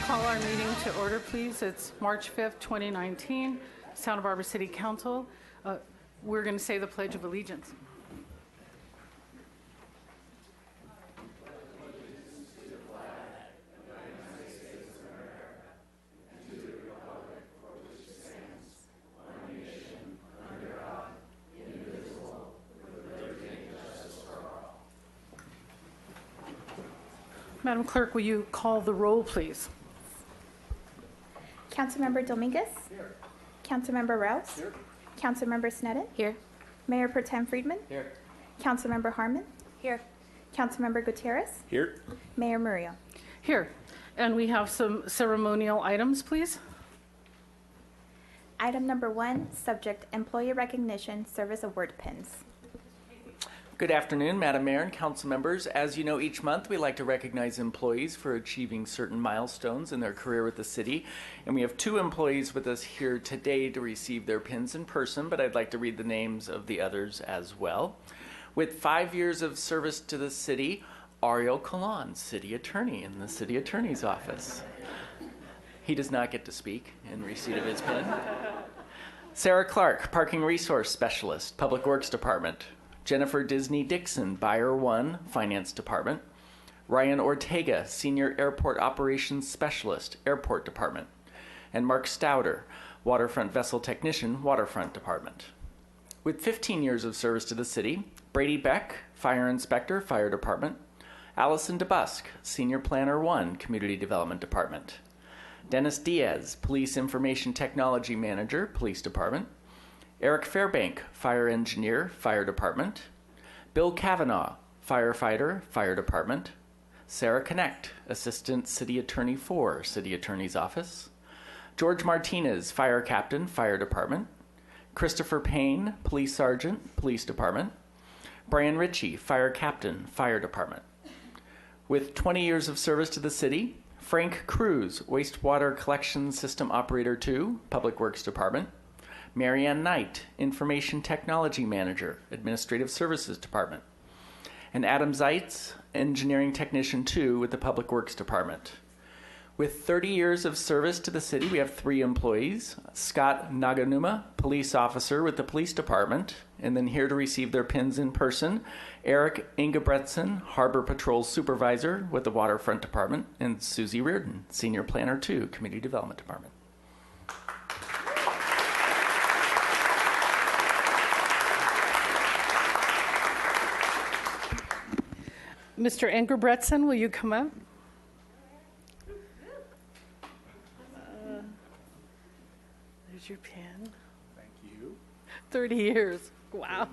Call our meeting to order, please. It's March 5th, 2019, Santa Barbara City Council. We're going to say the Pledge of Allegiance. Madam Clerk, will you call the roll, please? Councilmember Dominguez? Here. Councilmember Rouse? Here. Councilmember Sneddon? Here. Mayor Pro Tem Friedman? Here. Councilmember Harmon? Here. Councilmember Gutierrez? Here. Mayor Murillo. Here. And we have some ceremonial items, please. Item number 1, subject Employee Recognition Service Award Pins. Good afternoon, Madam Mayor and council members. As you know, each month we like to recognize employees for achieving certain milestones in their career with the city. And we have 2 employees with us here today to receive their pins in person, but I'd like to read the names of the others as well. With 5 years of service to the city, Ariel Kalan, City Attorney in the City Attorney's Office. He does not get to speak in receipt of his pin. Sarah Clark, Parking Resource Specialist, Public Works Department. Jennifer Disney Dixon, Buyer 1, Finance Department. Ryan Ortega, Senior Airport Operations Specialist, Airport Department. And Mark Stouter, Waterfront Vessel Technician, Waterfront Department. With 15 years of service to the city, Brady Beck, Fire Inspector, Fire Department. Allison DeBusk, Senior Planner 1, Community Development Department. Dennis Diaz, Police Information Technology Manager, Police Department. Eric Fairbank, Fire Engineer, Fire Department. Bill Kavanaugh, Firefighter, Fire Department. Sarah Connect, Assistant City Attorney 4, City Attorney's Office. George Martinez, Fire Captain, Fire Department. Christopher Payne, Police Sergeant, Police Department. Brian Ritchie, Fire Captain, Fire Department. With 20 years of service to the city, Frank Cruz, Wastewater Collection System Operator 2, Public Works Department. Marianne Knight, Information Technology Manager, Administrative Services Department. And Adam Zeitz, Engineering Technician 2 with the Public Works Department. With 30 years of service to the city, we have 3 employees. Scott Naganuma, Police Officer with the Police Department, and then here to receive their pins in person, Eric Ingebretson, Harbor Patrol Supervisor with the Waterfront Department, and Susie Reardon, Senior Planner 2, Community Development Department. Mr. Engebretson, will you come up? There's your pin. Thank you. 30 years. Wow.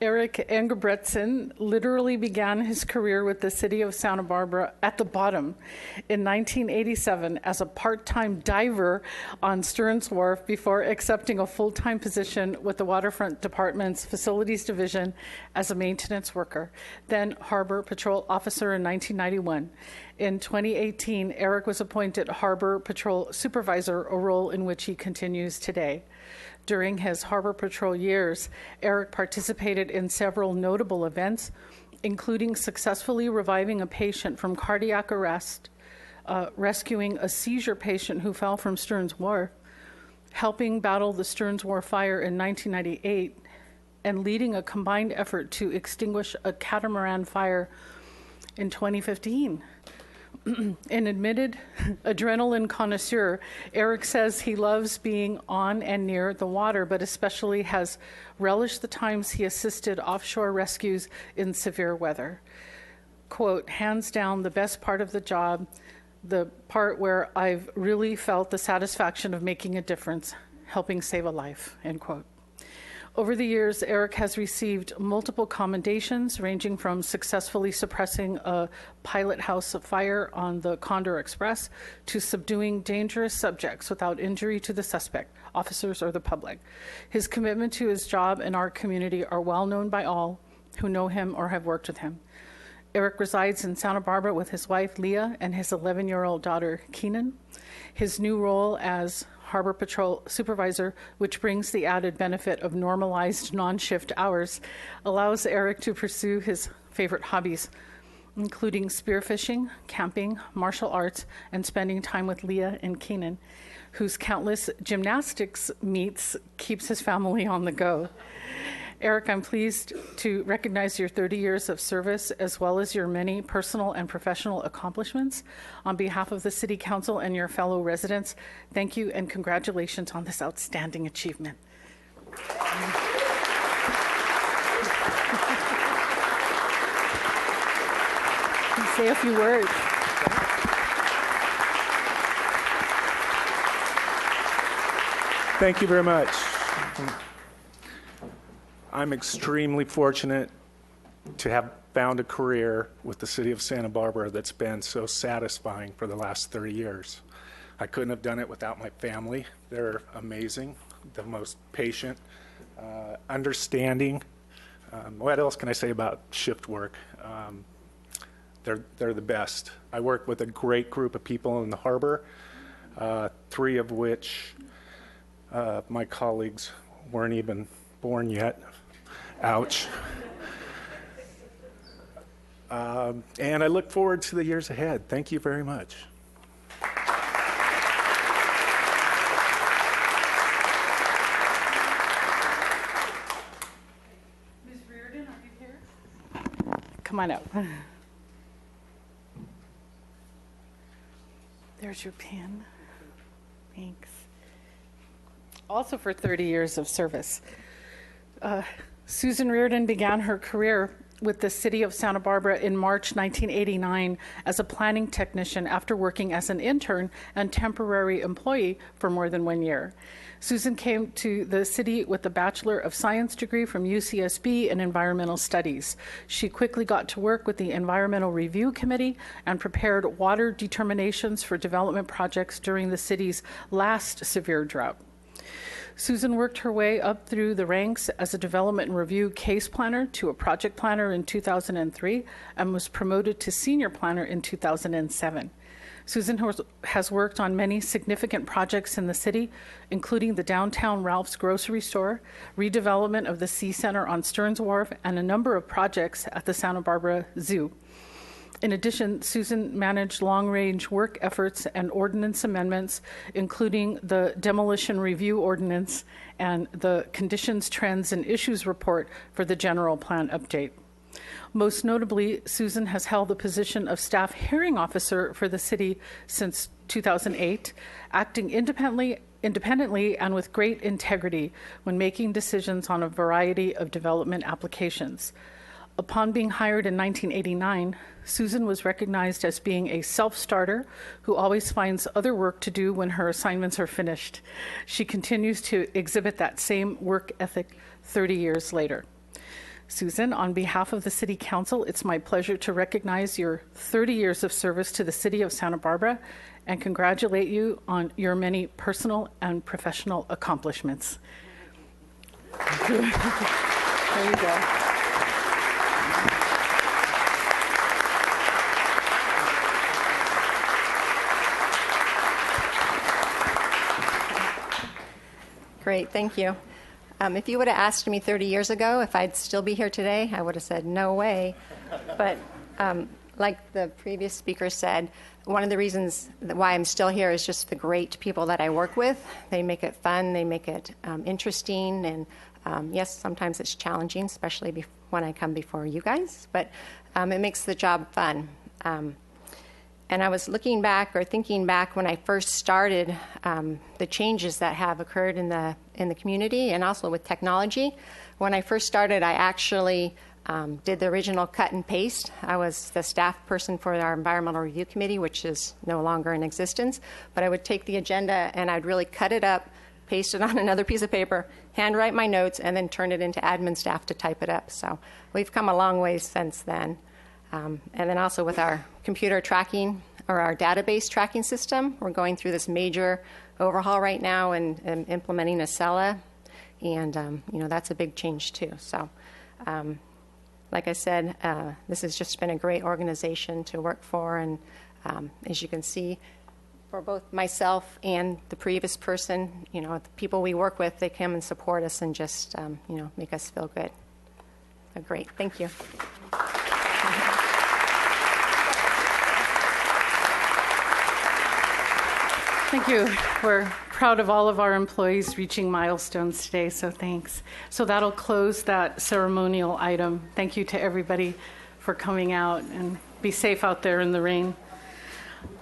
Eric Engebretson literally began his career with the city of Santa Barbara at the bottom in 1987 as a part-time diver on Stearns Wharf before accepting a full-time position with the Waterfront Department's Facilities Division as a maintenance worker, then Harbor Patrol Officer in 1991. In 2018, Eric was appointed Harbor Patrol Supervisor, a role in which he continues today. During his Harbor Patrol years, Eric participated in several notable events, including successfully reviving a patient from cardiac arrest, rescuing a seizure patient who fell from Stearns Wharf, helping battle the Stearns Wharf fire in 1998, and leading a combined effort to extinguish a catamaran fire in 2015. An admitted adrenaline connoisseur, Eric says he loves being on and near the water, but especially has relished the times he assisted offshore rescues in severe weather. Quote, hands down, the best part of the job, the part where I've really felt the satisfaction of making a difference, helping save a life, end quote. Over the years, Eric has received multiple commendations, ranging from successfully suppressing a pilot house fire on the Condor Express to subduing dangerous subjects without injury to the suspect, officers, or the public. His commitment to his job and our community are well known by all who know him or have worked with him. Eric resides in Santa Barbara with his wife, Leah, and his 11-year-old daughter, Keenan. His new role as Harbor Patrol Supervisor, which brings the added benefit of normalized non-shift hours, allows Eric to pursue his favorite hobbies, including spearfishing, camping, martial arts, and spending time with Leah and Keenan, whose countless gymnastics meets keeps his family on the go. Eric, I'm pleased to recognize your 30 years of service as well as your many personal and professional accomplishments. On behalf of the City Council and your fellow residents, thank you and congratulations on this outstanding achievement. Say a few words. Thank you very much. I'm extremely fortunate to have found a career with the City of Santa Barbara that's been so satisfying for the last 30 years. I couldn't have done it without my family. They're amazing, the most patient, understanding. What else can I say about shift work? They're the best. I work with a great group of people in the harbor, 3 of which my colleagues weren't even born yet. Ouch. And I look forward to the years ahead. Thank you very much. Ms. Reardon, are you here? Come on up. There's your pin. Thanks. Also for 30 years of service. Susan Reardon began her career with the City of Santa Barbara in March 1989 as a planning technician after working as an intern and temporary employee for more than 1 year. Susan came to the city with a Bachelor of Science degree from UCSB in Environmental Studies. She quickly got to work with the Environmental Review Committee and prepared water determinations for development projects during the city's last severe drought. Susan worked her way up through the ranks as a development and review case planner to a project planner in 2003 and was promoted to senior planner in 2007. Susan has worked on many significant projects in the city, including the downtown Ralph's grocery store, redevelopment of the Sea Center on Stearns Wharf, and a number of projects at the Santa Barbara Zoo. In addition, Susan managed long-range work efforts and ordinance amendments, including the Demolition Review Ordinance and the Conditions, Trends, and Issues Report for the General Plan Update. Most notably, Susan has held the position of Staff Hearing Officer for the city since 2008, acting independently and with great integrity when making decisions on a variety of development applications. Upon being hired in 1989, Susan was recognized as being a self-starter who always finds other work to do when her assignments are finished. She continues to exhibit that same work ethic 30 years later. Susan, on behalf of the City Council, it's my pleasure to recognize your 30 years of service to the City of Santa Barbara and congratulate you on your many personal and professional accomplishments. There you go. Great, thank you. If you would have asked me 30 years ago if I'd still be here today, I would have said no way. But like the previous speaker said, one of the reasons why I'm still here is just the great people that I work with. They make it fun, they make it interesting, and yes, sometimes it's challenging, especially when I come before you guys, but it makes the job fun. And I was looking back or thinking back when I first started, the changes that have occurred in the community and also with technology. When I first started, I actually did the original cut and paste. I was the staff person for our Environmental Review Committee, which is no longer in existence. But I would take the agenda and I'd really cut it up, paste it on another piece of paper, handwrite my notes, and then turn it into admin staff to type it up. So we've come a long way since then. And then also with our computer tracking or our database tracking system, we're going through this major overhaul right now and implementing Acela, and that's a big change too. So, like I said, this has just been a great organization to work for, and as you can see, for both myself and the previous person, the people we work with, they come and support us and just make us feel good. So great, thank you. Thank you. We're proud of all of our employees reaching milestones today, so thanks. So that'll close that ceremonial item. Thank you to everybody for coming out, and be safe out there in the rain.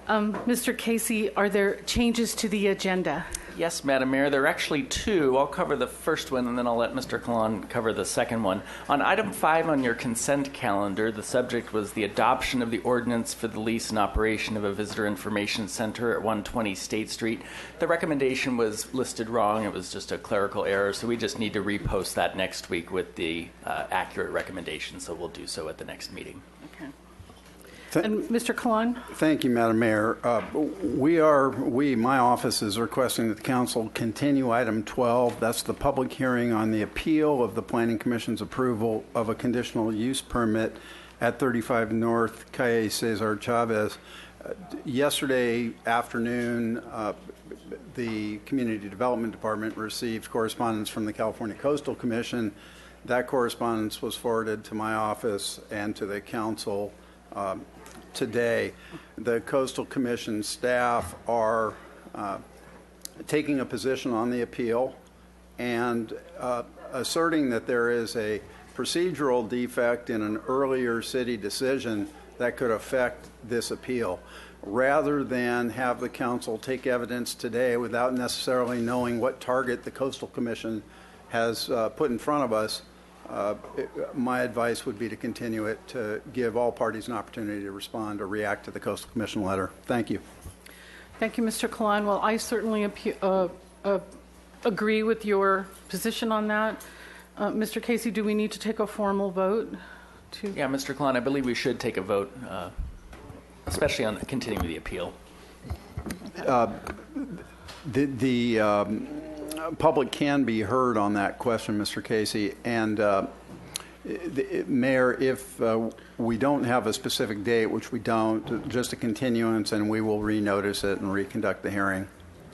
Mr. Casey, are there changes to the agenda? Yes, Madam Mayor, there are actually two. I'll cover the first one, and then I'll let Mr. Kalan cover the second one. On item 5 on your consent calendar, the subject was the adoption of the ordinance for the lease and operation of a visitor information center at 120 State Street. The recommendation was listed wrong. It was just a clerical error, so we just need to repost that next week with the accurate recommendation, so we'll do so at the next meeting. Okay. And Mr. Kalan? Thank you, Madam Mayor. My office is requesting that the council continue item 12. That's the public hearing on the appeal of the Planning Commission's approval of a conditional use permit at 35 North Calle Cesar Chavez. Yesterday afternoon, the Community Development Department received correspondence from the California Coastal Commission. That correspondence was forwarded to my office and to the council today. The Coastal Commission staff are taking a position on the appeal and asserting that there is a procedural defect in an earlier city decision that could affect this appeal. Rather than have the council take evidence today without necessarily knowing what target the Coastal Commission has put in front of us, my advice would be to continue it to give all parties an opportunity to respond or react to the Coastal Commission letter. Thank you. Thank you, Mr. Kalan. Well, I certainly agree with your position on that. Mr. Casey, do we need to take a formal vote? Yeah, Mr. Kalan, I believe we should take a vote, especially on continuing the appeal. The public can be heard on that question, Mr. Casey. And Mayor, if we don't have a specific date, which we don't, just a continuance, and we will renotice it and reconduct the hearing.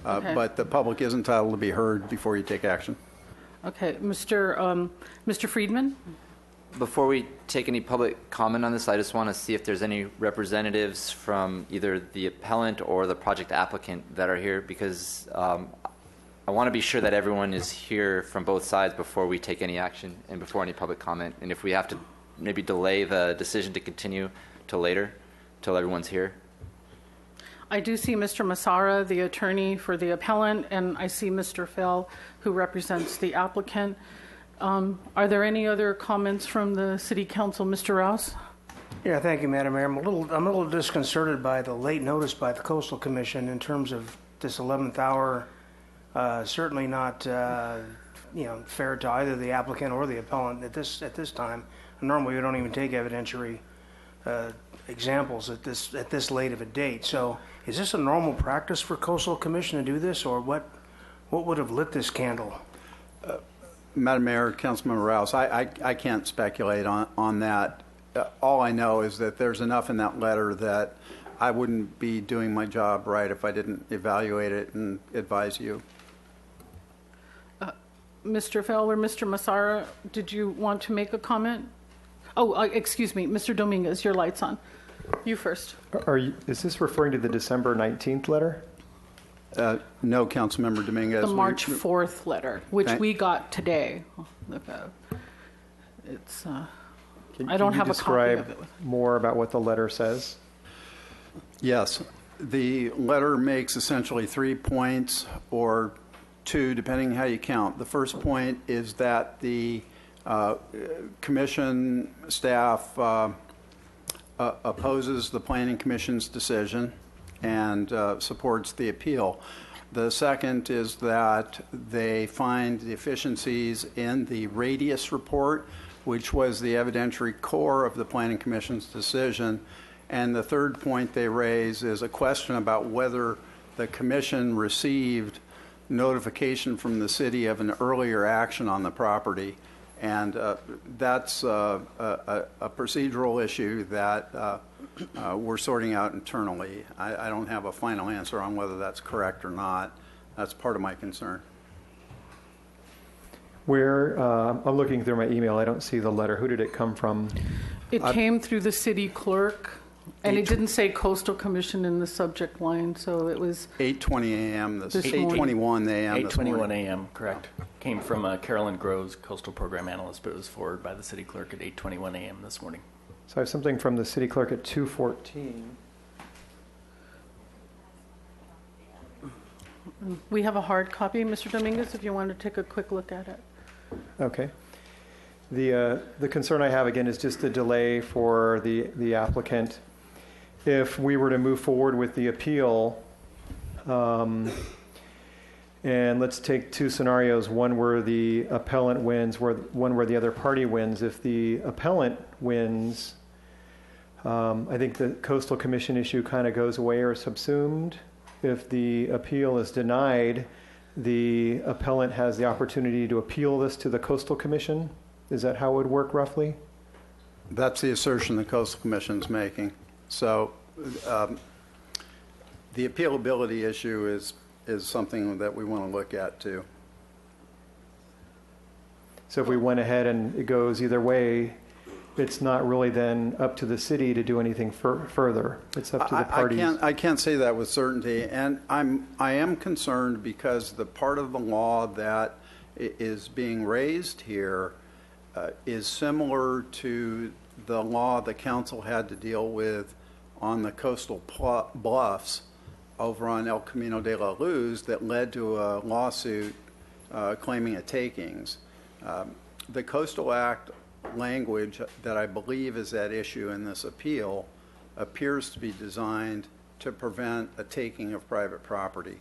Okay. But the public is entitled to be heard before you take action. Okay, Mr. Friedman? Before we take any public comment on this, I just want to see if there's any representatives from either the appellant or the project applicant that are here, because I want to be sure that everyone is here from both sides before we take any action and before any public comment. And if we have to maybe delay the decision to continue till later, till everyone's here. I do see Mr. Massara, the attorney for the appellant, and I see Mr. Fell, who represents the applicant. Are there any other comments from the City Council? Mr. Rouse? Yeah, thank you, Madam Mayor. I'm a little disconcerted by the late notice by the Coastal Commission in terms of this 11th hour. Certainly not, fair to either the applicant or the appellant at this time. Normally, we don't even take evidentiary examples at this late of a date. So, is this a normal practice for Coastal Commission to do this, or what would have lit this candle? Madam Mayor, Councilmember Rouse, I can't speculate on that. All I know is that there's enough in that letter that I wouldn't be doing my job right if I didn't evaluate it and advise you. Mr. Fell or Mr. Massara, did you want to make a comment? Oh, excuse me, Mr. Dominguez, your light's on. You first. Is this referring to the December 19th letter? No, Councilmember Dominguez. The March 4th letter, which we got today. It's. I don't have a copy of it. Describe more about what the letter says? Yes. The letter makes essentially 3 points, or 2, depending how you count. The first point is that the commission staff opposes the Planning Commission's decision and supports the appeal. The second is that they find deficiencies in the radius report, which was the evidentiary core of the Planning Commission's decision. And the third point they raise is a question about whether the commission received notification from the city of an earlier action on the property. And that's a procedural issue that we're sorting out internally. I don't have a final answer on whether that's correct or not. That's part of my concern. I'm looking through my email. I don't see the letter. Who did it come from? It came through the city clerk. And it didn't say Coastal Commission in the subject line, so it was, 8:20 a.m. This morning. 8:21 a.m. this morning. 8:21 a.m., correct. Came from Carolyn Groves, Coastal Program Analyst, but it was forwarded by the city clerk at 8:21 a.m. this morning. So I have something from the city clerk at 2:14. we have a hard copy, Mr. Dominguez, if you want to take a quick look at it. Okay. The concern I have, again, is just the delay for the applicant. If we were to move forward with the appeal, and let's take two scenarios, one where the appellant wins, one where the other party wins. If the appellant wins, I think the Coastal Commission issue kind of goes away or is subsumed. If the appeal is denied, the appellant has the opportunity to appeal this to the Coastal Commission. Is that how it would work roughly? That's the assertion the Coastal Commission's making. So the appealability issue is something that we want to look at too. So if we went ahead and it goes either way, it's not really then up to the city to do anything further. It's up to the parties. I can't say that with certainty, and I am concerned because the part of the law that is being raised here is similar to the law the council had to deal with on the coastal bluffs over on El Camino de la Luz that led to a lawsuit claiming a takings. The Coastal Act language that I believe is at issue in this appeal appears to be designed to prevent a taking of private property.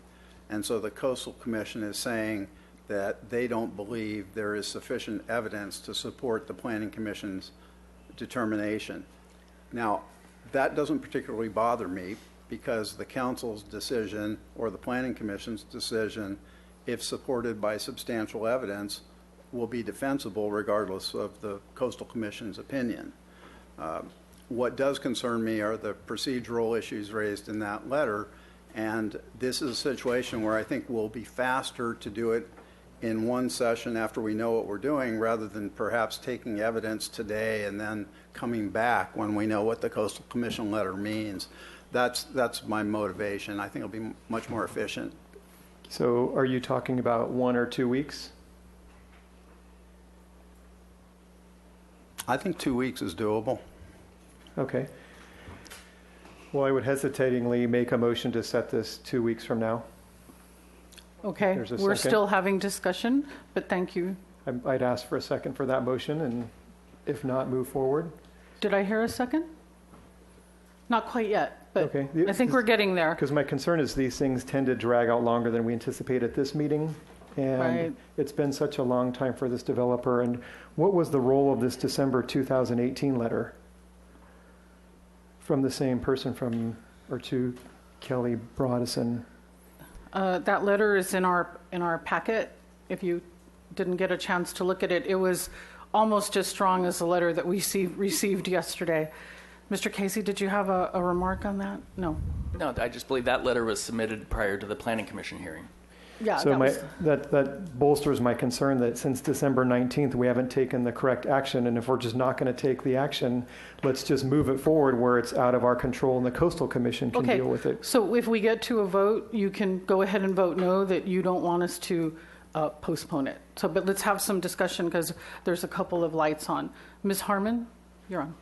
And so the Coastal Commission is saying that they don't believe there is sufficient evidence to support the Planning Commission's determination. Now, that doesn't particularly bother me because the council's decision or the Planning Commission's decision, if supported by substantial evidence, will be defensible regardless of the Coastal Commission's opinion. What does concern me are the procedural issues raised in that letter, and this is a situation where I think we'll be faster to do it in one session after we know what we're doing rather than perhaps taking evidence today and then coming back when we know what the Coastal Commission letter means. That's my motivation. I think it'll be much more efficient. So are you talking about 1 or 2 weeks? I think 2 weeks is doable. Okay. Well, I would hesitatingly make a motion to set this 2 weeks from now. Okay, There's a we're second. still having discussion, but thank you. I'd ask for a second for that motion, and if not, move forward. Did I hear a second? Not quite yet, but Okay. I think we're getting there. Because my concern is these things tend to drag out longer than we anticipate at this meeting. And Right. it's been such a long time for this developer. And what was the role of this December 2018 letter from the same person or to Kelly Broadison? That letter is in our packet. If you didn't get a chance to look at it, it was almost as strong as the letter that we received yesterday. Mr. Casey, did you have a remark on that? No. No, I just believe that letter was submitted prior to the Planning Commission hearing. Yeah. So that was, that bolsters my concern that since December 19th, we haven't taken the correct action. And if we're just not going to take the action, let's just move it forward where it's out of our control and the Coastal Commission can okay. deal with it. So if we get to a vote, you can go ahead and vote no, that you don't want us to postpone it. So, but let's have some discussion because there's a couple of lights on. Ms. Harmon, you're on.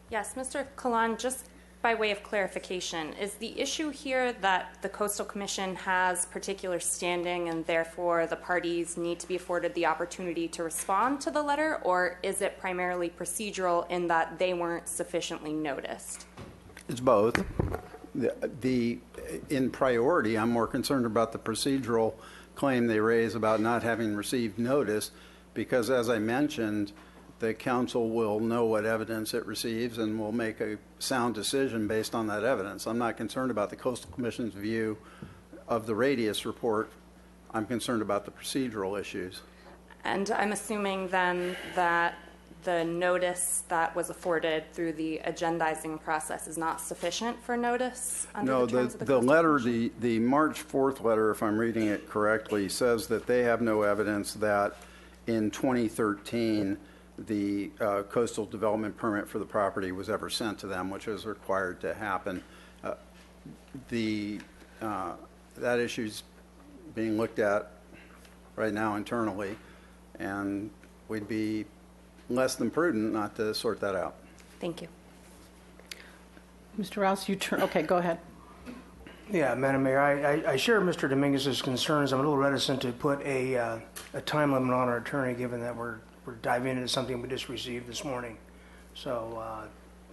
Yes, Mr. Kalan, just by way of clarification, is the issue here that the Coastal Commission has particular standing and therefore the parties need to be afforded the opportunity to respond to the letter, or is it primarily procedural in that they weren't sufficiently noticed? It's both. In priority, I'm more concerned about the procedural claim they raise about not having received notice because, as I mentioned, the council will know what evidence it receives and will make a sound decision based on that evidence. I'm not concerned about the Coastal Commission's view of the radius report. I'm concerned about the procedural issues. And I'm assuming then that the notice that was afforded through the agendizing process is not sufficient for notice under the terms of the Coastal letter, Commission? the March 4th letter, if I'm reading it correctly, says that they have no evidence that in 2013 the coastal development permit for the property was ever sent to them, which was required to happen. That issue's being looked at right now internally, and we'd be less than prudent not to sort that out. Thank you. Mr. Rouse, okay, go ahead. Yeah, Madam Mayor, I share Mr. Dominguez's concerns. I'm a little reticent to put a time limit on our attorney, given that we're diving into something we just received this morning. So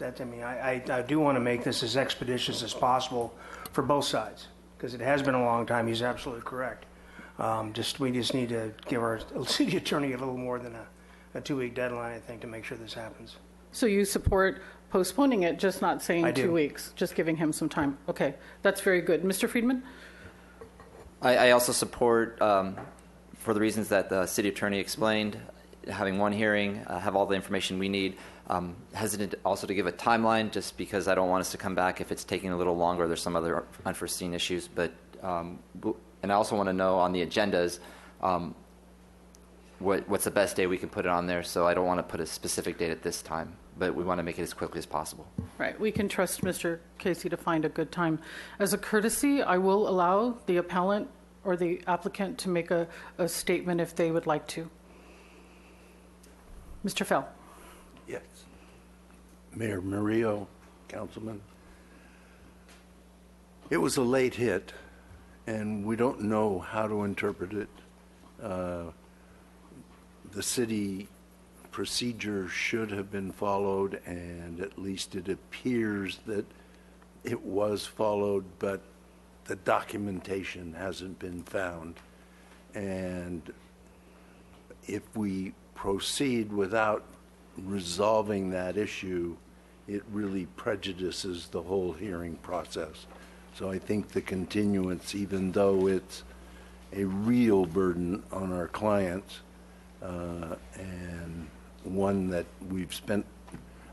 I do want to make this as expeditious as possible for both sides, because it has been a long time. He's absolutely correct. We just need to give our city attorney a little more than a 2-week deadline, I think, to make sure this happens. So you support postponing it, just not saying I do. 2 weeks, just giving him some time. Okay, that's very good. Mr. Friedman? I also support, for the reasons that the city attorney explained, having one hearing, have all the information we need. Hesitant also to give a timeline, just because I don't want us to come back if it's taking a little longer. There's some other unforeseen issues, but and I also want to know on the agendas what's the best day we can put it on there. So I don't want to put a specific date at this time, but we want to make it as quickly as possible. Right, we can trust Mr. Casey to find a good time. As a courtesy, I will allow the appellant or the applicant to make a statement if they would like to. Mr. Fell. Yes. Mayor Murillo, Councilman. It was a late hit, and we don't know how to interpret it. The city procedure should have been followed, and at least it appears that it was followed, but the documentation hasn't been found. And if we proceed without resolving that issue, it really prejudices the whole hearing process. So I think the continuance, even though it's a real burden on our clients, and one that we've spent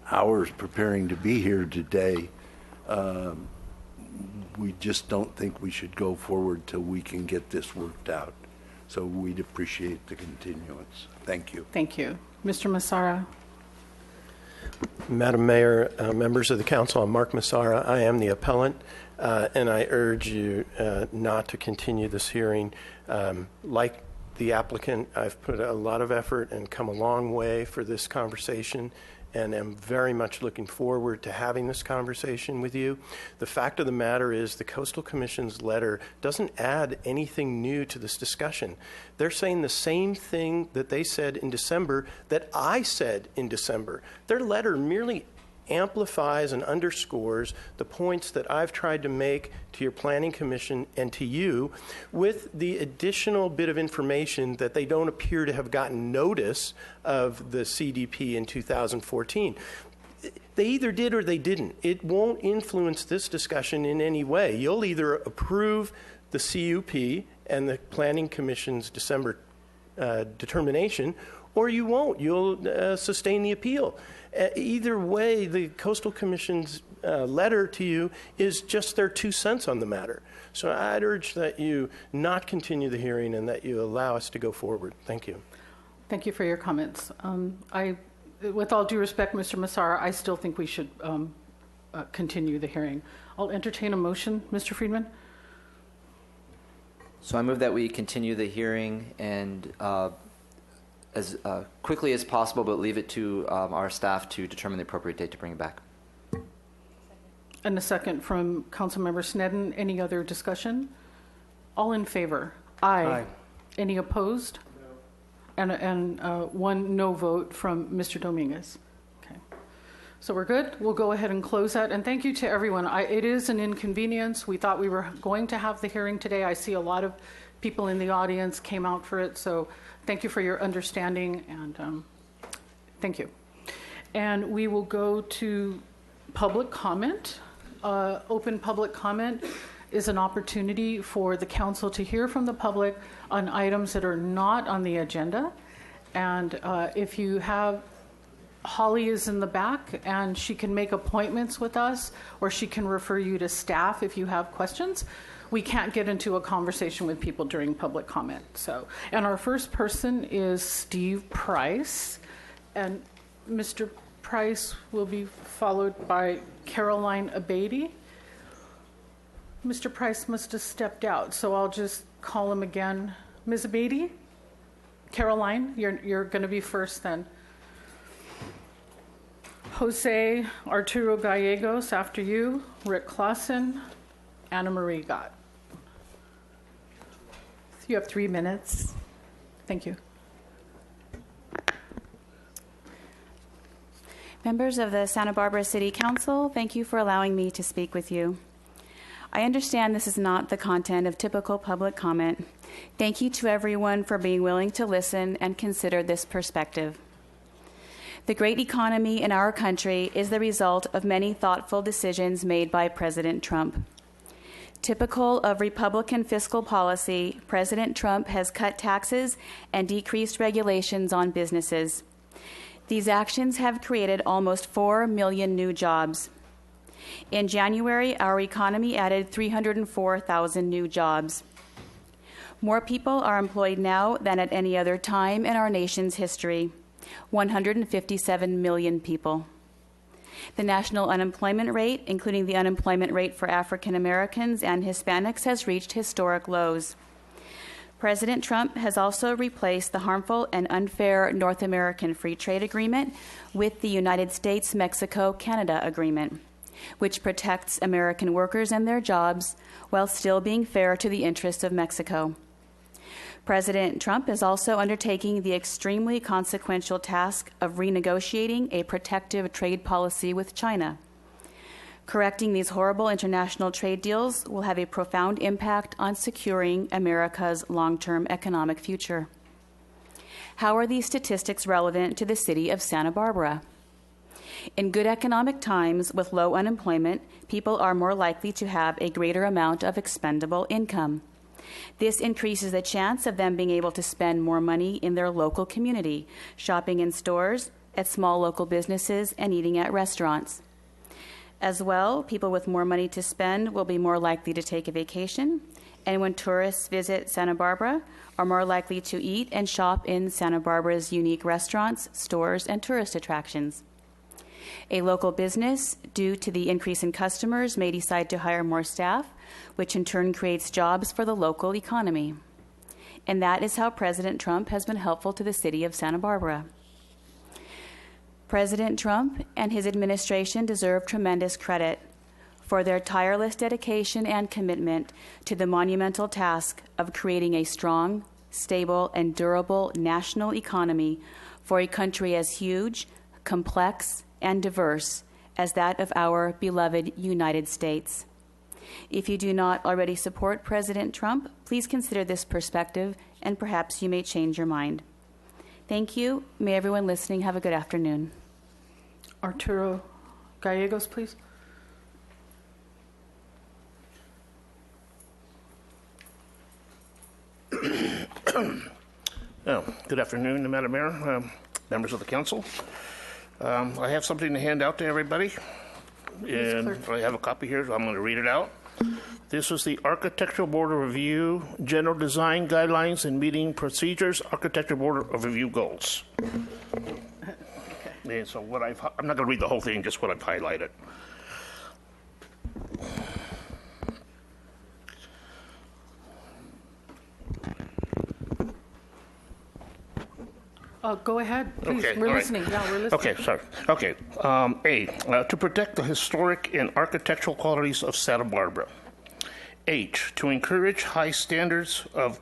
hours preparing to be here today, we just don't think we should go forward till we can get this worked out. So we'd appreciate the continuance. Thank you. Thank you. Mr. Massara. Madam Mayor, members of the council, I'm Mark Massara. I am the appellant, and I urge you not to continue this hearing. Like the applicant, I've put a lot of effort and come a long way for this conversation, and am very much looking forward to having this conversation with you. The fact of the matter is the Coastal Commission's letter doesn't add anything new to this discussion. They're saying the same thing that they said in December that I said in December. Their letter merely amplifies and underscores the points that I've tried to make to your Planning Commission and to you, with the additional bit of information that they don't appear to have gotten notice of the CDP in 2014. They either did or they didn't. It won't influence this discussion in any way. You'll either approve the CUP and the Planning Commission's December determination, or you won't. You'll sustain the appeal. Either way, the Coastal Commission's letter to you is just their 2 cents on the matter. So I'd urge that you not continue the hearing and that you allow us to go forward. Thank you. Thank you for your comments. With all due respect, Mr. Massara, I still think we should continue the hearing. I'll entertain a motion. Mr. Friedman? So I move that we continue the hearing and as quickly as possible, but leave it to our staff to determine the appropriate date to bring it back. And a second from Councilmember Snedden. Any other discussion? All in favor? Aye. Aye. Any opposed? No. And one no vote from Mr. Dominguez. Okay. So we're good. We'll go ahead and close that. And thank you to everyone. It is an inconvenience. We thought we were going to have the hearing today. I see a lot of people in the audience came out for it. So thank you for your understanding, and thank you. And we will go to public comment. Open public comment is an opportunity for the council to hear from the public on items that are not on the agenda. And if you have, Holly is in the back, and she can make appointments with us, or she can refer you to staff if you have questions. We can't get into a conversation with people during public comment. So, and our first person is Steve Price, And Mr. Price will be followed by Caroline Abatey. Mr. Price must have stepped out, so I'll just call him again. Ms. Abatey? Caroline, you're going to be first then. Jose Arturo Gallegos after you, Rick Clausen, Anna Marie Gott. You have 3 minutes. Thank you. Members of the Santa Barbara City Council, thank you for allowing me to speak with you. I understand this is not the content of typical public comment. Thank you to everyone for being willing to listen and consider this perspective. The great economy in our country is the result of many thoughtful decisions made by President Trump. Typical of Republican fiscal policy, President Trump has cut taxes and decreased regulations on businesses. These actions have created almost 4 million new jobs. In January, our economy added 304,000 new jobs. More people are employed now than at any other time in our nation's history, 157 million people. The national unemployment rate, including the unemployment rate for African Americans and Hispanics, has reached historic lows. President Trump has also replaced the harmful and unfair North American Free Trade Agreement with the United States-Mexico-Canada Agreement, which protects American workers and their jobs while still being fair to the interests of Mexico. President Trump is also undertaking the extremely consequential task of renegotiating a protective trade policy with China. Correcting these horrible international trade deals will have a profound impact on securing America's long-term economic future. How are these statistics relevant to the city of Santa Barbara? In good economic times with low unemployment, people are more likely to have a greater amount of expendable income. This increases the chance of them being able to spend more money in their local community, shopping in stores, at small local businesses, and eating at restaurants. As well, people with more money to spend will be more likely to take a vacation, and when tourists visit Santa Barbara, are more likely to eat and shop in Santa Barbara's unique restaurants, stores, and tourist attractions. A local business, due to the increase in customers, may decide to hire more staff, which in turn creates jobs for the local economy. And that is how President Trump has been helpful to the city of Santa Barbara. President Trump and his administration deserve tremendous credit for their tireless dedication and commitment to the monumental task of creating a strong, stable, and durable national economy for a country as huge, complex, and diverse as that of our beloved United States. If you do not already support President Trump, please consider this perspective, and perhaps you may change your mind. Thank you. May everyone listening have a good afternoon. Arturo Gallegos, please. Good afternoon, Madam Mayor, members of the council. I have something to hand out to everybody, and I have a copy here, so I'm going to read it out. This is the Architectural Board of Review General Design Guidelines and Meeting Procedures, Architectural Board of Review Goals. And so what I'm not going to read the whole thing, just what I've highlighted. Go ahead, please. Okay, we're all listening. right. Yeah, we're listening. Okay, sorry. Okay. A, to protect the historic and architectural qualities of Santa Barbara. H, to encourage high standards of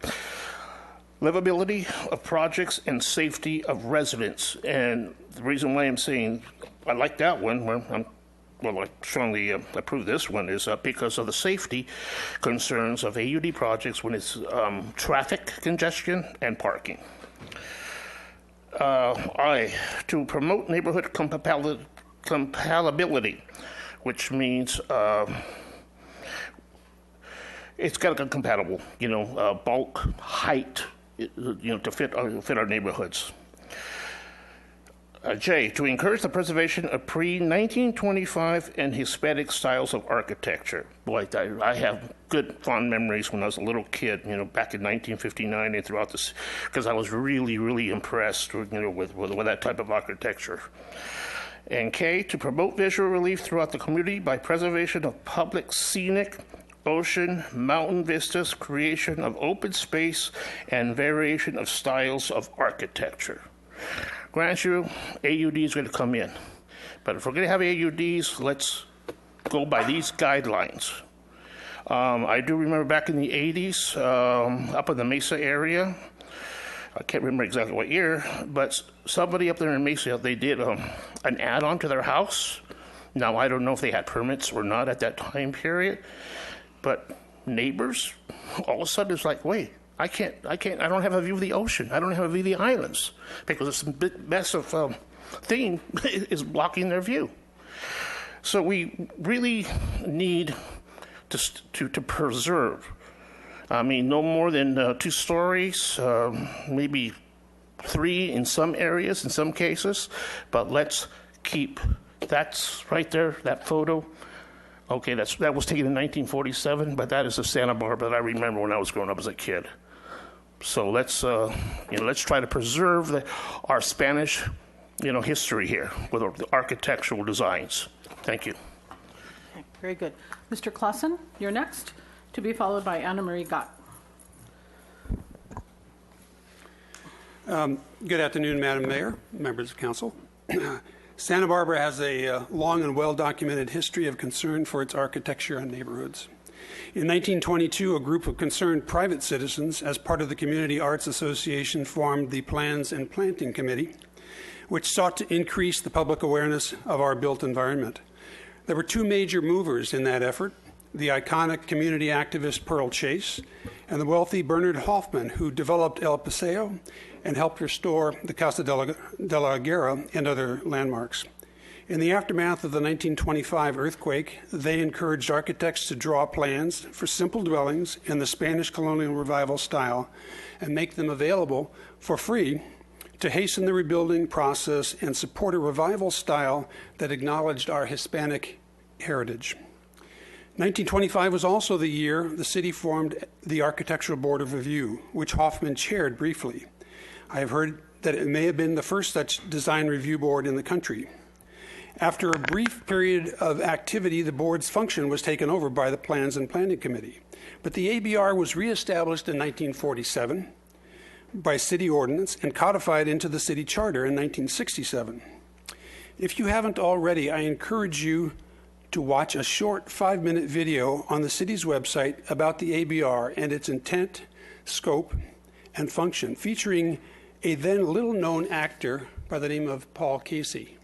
livability of projects and safety of residents. And the reason why I'm saying I like that one, I strongly approve this one, is because of the safety concerns of AUD projects when it's traffic congestion and parking. I, to promote neighborhood compatibility, which means it's got to be compatible, bulk, height, to fit our neighborhoods. J, to encourage the preservation of pre-1925 and Hispanic styles of architecture. Boy, I have good fond memories when I was a little kid, back in 1959 and throughout this, because I was really, really impressed, with that type of architecture. And K, to promote visual relief throughout the community by preservation of public scenic, ocean, mountain vistas, creation of open space, and variation of styles of architecture. Grant you, AUD is going to come in. But if we're going to have AUDs, let's go by these guidelines. I do remember back in the 80s, up in the Mesa area, I can't remember exactly what year, but somebody up there in Mesa, they did an add-on to their house. Now, I don't know if they had permits or not at that time period, but neighbors, all of a sudden it's like, wait, I don't have a view of the ocean. I don't have a view of the islands because some big mess of thing is blocking their view. So we really need to preserve. I mean, no more than 2 stories, maybe 3 in some areas, in some cases, but let's keep, that's right there, that photo. Okay, that was taken in 1947, but that is the Santa Barbara that I remember when I was growing up as a kid. So let's try to preserve our Spanish, history here with the architectural designs. Thank you. Okay, very good. Mr. Clausen, you're next, to be followed by Anna Marie Gott. Good afternoon, Madam Mayor, members of council. Santa Barbara has a long and well-documented history of concern for its architecture and neighborhoods. In 1922, a group of concerned private citizens, as part of the Community Arts Association, formed the Plans and Planting Committee, which sought to increase the public awareness of our built environment. There were 2 major movers in that effort: the iconic community activist Pearl Chase and the wealthy Bernard Hoffman, who developed El Paseo and helped restore the Casa de la Higuera and other landmarks. In the aftermath of the 1925 earthquake, they encouraged architects to draw plans for simple dwellings in the Spanish colonial revival style and make them available for free to hasten the rebuilding process and support a revival style that acknowledged our Hispanic heritage. 1925 was also the year the city formed the Architectural Board of Review, which Hoffman chaired briefly. I have heard that it may have been the first such design review board in the country. After a brief period of activity, the board's function was taken over by the Plans and Planning Committee. But the ABR was reestablished in 1947 by city ordinance and codified into the city charter in 1967. If you haven't already, I encourage you to watch a short 5-minute video on the city's website about the ABR and its intent, scope, and function, featuring a then little-known actor by the name of Paul Casey.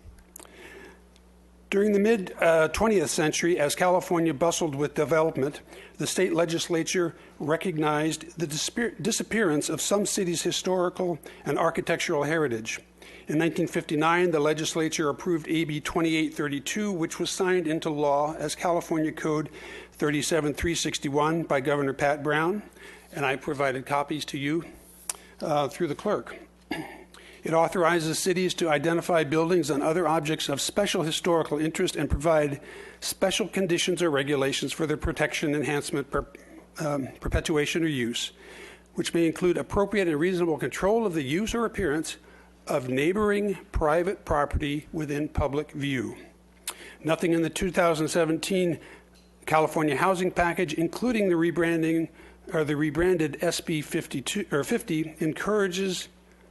During the mid-20th century, as California bustled with development, the state legislature recognized the disappearance of some cities' historical and architectural heritage. In 1959, the legislature approved AB 2832, which was signed into law as California Code 37361 by Governor Pat Brown, and I provided copies to you through the clerk. It authorizes cities to identify buildings and other objects of special historical interest and provide special conditions or regulations for their protection, enhancement, perpetuation, or use, which may include appropriate and reasonable control of the use or appearance of neighboring private property within public view. Nothing in the 2017 California Housing Package, including the rebranding or the rebranded SB 50,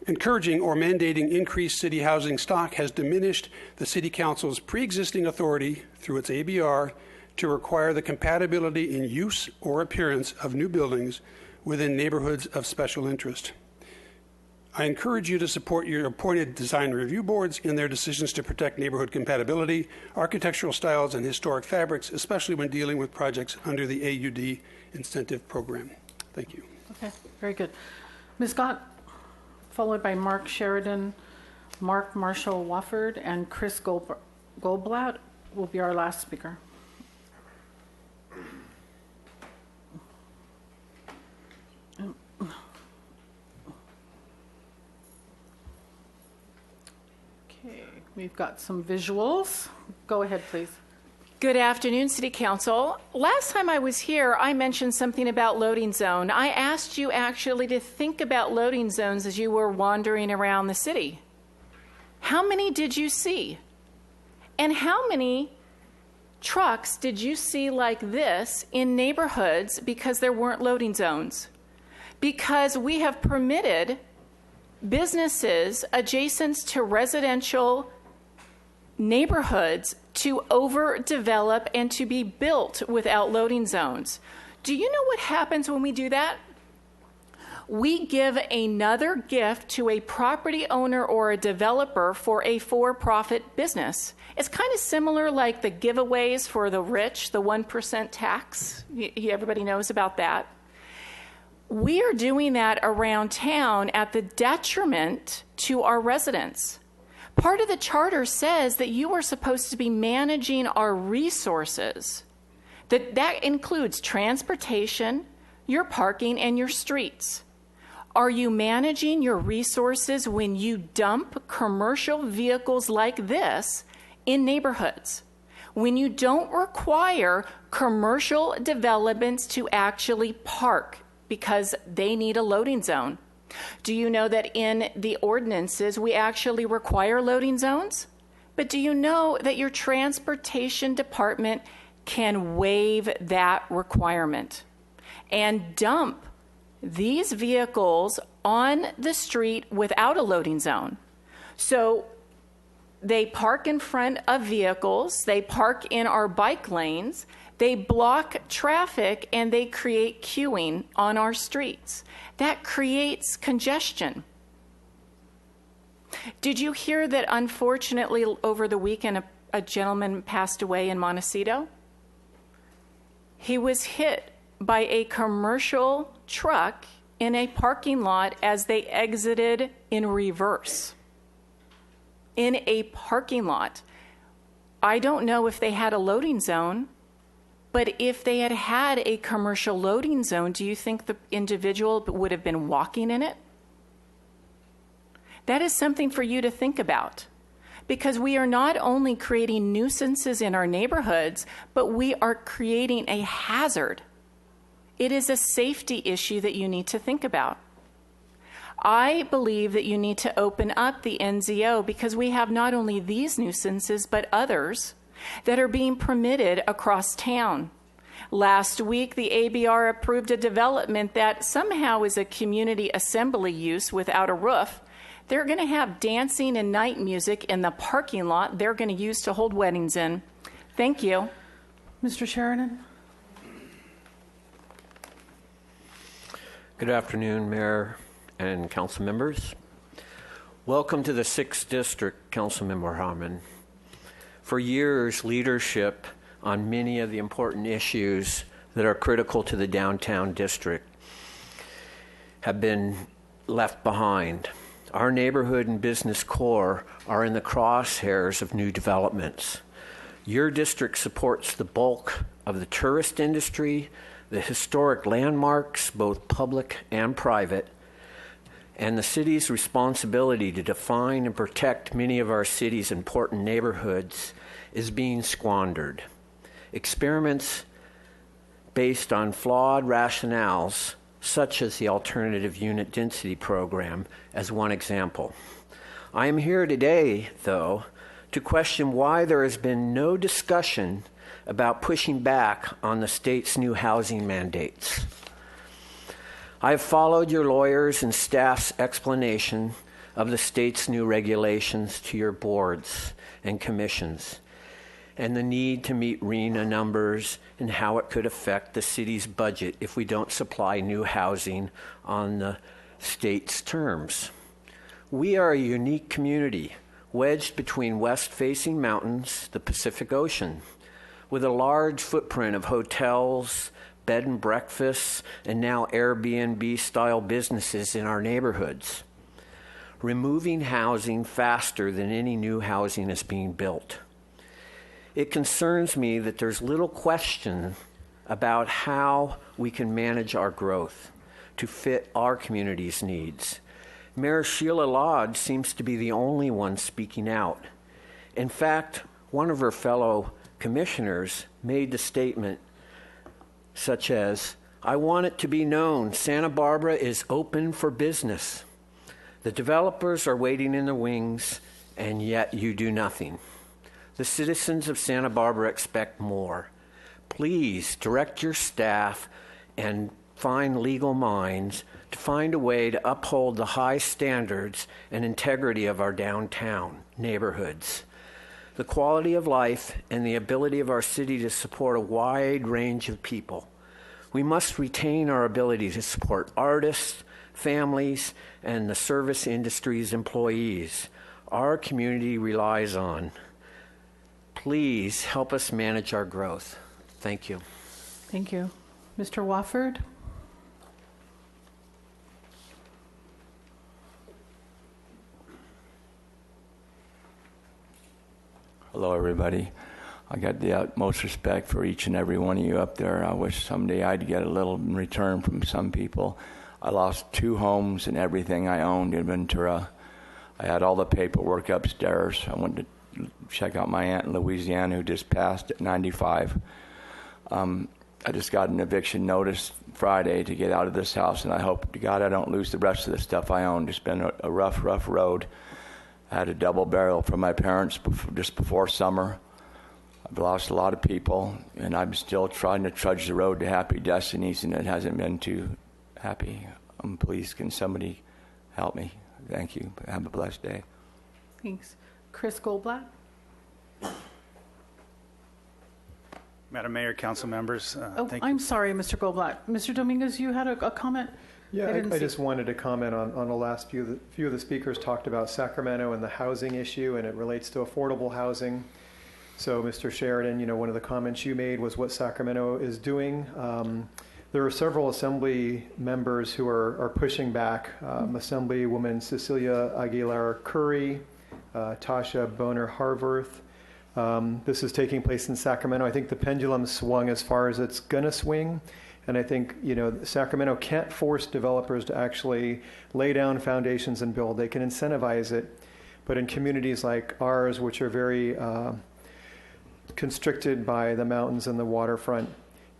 encouraging or mandating increased city housing stock, has diminished the City Council's pre-existing authority through its ABR to require the compatibility in use or appearance of new buildings within neighborhoods of special interest. I encourage you to support your appointed design review boards in their decisions to protect neighborhood compatibility, architectural styles, and historic fabrics, especially when dealing with projects under the AUD incentive program. Thank you. Okay, very good. Ms. Gott, followed by Mark Sheridan, Mark Marshall Wofford, and Chris Goldblatt will be our last speaker. Okay. We've got some visuals. Go ahead, please. Good afternoon, City Council. Last time I was here, I mentioned something about loading zone. I asked you actually to think about loading zones as you were wandering around the city. How many did you see? And how many trucks did you see like this in neighborhoods because there weren't loading zones? Because we have permitted businesses adjacent to residential neighborhoods to overdevelop and to be built without loading zones. Do you know what happens when we do that? We give another gift to a property owner or a developer for a for-profit business. It's kind of similar like the giveaways for the rich, the 1% tax. Everybody knows about that. We are doing that around town at the detriment to our residents. Part of the charter says that you are supposed to be managing our resources. That includes transportation, your parking, and your streets. Are you managing your resources when you dump commercial vehicles like this in neighborhoods? When you don't require commercial developments to actually park because they need a loading zone? Do you know that in the ordinances we actually require loading zones? But do you know that your transportation department can waive that requirement and dump these vehicles on the street without a loading zone? So they park in front of vehicles, they park in our bike lanes, they block traffic, and they create queuing on our streets. That creates congestion. Did you hear that unfortunately over the weekend a gentleman passed away in Montecito? He was hit by a commercial truck in a parking lot as they exited in reverse. In a parking lot. I don't know if they had a loading zone, but if they had had a commercial loading zone, do you think the individual would have been walking in it? That is something for you to think about, because we are not only creating nuisances in our neighborhoods, but we are creating a hazard. It is a safety issue that you need to think about. I believe that you need to open up the NZO because we have not only these nuisances, but others that are being permitted across town. Last week, the ABR approved a development that somehow is a community assembly use without a roof. They're going to have dancing and night music in the parking lot they're going to use to hold weddings in. Thank you. Mr. Sheridan? Good afternoon, Mayor and council members. Welcome to the 6th District, Councilmember Harmon. For years, leadership on many of the important issues that are critical to the downtown district have been left behind. Our neighborhood and business core are in the crosshairs of new developments. Your district supports the bulk of the tourist industry, the historic landmarks, both public and private, and the city's responsibility to define and protect many of our city's important neighborhoods is being squandered. Experiments based on flawed rationales, such as the alternative unit density program, as one example. I am here today, though, to question why there has been no discussion about pushing back on the state's new housing mandates. I have followed your lawyers and staff's explanation of the state's new regulations to your boards and commissions, and the need to meet RHNA numbers and how it could affect the city's budget if we don't supply new housing on the state's terms. We are a unique community wedged between west-facing mountains, the Pacific Ocean, with a large footprint of hotels, bed and breakfasts, and now Airbnb-style businesses in our neighborhoods, removing housing faster than any new housing is being built. It concerns me that there's little question about how we can manage our growth to fit our community's needs. Mayor Sheila Lodge seems to be the only one speaking out. In fact, one of her fellow commissioners made the statement such as, "I want it to be known Santa Barbara is open for business. The developers are waiting in the wings, and yet you do nothing. The citizens of Santa Barbara expect more. Please direct your staff and find legal minds to find a way to uphold the high standards and integrity of our downtown neighborhoods. The quality of life and the ability of our city to support a wide range of people. We must retain our ability to support artists, families, and the service industry's employees our community relies on. Please help us manage our growth." Thank you. Thank you. Mr. Wofford? Hello, everybody. I got the utmost respect for each and every one of you up there. I wish someday I'd get a little in return from some people. I lost 2 homes and everything I owned in Ventura. I had all the paperwork upstairs. I went to check out my aunt in Louisiana who just passed at 95. I just got an eviction notice Friday to get out of this house, and I hope to God I don't lose the rest of the stuff I own. It's been a rough road. I had a double burial for my parents just before summer. I've lost a lot of people, and I'm still trying to trudge the road to happy destinies, and it hasn't been too happy. Please, can somebody help me? Thank you. Have a blessed day. Thanks. Chris Goldblatt? Madam Mayor, council members, thank I'm sorry, Mr. Goldblatt. Mr. Dominguez, you had a comment? Yeah, I just wanted to comment on the last few of the speakers talked about Sacramento and the housing issue, and it relates to affordable housing. So, Mr. Sheridan, one of the comments you made was what Sacramento is doing. There are several Assembly members who are pushing back. Assemblywoman Cecilia Aguilar Curry, Tasha Boner Harworth. This is taking place in Sacramento. I think the pendulum swung as far as it's going to swing. And I think, Sacramento can't force developers to actually lay down foundations and build. They can incentivize it. But in communities like ours, which are very constricted by the mountains and the waterfront,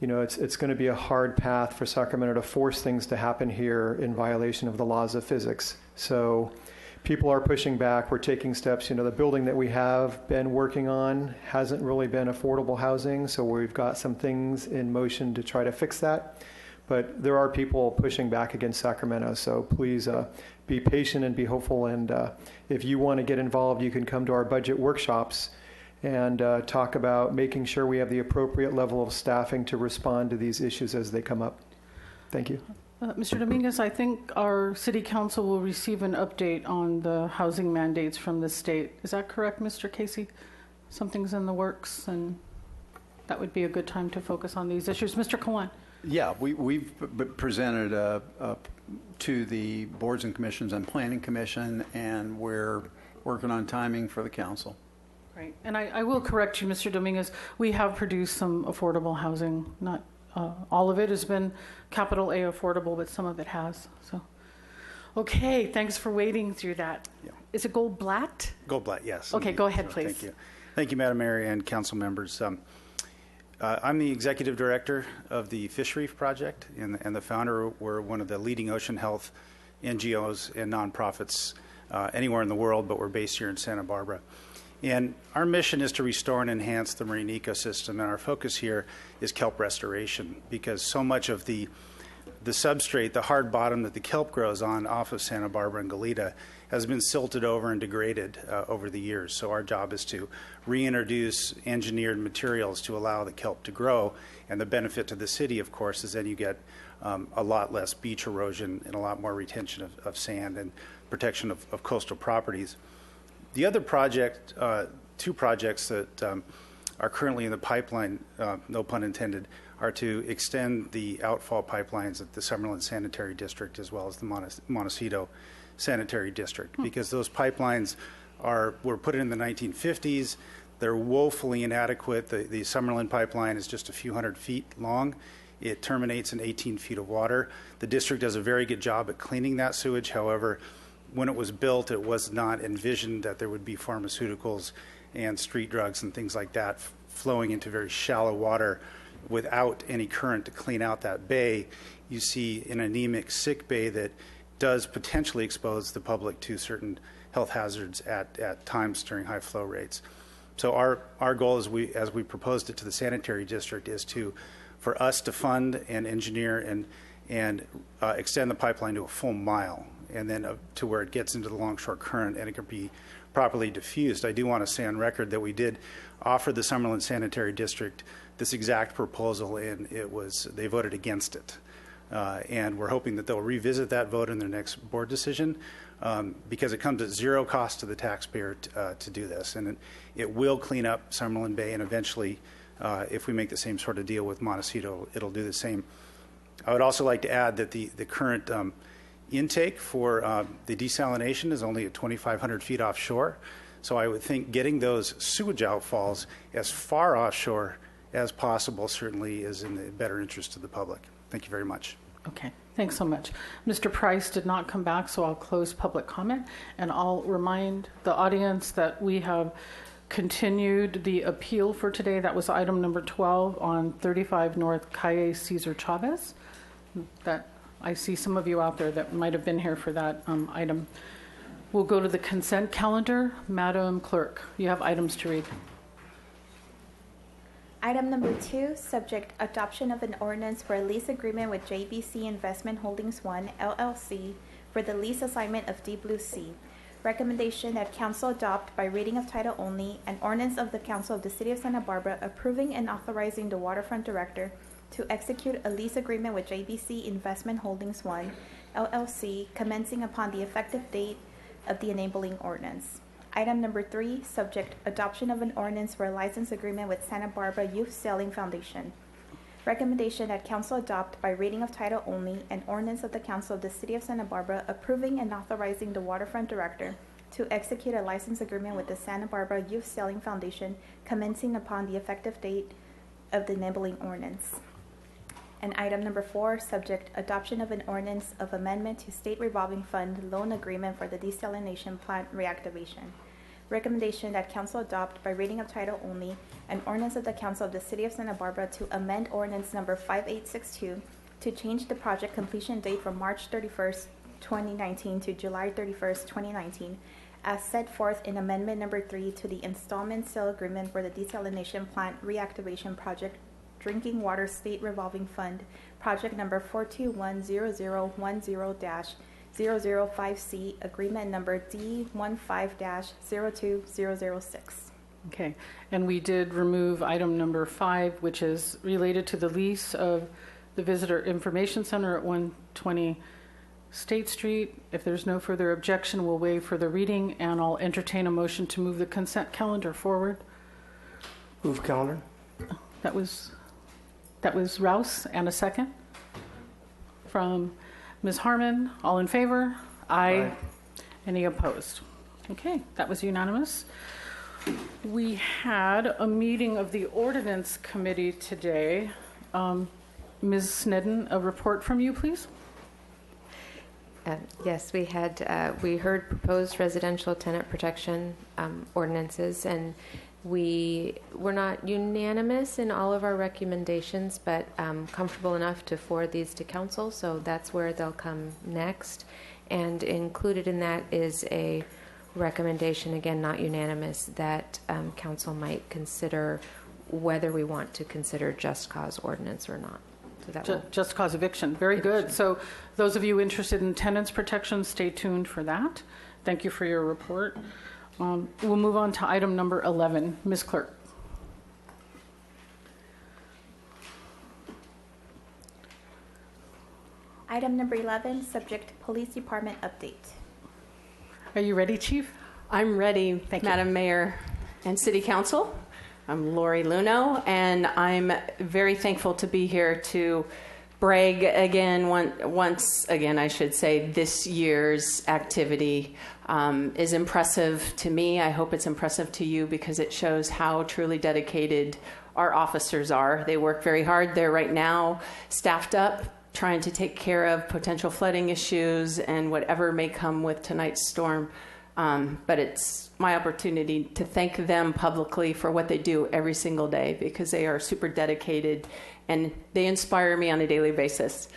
it's going to be a hard path for Sacramento to force things to happen here in violation of the laws of physics. So people are pushing back. We're taking steps. The building that we have been working on hasn't really been affordable housing, so we've got some things in motion to try to fix that. But there are people pushing back against Sacramento, so please be patient and be hopeful. And if you want to get involved, you can come to our budget workshops and talk about making sure we have the appropriate level of staffing to respond to these issues as they come up. Thank you. Mr. Dominguez, I think our city council will receive an update on the housing mandates from the state. Is that correct, Mr. Casey? Something's in the works, and that would be a good time to focus on these issues. Mr. Kawan. Yeah, we've presented to the boards and commissions and planning commission, and we're working on timing for the council. Right, and I will correct you, Mr. Dominguez. We have produced some affordable housing. Not all of it has been capital A affordable, but some of it has. So, okay, thanks for wading through that. Yeah. Is it Goldblatt? Goldblatt, yes. Okay, go ahead, please. Thank you. Thank you, Madam Mayor and council members. I'm the executive director of the Fish Reef Project, and the founder. We're one of the leading ocean health NGOs and nonprofits anywhere in the world, but we're based here in Santa Barbara. And our mission is to restore and enhance the marine ecosystem, and our focus here is kelp restoration, because so much of the substrate, the hard bottom that the kelp grows on off of Santa Barbara and Goleta, has been silted over and degraded over the years. So our job is to reintroduce engineered materials to allow the kelp to grow, and the benefit to the city, of course, is then you get a lot less beach erosion and a lot more retention of sand and protection of coastal properties. The other project, 2 projects that are currently in the pipeline, no pun intended, are to extend the outfall pipelines at the Summerlin Sanitary District as well as the Montecito Sanitary District, because those pipelines were put in the 1950s. They're woefully inadequate. The Summerlin pipeline is just a few hundred feet long. It terminates in 18 feet of water. The district does a very good job at cleaning that sewage. However, when it was built, it was not envisioned that there would be pharmaceuticals and street drugs and things like that flowing into very shallow water without any current to clean out that bay, you see an anemic, sick bay that does potentially expose the public to certain health hazards at times during high flow rates. So our goal as we proposed it to the sanitary district is for us to fund and engineer and extend the pipeline to a full mile, and then to where it gets into the longshore current and it can be properly diffused. I do want to say on record that we did offer the Summerlin Sanitary District this exact proposal, and they voted against it. And we're hoping that they'll revisit that vote in their next board decision, because it comes at zero cost to the taxpayer to do this. And it will clean up Summerlin Bay, and eventually, if we make the same sort of deal with Montecito, it'll do the same. I would also like to add that the current intake for the desalination is only at 2,500 feet offshore. So I would think getting those sewage outfalls as far offshore as possible certainly is in the better interest of the public. Thank you very much. Okay, thanks so much. Mr. Price did not come back, so I'll close public comment, and I'll remind the audience that we have continued the appeal for today. That was item number 12 on 35 North Calle Cesar Chavez. That I see some of you out there that might have been here for that item. We'll go to the consent calendar. Madam Clerk, you have items to read. Item number 2, subject adoption of an ordinance for a lease agreement with JBC Investment Holdings 1, LLC for the lease assignment of Deep Blue Sea. Recommendation that council adopt by reading of title only an ordinance of the council of the city of Santa Barbara approving and authorizing the waterfront director to execute a lease agreement with JBC Investment Holdings 1, LLC, commencing upon the effective date of the enabling ordinance. Item number 3, subject adoption of an ordinance for a license agreement with Santa Barbara Youth Sailing Foundation. Recommendation that council adopt by reading of title only an ordinance of the council of the city of Santa Barbara approving and authorizing the waterfront director to execute a license agreement with the Santa Barbara Youth Sailing Foundation, commencing upon the effective date of the enabling ordinance. And item number 4, subject adoption of an ordinance of amendment to state revolving fund loan agreement for the desalination plant reactivation. Recommendation that council adopt by reading of title only an ordinance of the council of the city of Santa Barbara to amend ordinance number 5862 to change the project completion date from March 31st, 2019 to July 31st, 2019, as set forth in amendment number 3 to the installment sale agreement for the desalination plant reactivation project Drinking Water State Revolving Fund, project number 4210010-005C, agreement number D15-02006. Okay, and we did remove item number 5, which is related to the lease of the Visitor Information Center at 120 State Street. If there's no further objection, we'll waive further reading, and I'll entertain a motion to move the consent calendar forward. Move calendar. That was Rouse, and a second from Ms. Harmon. All in favor? Aye. Any opposed? Okay, that was unanimous. We had a meeting of the Ordinance Committee today. Ms. Snedden, a report from you, please. Yes, we heard proposed residential tenant protection ordinances, and we were not unanimous in all of our recommendations, but comfortable enough to forward these to council, so that's where they'll come next. And included in that is a recommendation, again not unanimous, that council might consider whether we want to consider just cause ordinance or not. So that just cause eviction. Very good. So those of you interested in tenants protection, stay tuned for that. Thank you for your report. We'll move on to item number 11. Ms. Clerk. Item number 11, subject Police Department update. Are you ready, Chief? I'm ready, Madam Mayor and City Council. I'm Lori Luno, and I'm very thankful to be here to brag again, once again, I should say, this year's activity is impressive to me. I hope it's impressive to you because it shows how truly dedicated our officers are. They work very hard. They're right now staffed up, trying to take care of potential flooding issues and whatever may come with tonight's storm. But it's my opportunity to thank them publicly for what they do every single day, because they are super dedicated and they inspire me on a daily basis.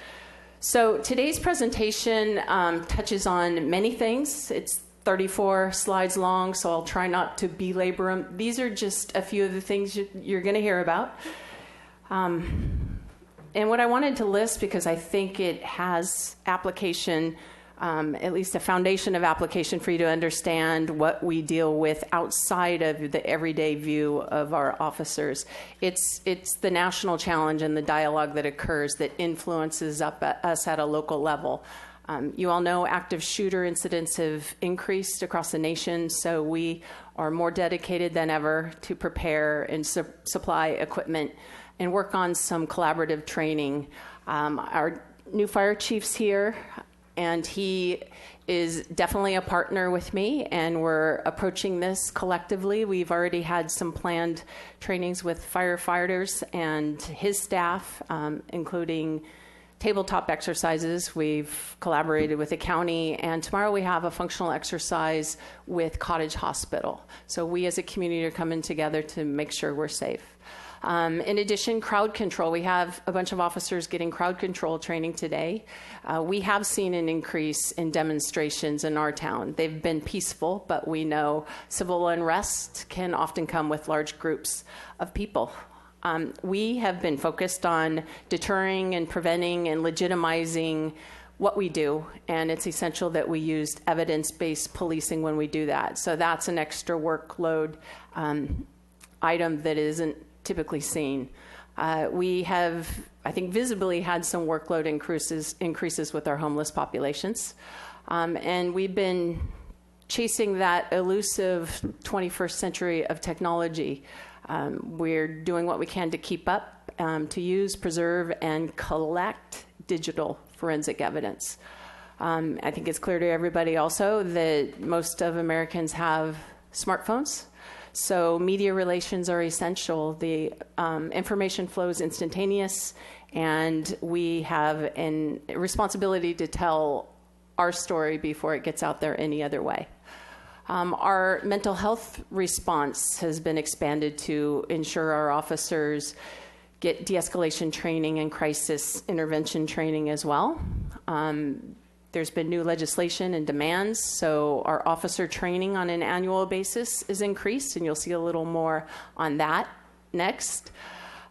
So today's presentation touches on many things. It's 34 slides long, so I'll try not to belabor them. These are just a few of the things you're going to hear about. And what I wanted to list, because I think it has application, at least a foundation of application for you to understand what we deal with outside of the everyday view of our officers. It's the national challenge and the dialogue that occurs that influences us at a local level. You all know active shooter incidents have increased across the nation, so we are more dedicated than ever to prepare and supply equipment and work on some collaborative training. Our new fire chief's here, and he is definitely a partner with me, and we're approaching this collectively. We've already had some planned trainings with firefighters and his staff, including tabletop exercises. We've collaborated with the county, and tomorrow we have a functional exercise with Cottage Hospital. So we as a community are coming together to make sure we're safe. In addition, crowd control. We have a bunch of officers getting crowd control training today. We have seen an increase in demonstrations in our town. They've been peaceful, but we know civil unrest can often come with large groups of people. We have been focused on deterring and preventing and legitimizing what we do, and it's essential that we use evidence-based policing when we do that. So that's an extra workload item that isn't typically seen. We have, I think, visibly had some workload increases with our homeless populations. And we've been chasing that elusive 21st century of technology. We're doing what we can to keep up, to use, preserve, and collect digital forensic evidence. I think it's clear to everybody also that most of Americans have smartphones. So media relations are essential. The information flow is instantaneous, and we have a responsibility to tell our story before it gets out there any other way. Our mental health response has been expanded to ensure our officers get de-escalation training and crisis intervention training as well. There's been new legislation and demands, so our officer training on an annual basis is increased, and you'll see a little more on that next.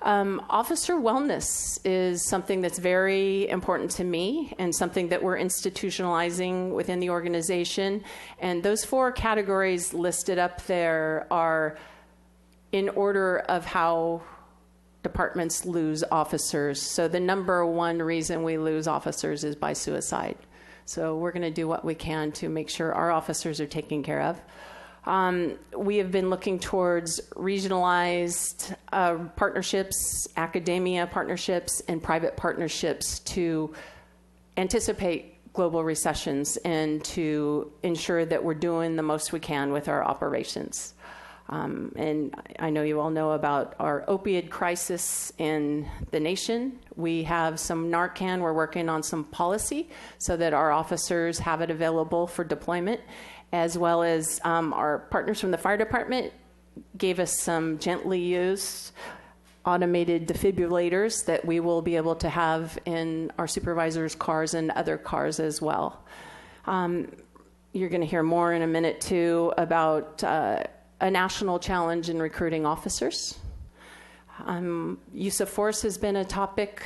Officer wellness is something that's very important to me and something that we're institutionalizing within the organization. And those 4 categories listed up there are in order of how departments lose officers. So the number 1 reason we lose officers is by suicide. So we're going to do what we can to make sure our officers are taken care of. We have been looking towards regionalized partnerships, academia partnerships, and private partnerships to anticipate global recessions and to ensure that we're doing the most we can with our operations. And I know you all know about our opioid crisis in the nation. We have some Narcan. We're working on some policy so that our officers have it available for deployment, as well as our partners from the fire department gave us some gently used automated defibrillators that we will be able to have in our supervisors' cars and other cars as well. You're going to hear more in a minute, too, about a national challenge in recruiting officers. Use of force has been a topic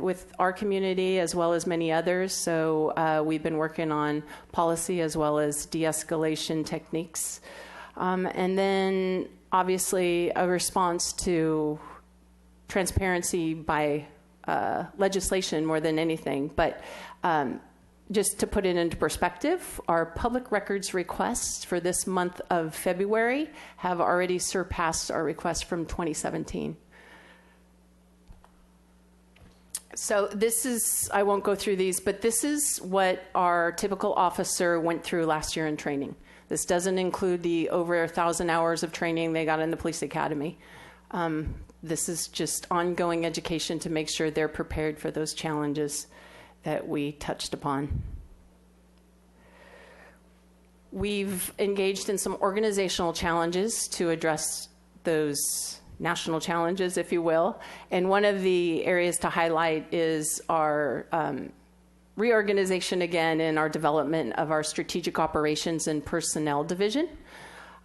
with our community as well as many others, so we've been working on policy as well as de-escalation techniques. And then, obviously, a response to transparency by legislation more than anything. But just to put it into perspective, our public records requests for this month of February have already surpassed our request from 2017. So this is, I won't go through these, but this is what our typical officer went through last year in training. This doesn't include the over 1,000 hours of training they got in the police academy. This is just ongoing education to make sure they're prepared for those challenges that we touched upon. We've engaged in some organizational challenges to address those national challenges, if you will. And one of the areas to highlight is our reorganization again in our development of our strategic operations and personnel division.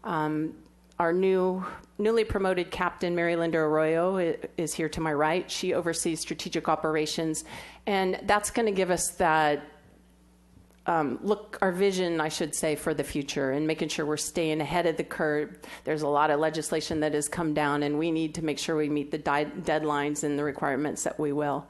Our newly promoted captain, Mary Linda Arroyo, is here to my right. She oversees strategic operations, and that's going to give us that our vision, I should say, for the future and making sure we're staying ahead of the curve. There's a lot of legislation that has come down, and we need to make sure we meet the deadlines and the requirements that we will.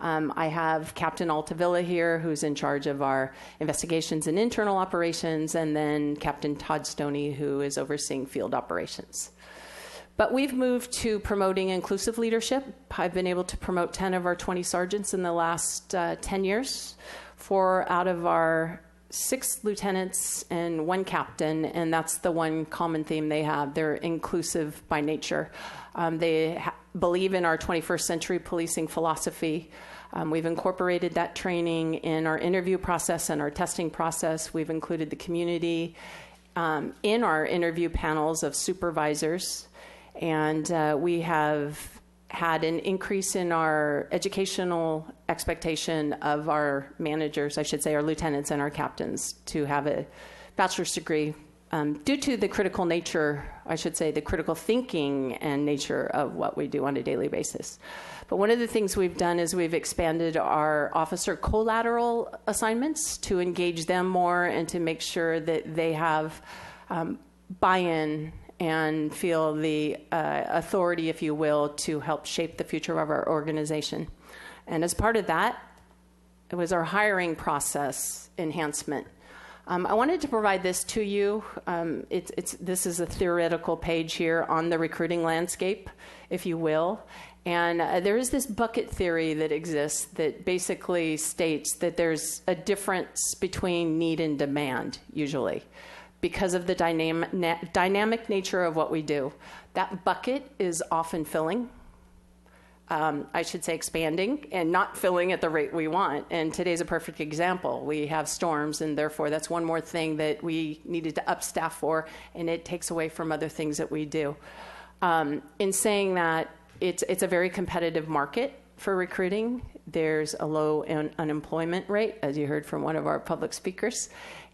I have Captain Altavilla here, who's in charge of our investigations and internal operations, and then Captain Todd Stoney, who is overseeing field operations. But we've moved to promoting inclusive leadership. I've been able to promote 10 of our 20 sergeants in the last 10 years. 4 out of our 6 lieutenants and 1 captain, and that's the one common theme they have. They're inclusive by nature. They believe in our 21st century policing philosophy. We've incorporated that training in our interview process and our testing process. We've included the community in our interview panels of supervisors, and we have had an increase in our educational expectation of our managers, I should say our lieutenants and our captains, to have a bachelor's degree due to the critical nature, I should say, the critical thinking and nature of what we do on a daily basis. But one of the things we've done is we've expanded our officer collateral assignments to engage them more and to make sure that they have buy-in and feel the authority, if you will, to help shape the future of our organization. And as part of that, it was our hiring process enhancement. I wanted to provide this to you. This is a theoretical page here on the recruiting landscape, if you will. And there is this bucket theory that exists that basically states that there's a difference between need and demand, usually, because of the dynamic nature of what we do. That bucket is often filling, I should say expanding, and not filling at the rate we want. And today's a perfect example. We have storms, and therefore that's one more thing that we needed to up staff for, and it takes away from other things that we do. In saying that, it's a very competitive market for recruiting. There's a low unemployment rate, as you heard from one of our public speakers.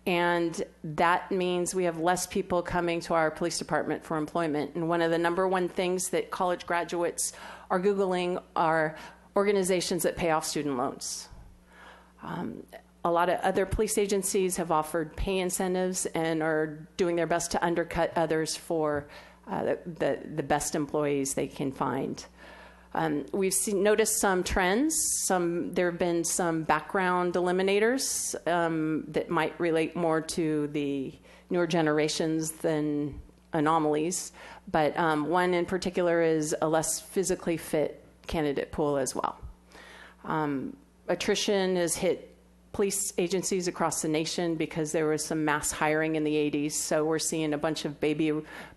And that means we have less people coming to our police department for employment. And one of the number one things that college graduates are Googling are organizations that pay off student loans. A lot of other police agencies have offered pay incentives and are doing their best to undercut others for the best employees they can find. We've noticed some trends. There have been some background eliminators that might relate more to the newer generations than anomalies. But one in particular is a less physically fit candidate pool as well. Attrition has hit police agencies across the nation because there was some mass hiring in the 80s. So we're seeing a bunch of baby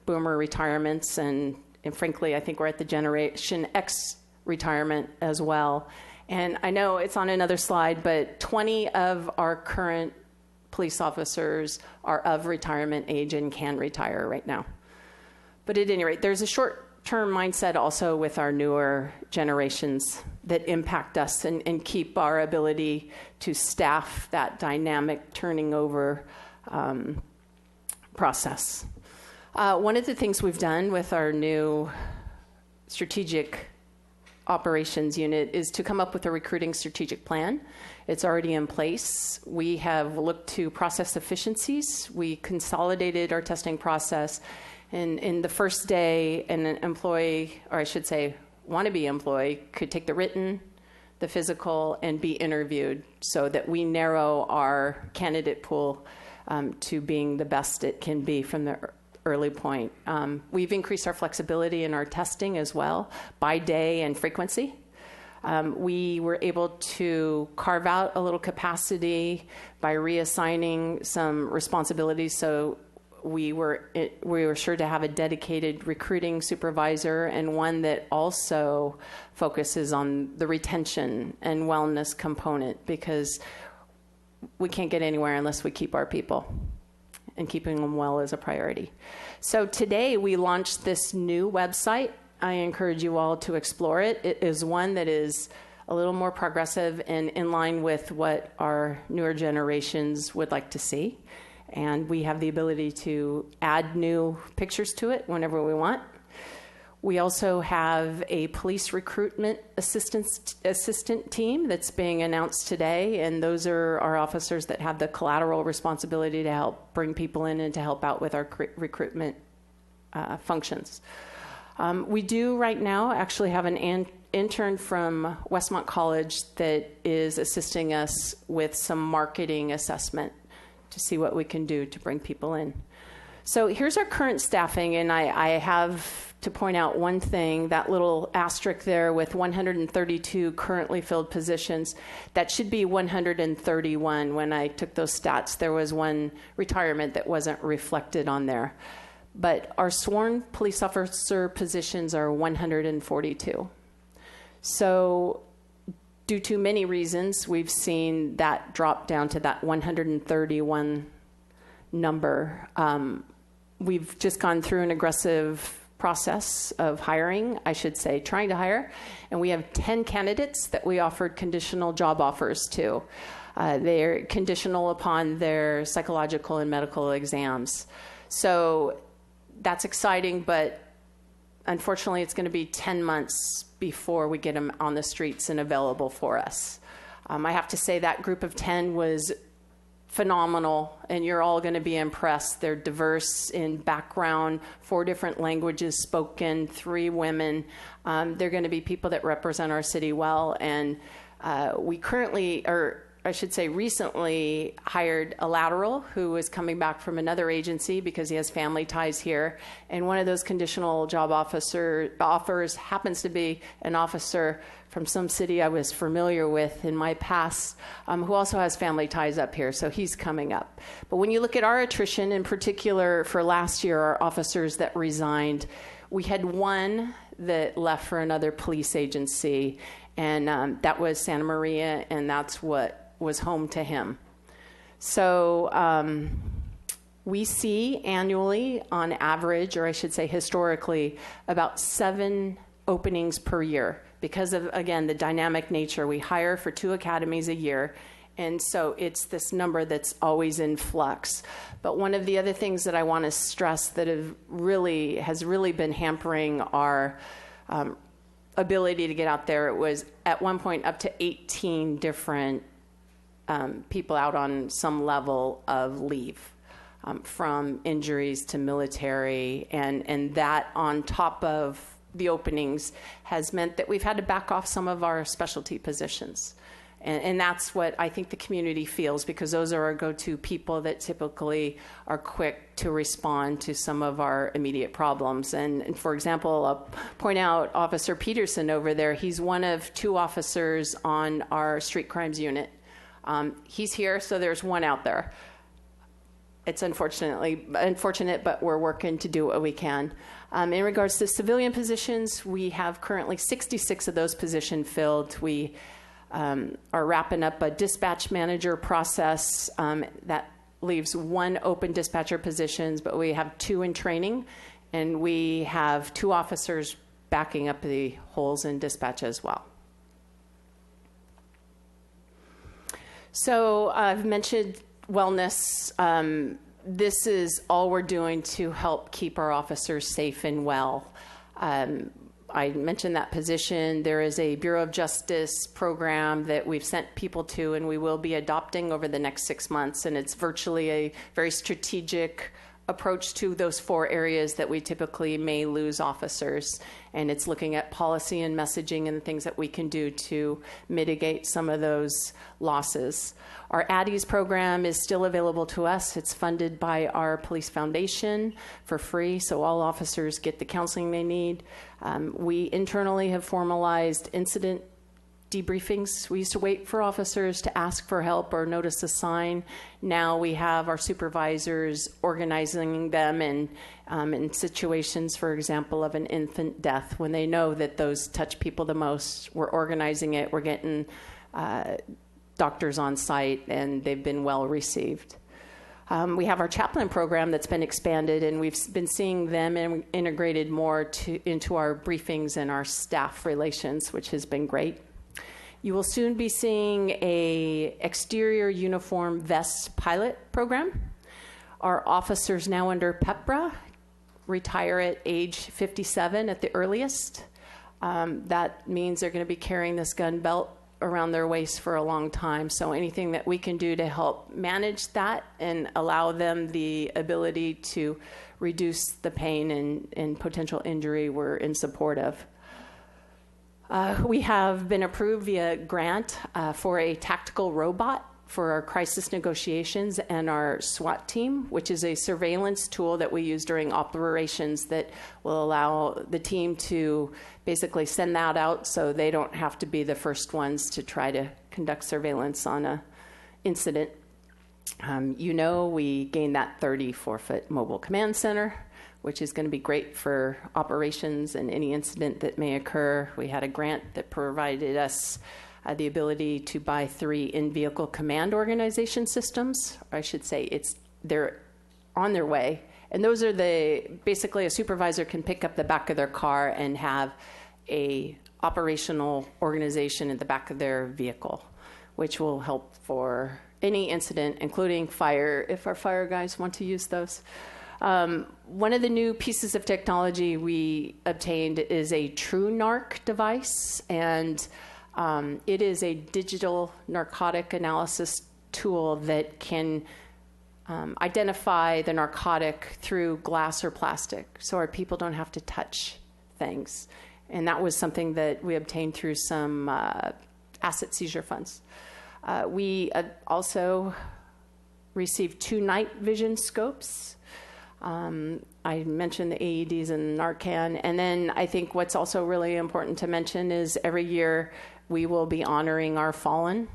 boomer retirements, and frankly, I think we're at the Generation X retirement as well. And I know it's on another slide, but 20 of our current police officers are of retirement age and can retire right now. But at any rate, there's a short-term mindset also with our newer generations that impact us and keep our ability to staff that dynamic turning over process. One of the things we've done with our new strategic operations unit is to come up with a recruiting strategic plan. It's already in place. We have looked to process efficiencies. We consolidated our testing process. And in the first day, an employee, or I should say wannabe employee, could take the written, the physical, and be interviewed so that we narrow our candidate pool to being the best it can be from the early point. We've increased our flexibility in our testing as well by day and frequency. We were able to carve out a little capacity by reassigning some responsibilities. So we were sure to have a dedicated recruiting supervisor and one that also focuses on the retention and wellness component, because we can't get anywhere unless we keep our people. and keeping them well is a priority. So today we launched this new website. I encourage you all to explore it. It is one that is a little more progressive and in line with what our newer generations would like to see. And we have the ability to add new pictures to it whenever we want. We also have a police recruitment assistant team that's being announced today, and those are our officers that have the collateral responsibility to help bring people in and to help out with our recruitment functions. We do right now actually have an intern from Westmont College that is assisting us with some marketing assessment to see what we can do to bring people in. So here's our current staffing, and I have to point out one thing, that little asterisk there with 132 currently filled positions. That should be 131. When I took those stats, there was one retirement that wasn't reflected on there. But our sworn police officer positions are 142. So due to many reasons, we've seen that drop down to that 131 number. We've just gone through an aggressive process of hiring, I should say, trying to hire, and we have 10 candidates that we offered conditional job offers to. They're conditional upon their psychological and medical exams. So that's exciting, but unfortunately it's going to be 10 months before we get them on the streets and available for us. I have to say that group of 10 was phenomenal, and you're all going to be impressed. They're diverse in background, 4 different languages spoken, 3 women. They're going to be people that represent our city well, and we currently, or I should say recently, hired a lateral who is coming back from another agency because he has family ties here, and one of those conditional job offers happens to be an officer from some city I was familiar with in my past, who also has family ties up here, so he's coming up. But when you look at our attrition, in particular for last year, our officers that resigned, we had one that left for another police agency, and that was Santa Maria, and that's what was home to him. So we see annually, on average, or I should say historically, about 7 openings per year. Because of, again, the dynamic nature, we hire for 2 academies a year, and so it's this number that's always in flux. But one of the other things that I want to stress that has really been hampering our ability to get out there, it was at one point up to 18 different people out on some level of leave, from injuries to military, and that on top of the openings has meant that we've had to back off some of our specialty positions. And that's what I think the community feels, because those are our go-to people that typically are quick to respond to some of our immediate problems. And for example, I'll point out Officer Peterson over there. He's one of 2 officers on our street crimes unit. He's here, so there's one out there. It's unfortunate, but we're working to do what we can. In regards to civilian positions, we have currently 66 of those positions filled. We are wrapping up a dispatch manager process that leaves 1 open dispatcher positions, but we have 2 in training, and we have 2 officers backing up the holes in dispatch as well. So I've mentioned wellness. This is all we're doing to help keep our officers safe and well. I mentioned that position. There is a Bureau of Justice program that we've sent people to, and we will be adopting over the next 6 months. And it's virtually a very strategic approach to those 4 areas that we typically may lose officers. And it's looking at policy and messaging and things that we can do to mitigate some of those losses. Our Addies program is still available to us. It's funded by our police foundation for free, so all officers get the counseling they need. We internally have formalized incident debriefings. We used to wait for officers to ask for help or notice a sign. Now we have our supervisors organizing them in situations, for example, of an infant death. When they know that those touch people the most, we're organizing it. We're getting doctors on site, and they've been well received. We have our chaplain program that's been expanded, and we've been seeing them integrated more into our briefings and our staff relations, which has been great. You will soon be seeing a exterior uniform vest pilot program. Our officers now under PEPRA retire at age 57 at the earliest. That means they're going to be carrying this gun belt around their waist for a long time. So anything that we can do to help manage that and allow them the ability to reduce the pain and potential injury, we're in support of. We have been approved via grant for a tactical robot for our crisis negotiations and our SWAT team, which is a surveillance tool that we use during operations that will allow the team to basically send that out so they don't have to be the first ones to try to conduct surveillance on an incident. We gained that 34-foot mobile command center, which is going to be great for operations and any incident that may occur. We had a grant that provided us the ability to buy 3 in-vehicle command organization systems. I should say they're on their way. And those are basically a supervisor can pick up the back of their car and have a operational organization in the back of their vehicle, which will help for any incident, including fire, if our fire guys want to use those. One of the new pieces of technology we obtained is a TrueNarc device, and it is a digital narcotic analysis tool that can identify the narcotic through glass or plastic, so our people don't have to touch things. And that was something that we obtained through some asset seizure funds. We also received 2 night vision scopes. I mentioned the AEDs and Narcan. And then I think what's also really important to mention is every year we will be honoring our fallen,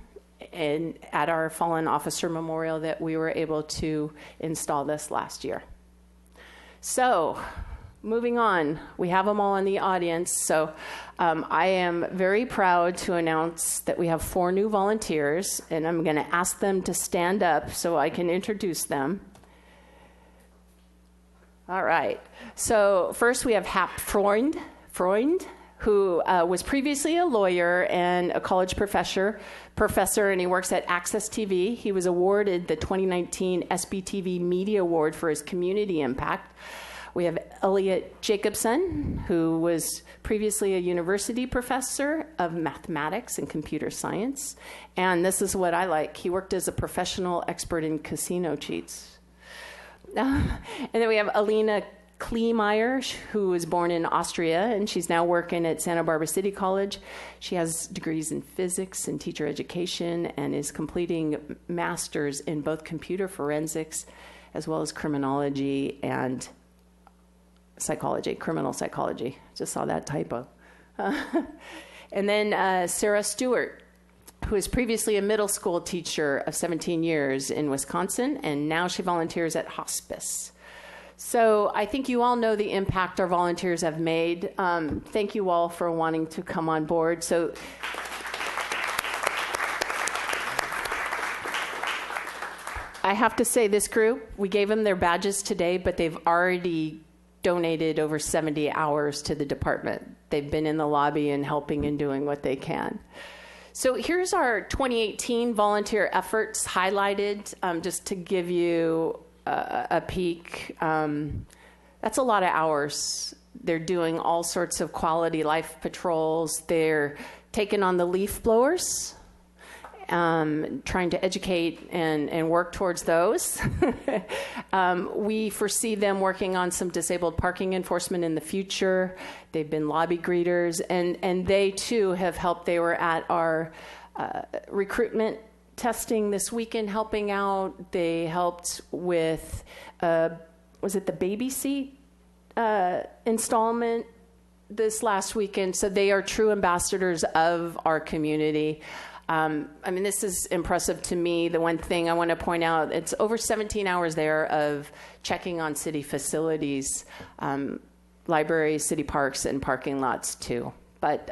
and at our fallen officer memorial that we were able to install this last year. So, moving on, we have them all in the audience. So I am very proud to announce that we have 4 new volunteers, and I'm going to ask them to stand up so I can introduce them. All right. So first we have Hap Freund, who was previously a lawyer and a college professor, and he works at Access TV. He was awarded the 2019 SBTV Media Award for his community impact. We have Elliot Jacobson, who was previously a university professor of mathematics and computer science. And this is what I like. He worked as a professional expert in casino cheats. And then we have Alina Kleemeyer, who was born in Austria, and she's now working at Santa Barbara City College. She has degrees in physics and teacher education and is completing masters in both computer forensics as well as criminology and psychology, criminal psychology. Just saw that typo. And then Sarah Stewart, who was previously a middle school teacher of 17 years in Wisconsin, and now she volunteers at hospice. So I think you all know the impact our volunteers have made. Thank you all for wanting to come on board. So I have to say, this group, we gave them their badges today, but they've already donated over 70 hours to the department. They've been in the lobby and helping and doing what they can. So here's our 2018 volunteer efforts highlighted, just to give you a peek. That's a lot of hours. They're doing all sorts of quality life patrols. They're taking on the leaf blowers, trying to educate and work towards those. We foresee them working on some disabled parking enforcement in the future. They've been lobby greeters, and they too have helped. They were at our recruitment testing this weekend helping out. They helped with, was it the baby seat installment this last weekend? So they are true ambassadors of our community. This is impressive to me. The one thing I want to point out, it's over 17 hours there of checking on city facilities, libraries, city parks, and parking lots too. But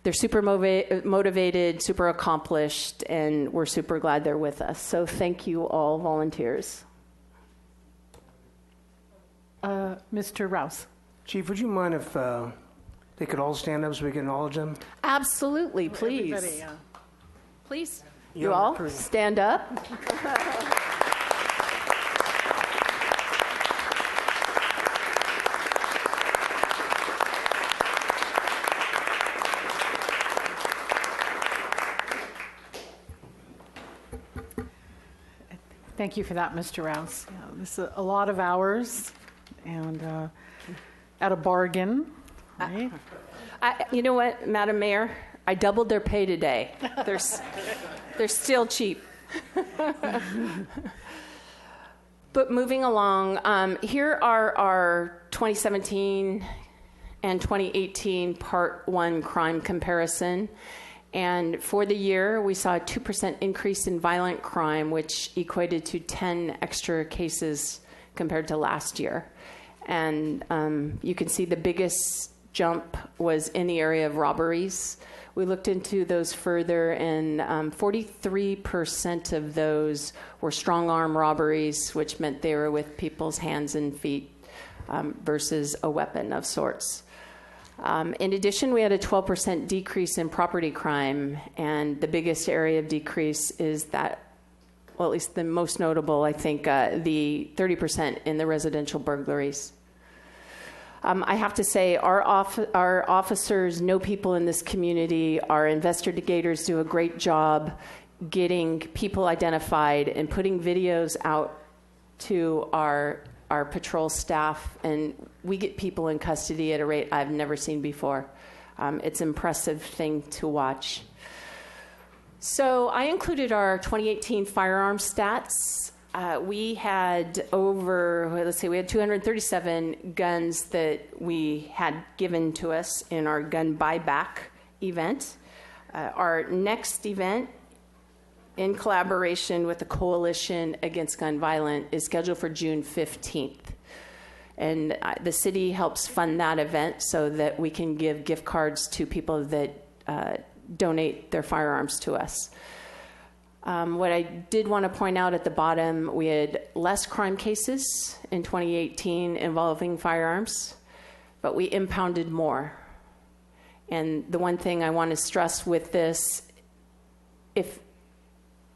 they're super motivated, super accomplished, and we're super glad they're with us. So thank you all volunteers. Mr. Rouse. Chief, would you mind if they could all stand up so we can acknowledge them? Absolutely, please. Everybody, yeah. Please, you all stand up. Thank you for that, Mr. Rouse. Yeah, this is a lot of hours and at a bargain, right? You know what, Madam Mayor? I doubled their pay today. They're still cheap. But moving along, here are our 2017 and 2018 Part 1 crime comparison. And for the year, we saw a 2% increase in violent crime, which equated to 10 extra cases compared to last year. And you can see the biggest jump was in the area of robberies. We looked into those further, and 43% of those were strong arm robberies, which meant they were with people's hands and feet versus a weapon of sorts. In addition, we had a 12% decrease in property crime, and the biggest area of decrease is that, well, at least the most notable, I think, the 30% in the residential burglaries. I have to say, our officers know people in this community. Our investigators do a great job getting people identified and putting videos out to our patrol staff, and we get people in custody at a rate I've never seen before. It's an impressive thing to watch. So I included our 2018 firearms stats. We had we had 237 guns that we had given to us in our gun buyback event. Our next event, in collaboration with the Coalition Against Gun Violence, is scheduled for June 15th. And the city helps fund that event so that we can give gift cards to people that donate their firearms to us. What I did want to point out at the bottom, we had less crime cases in 2018 involving firearms, but we impounded more. And the one thing I want to stress with this, if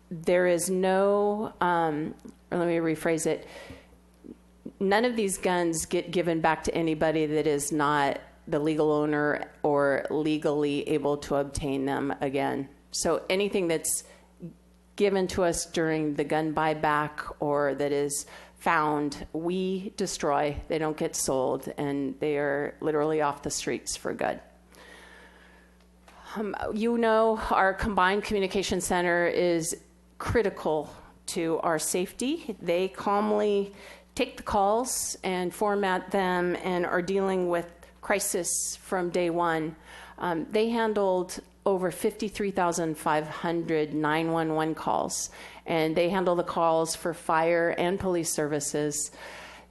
there is no, or let me rephrase it, none of these guns get given back to anybody that is not the legal owner or legally able to obtain them again. So anything that's given to us during the gun buyback or that is found, we destroy. They don't get sold, and they are literally off the streets for good. You know, our combined communication center is critical to our safety. They calmly take the calls and format them and are dealing with crisis from day one. They handled over 53,500 911 calls, and they handle the calls for fire and police services.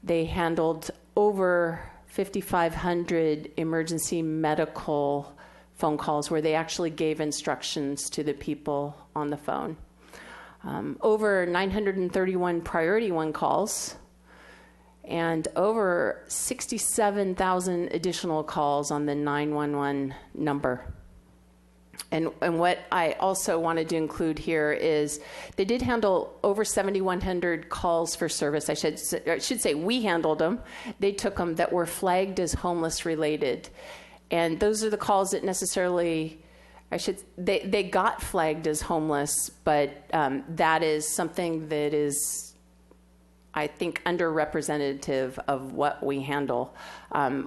They handled over 5,500 emergency medical phone calls where they actually gave instructions to the people on the phone. Over 931 priority one calls, and over 67,000 additional calls on the 911 number. And what I also wanted to include here is they did handle over 7,100 calls for service. I should say we handled them. They took them that were flagged as homeless related. And those are the calls that necessarily, they got flagged as homeless, but that is something that is, I think, underrepresentative of what we handle,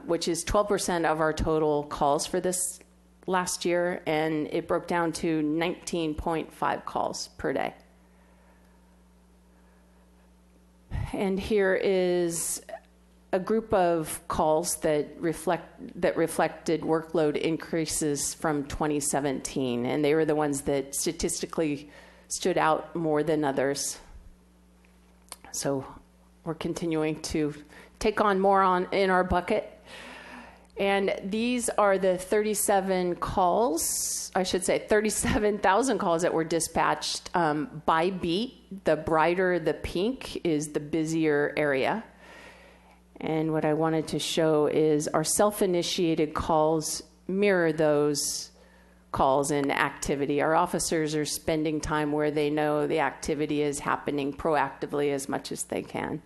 which is 12% of our total calls for this last year, and it broke down to 19.5 calls per day. And here is a group of calls that reflected workload increases from 2017, and they were the ones that statistically stood out more than others. So we're continuing to take on more in our bucket. And these are the 37 calls, I should say 37,000 calls that were dispatched by beat. The brighter the pink is the busier area. And what I wanted to show is our self-initiated calls mirror those calls in activity. Our officers are spending time where they know the activity is happening proactively as much as they can.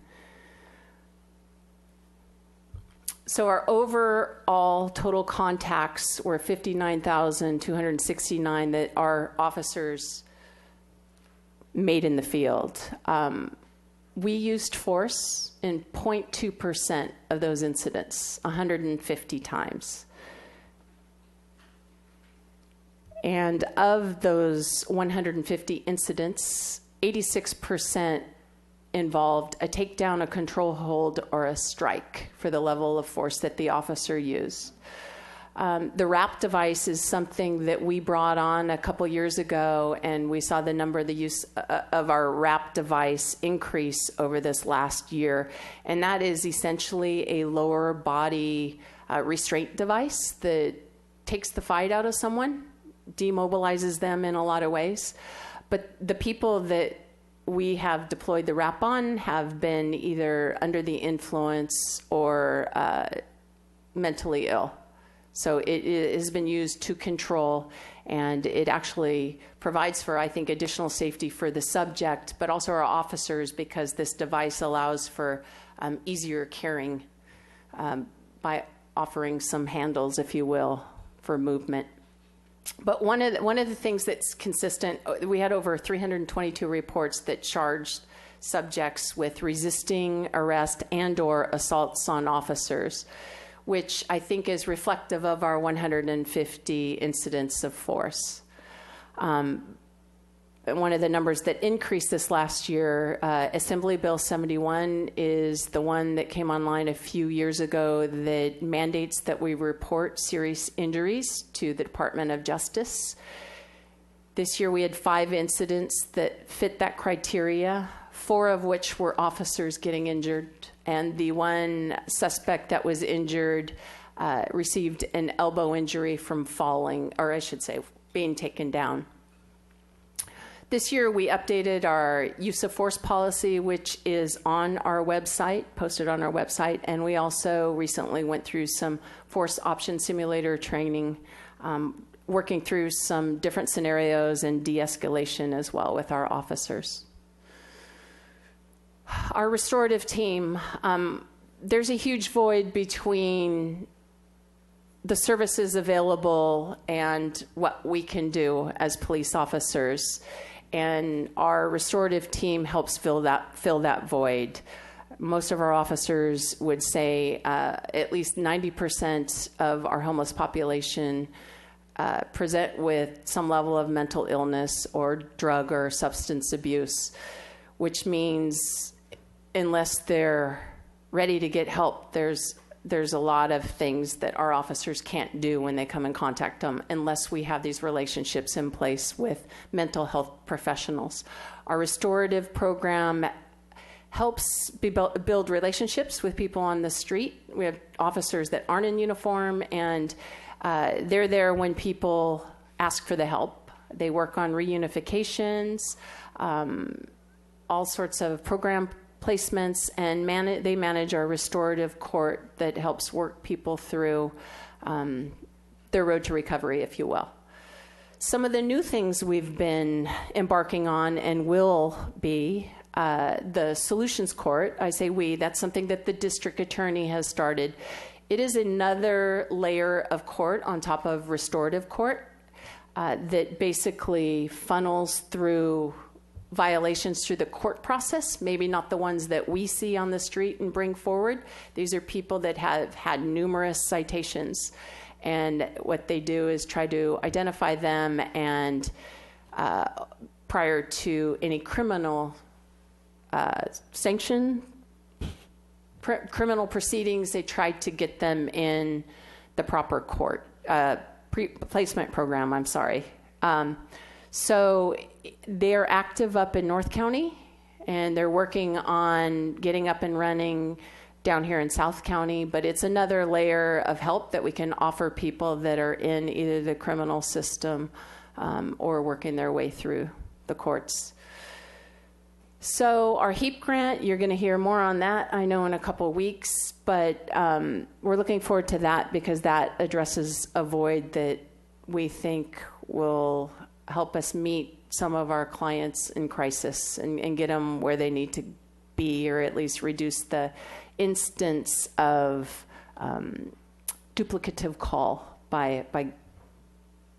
So our overall total contacts were 59,269 that our officers made in the field. We used force in 0.2% of those incidents, 150 times. And of those 150 incidents, 86% involved a takedown, a control hold, or a strike for the level of force that the officer used. The RAP device is something that we brought on a couple years ago, and we saw the number of the use of our RAP device increase over this last year. And that is essentially a lower body restraint device that takes the fight out of someone, demobilizes them in a lot of ways. But the people that we have deployed the RAP on have been either under the influence or mentally ill. So it has been used to control, and it actually provides for, I think, additional safety for the subject, but also our officers, because this device allows for easier carrying by offering some handles, if you will, for movement. But one of the things that's consistent, we had over 322 reports that charged subjects with resisting arrest and/or assaults on officers, which I think is reflective of our 150 incidents of force. One of the numbers that increased this last year, Assembly Bill 71 is the one that came online a few years ago that mandates that we report serious injuries to the Department of Justice. This year we had 5 incidents that fit that criteria, 4 of which were officers getting injured, and the one suspect that was injured received an elbow injury from falling, or I should say, being taken down. This year, we updated our use of force policy, which is on our website, posted on our website, and we also recently went through some force option simulator training, working through some different scenarios and de-escalation as well with our officers. Our restorative team, there's a huge void between the services available and what we can do as police officers. And our restorative team helps fill that void. Most of our officers would say at least 90% of our homeless population present with some level of mental illness or drug or substance abuse, which means unless they're ready to get help, there's a lot of things that our officers can't do when they come in contact them unless we have these relationships in place with mental health professionals. Our restorative program helps build relationships with people on the street. We have officers that aren't in uniform, and they're there when people ask for the help. They work on reunifications, all sorts of program placements, and they manage our restorative court that helps work people through their road to recovery, if you will. Some of the new things we've been embarking on and will be the solutions court. I say we, that's something that the district attorney has started. It is another layer of court on top of restorative court that basically funnels through violations through the court process, maybe not the ones that we see on the street and bring forward. These are people that have had numerous citations, and what they do is try to identify them, and prior to any criminal criminal proceedings, they try to get them in the proper court placement program. I'm sorry. So they're active up in North County, and they're working on getting up and running down here in South County, but it's another layer of help that we can offer people that are in either the criminal system or working their way through the courts. So our HEAP grant, you're going to hear more on that, I know, in a couple of weeks, but we're looking forward to that because that addresses a void that we think will help us meet some of our clients in crisis and get them where they need to be, or at least reduce the instance of duplicative call by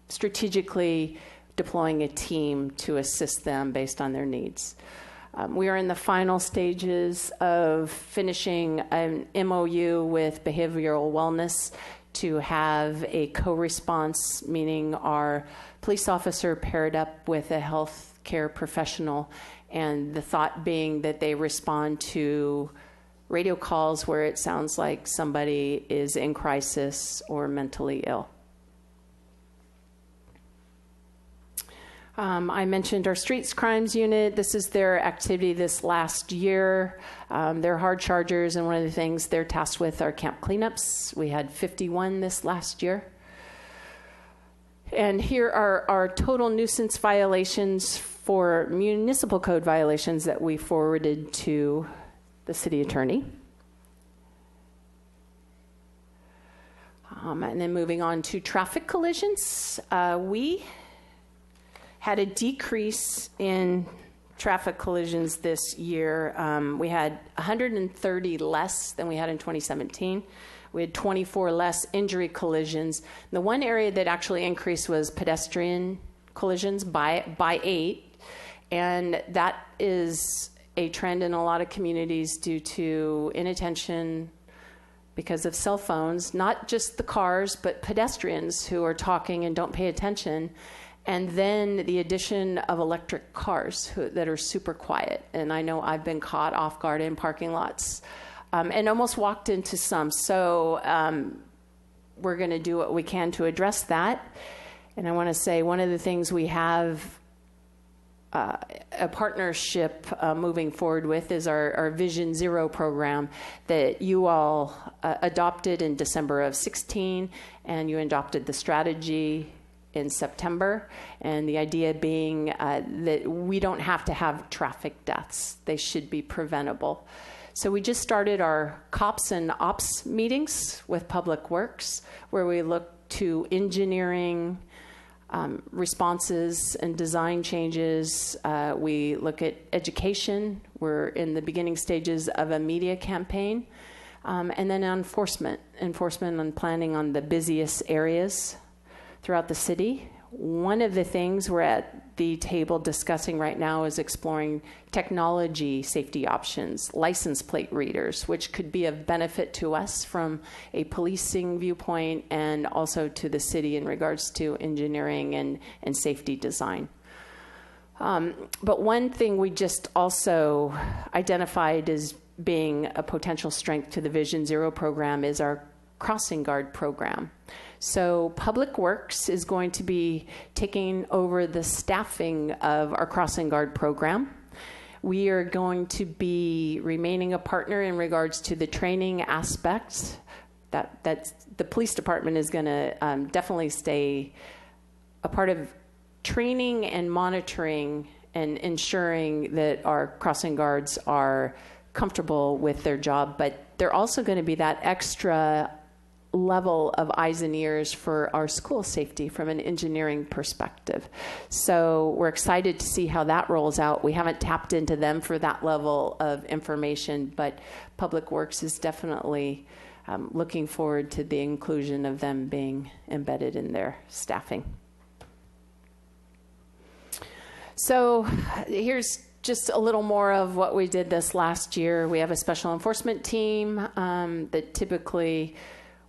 strategically deploying a team to assist them based on their needs. We are in the final stages of finishing an MOU with Behavioral Wellness to have a co-response, meaning our police officer paired up with a health care professional, and the thought being that they respond to radio calls where it sounds like somebody is in crisis or mentally ill. I mentioned our streets crimes unit. This is their activity this last year. They're hard chargers, and one of the things they're tasked with are camp cleanups. We had 51 this last year. And here are our total nuisance violations for municipal code violations that we forwarded to the city attorney. And then moving on to traffic collisions, we had a decrease in traffic collisions this year. We had 130 less than we had in 2017. We had 24 less injury collisions. The one area that actually increased was pedestrian collisions by 8. And that is a trend in a lot of communities due to inattention because of cell phones, not just the cars, but pedestrians who are talking and don't pay attention. And then the addition of electric cars that are super quiet. And I know I've been caught off guard in parking lots and almost walked into some. So we're going to do what we can to address that. And I want to say one of the things we have a partnership moving forward with is our Vision Zero program that you all adopted in December of 16, and you adopted the strategy in September, and the idea being that we don't have to have traffic deaths. They should be preventable. So we just started our COPS and OPS meetings with Public Works, where we look to engineering responses and design changes. We look at education. We're in the beginning stages of a media campaign. And then enforcement and planning on the busiest areas throughout the city. One of the things we're at the table discussing right now is exploring technology safety options, license plate readers, which could be of benefit to us from a policing viewpoint and also to the city in regards to engineering and safety design. But one thing we just also identified as being a potential strength to the Vision Zero program is our crossing guard program. So Public Works is going to be taking over the staffing of our crossing guard program. We are going to be remaining a partner in regards to the training aspects. That's the police department is going to definitely stay a part of training and monitoring and ensuring that our crossing guards are comfortable with their job, but they're also going to be that extra level of eyes and ears for our school safety from an engineering perspective. So we're excited to see how that rolls out. We haven't tapped into them for that level of information, but Public Works is definitely looking forward to the inclusion of them being embedded in their staffing. So here's just a little more of what we did this last year. We have a special enforcement team that typically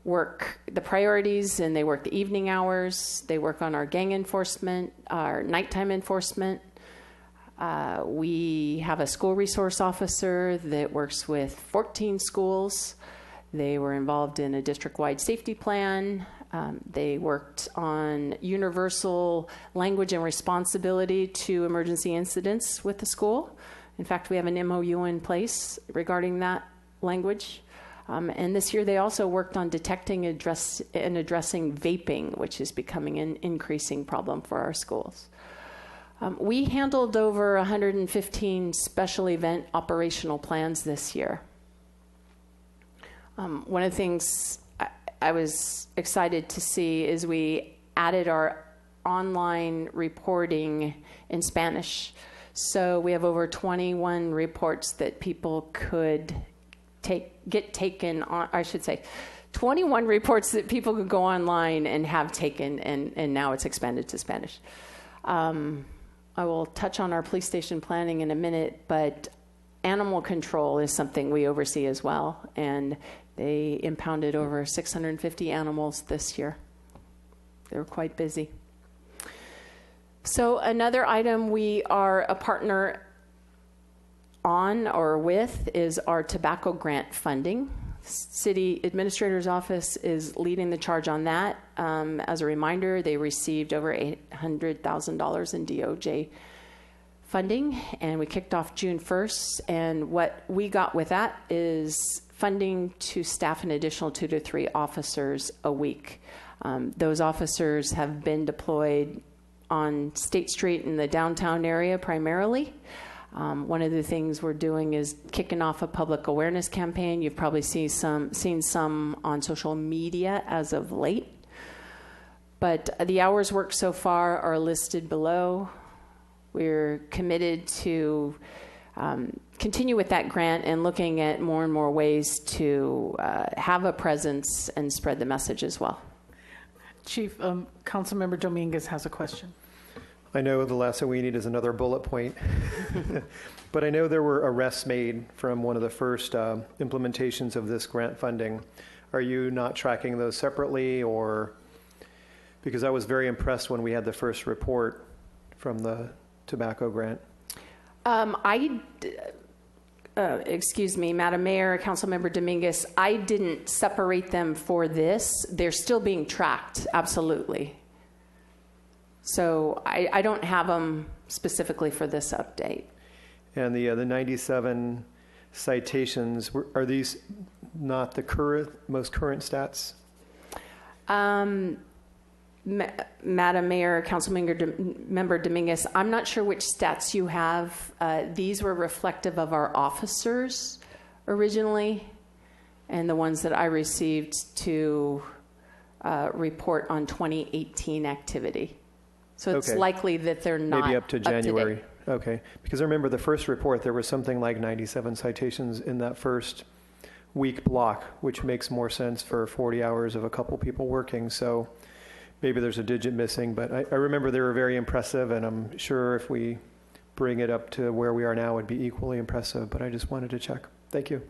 work the priorities, and they work the evening hours. They work on our gang enforcement, our nighttime enforcement. We have a school resource officer that works with 14 schools. They were involved in a district-wide safety plan. They worked on universal language and responsibility to emergency incidents with the school. In fact, we have an MOU in place regarding that language. And this year they also worked on detecting and addressing vaping, which is becoming an increasing problem for our schools. We handled over 115 special event operational plans this year. One of the things I was excited to see is we added our online reporting in Spanish. So we have over 21 reports that people could get taken on, I should say, 21 reports that people could go online and have taken, and now it's expanded to Spanish. I will touch on our police station planning in a minute, but animal control is something we oversee as well, and they impounded over 650 animals this year. They were quite busy. So another item we are a partner on or with is our tobacco grant funding. City Administrator's Office is leading the charge on that. As a reminder, they received over $800,000 in DOJ funding, and we kicked off June 1st. And what we got with that is funding to staff an additional 2 to 3 officers a week. Those officers have been deployed on State Street in the downtown area primarily. One of the things we're doing is kicking off a public awareness campaign. You've probably seen some on social media as of late. But the hours worked so far are listed below. We're committed to continue with that grant and looking at more and more ways to have a presence and spread the message as well. Chief, Councilmember Dominguez has a question. I know the last thing we need is another bullet point, but I know there were arrests made from one of the first implementations of this grant funding. Are you not tracking those separately, or because I was very impressed when we had the first report from the tobacco grant? Excuse me, Madam Mayor, Councilmember Dominguez, I didn't separate them for this. They're still being tracked, absolutely. So I don't have them specifically for this update. And the 97 citations, are these not the most current stats? Madam Mayor, Councilmember Dominguez, I'm not sure which stats you have. These were reflective of our officers originally, and the ones that I received to report on 2018 activity. So it's likely that they're not maybe up to January. Up to date. Okay, because I remember the first report, there was something like 97 citations in that first week block, which makes more sense for 40 hours of a couple people working. So maybe there's a digit missing, but I remember they were very impressive, and I'm sure if we bring it up to where we are now, it would be equally impressive, but I just wanted to check. Thank you.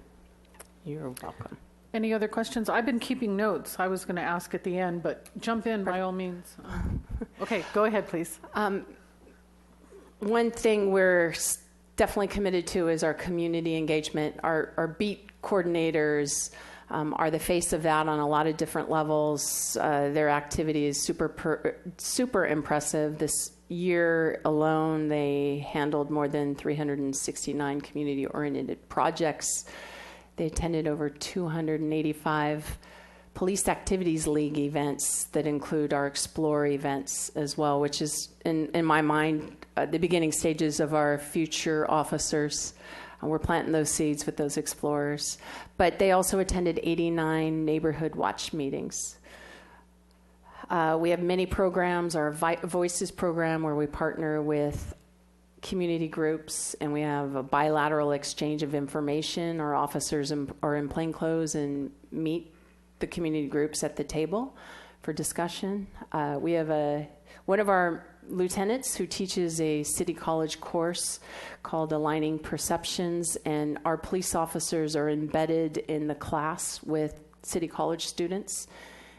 You're welcome. Any other questions? I've been keeping notes. I was going to ask at the end, but jump in by all means. Okay, go ahead, please. One thing we're definitely committed to is our community engagement. Our beat coordinators are the face of that on a lot of different levels. Their activity is super impressive. This year alone, they handled more than 369 community-oriented projects. They attended over 285 Police Activities League events that include our Explore events as well, which is, in my mind, the beginning stages of our future officers. We're planting those seeds with those explorers. But they also attended 89 neighborhood watch meetings. We have many programs, our Voices program, where we partner with community groups, and we have a bilateral exchange of information. Our officers are in plain clothes and meet the community groups at the table for discussion. We have one of our lieutenants who teaches a city college course called Aligning Perceptions, and our police officers are embedded in the class with city college students,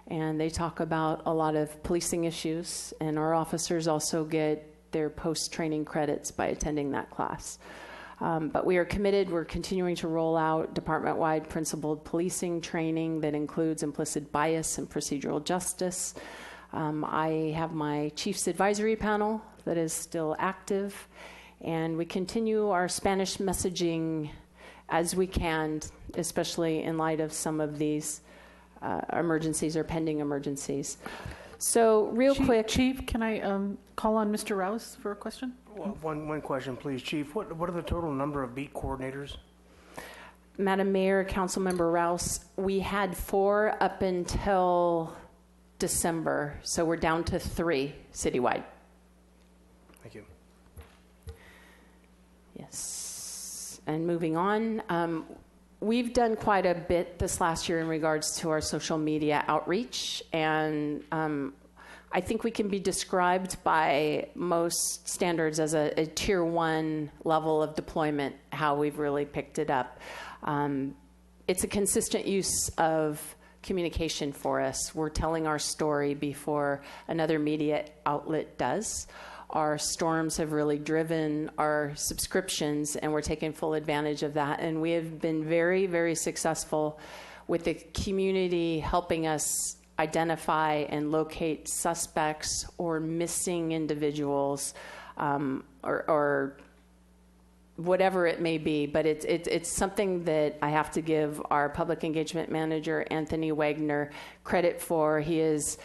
and they talk about a lot of policing issues, and our officers also get their post-training credits by attending that class. But we are committed. We're continuing to roll out department-wide principled policing training that includes implicit bias and procedural justice. I have my Chiefs Advisory Panel that is still active, and we continue our Spanish messaging as we can, especially in light of some of these emergencies or pending emergencies. So real quick. Chief, can I call on Mr. Rouse for a question? Well, one question, please, Chief. What are the total number of beat coordinators? Madam Mayor, Councilmember Rouse, we had 4 up until December, so we're down to 3 citywide. Thank you. Yes. And moving on, we've done quite a bit this last year in regards to our social media outreach, and I think we can be described by most standards as a tier 1 level of deployment, how we've really picked it up. It's a consistent use of communication for us. We're telling our story before another media outlet does. Our storms have really driven our subscriptions, and we're taking full advantage of that. And we have been very, very successful with the community helping us identify and locate suspects or missing individuals, or whatever it may be. But it's something that I have to give our public engagement manager, Anthony Wagner, credit for. He has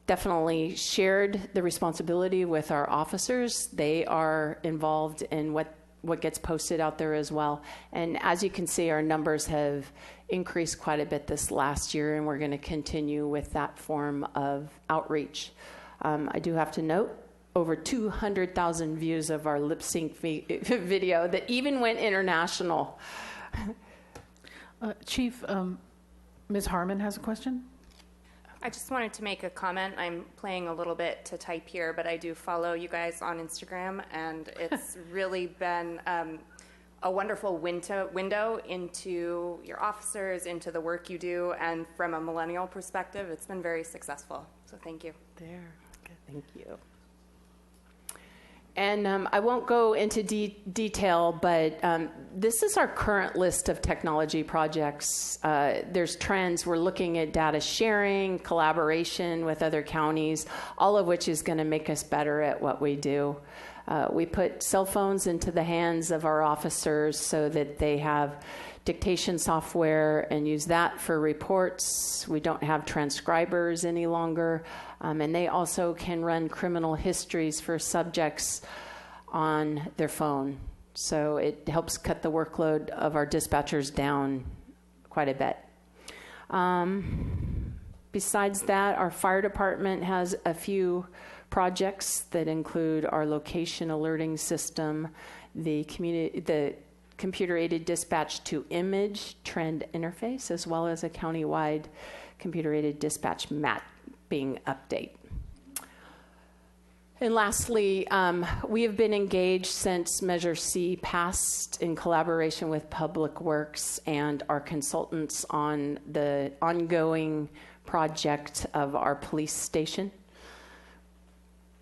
definitely shared the responsibility with our officers. They are involved in what gets posted out there as well. And as you can see, our numbers have increased quite a bit this last year, and we're going to continue with that form of outreach. I do have to note, over 200,000 views of our lip sync video that even went international. Chief, Ms. Harmon has a question. I just wanted to make a comment. I'm playing a little bit to type here, but I do follow you guys on Instagram, and it's really been a wonderful window into your officers, into the work you do, and from a millennial perspective, it's been very successful. So thank you. There. Good. Thank you. And I won't go into detail, but this is our current list of technology projects. There's trends. We're looking at data sharing, collaboration with other counties, all of which is going to make us better at what we do. We put cell phones into the hands of our officers so that they have dictation software and use that for reports. We don't have transcribers any longer. And they also can run criminal histories for subjects on their phone. So it helps cut the workload of our dispatchers down quite a bit. Besides that, our fire department has a few projects that include our location alerting system, the computer-aided dispatch to image trend interface, as well as a countywide computer-aided dispatch mapping update. And lastly, we have been engaged since Measure C passed in collaboration with Public Works and our consultants on the ongoing project of our police station.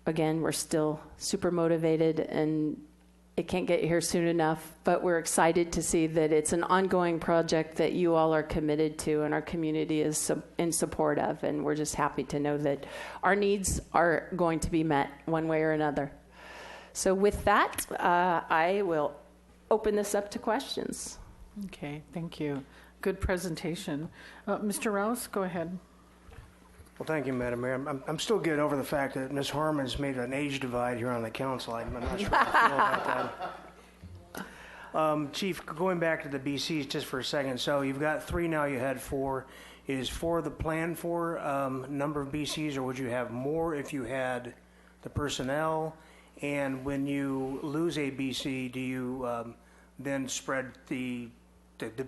Again, we're still super motivated, and it can't get here soon enough, but we're excited to see that it's an ongoing project that you all are committed to and our community is in support of, and we're just happy to know that our needs are going to be met one way or another. So with that, I will open this up to questions. Okay, thank you. Good presentation. Mr. Rouse, go ahead. Well, thank you, Madam Mayor. I'm still getting over the fact that Ms. Harmon's made an age divide here on the council. I'm not sure how I feel about that. Chief, going back to the BCs just for a second. So you've got 3 now, you had 4. Is 4 the plan for number of BCs, or would you have more if you had the personnel? And when you lose a BC, do you then spread the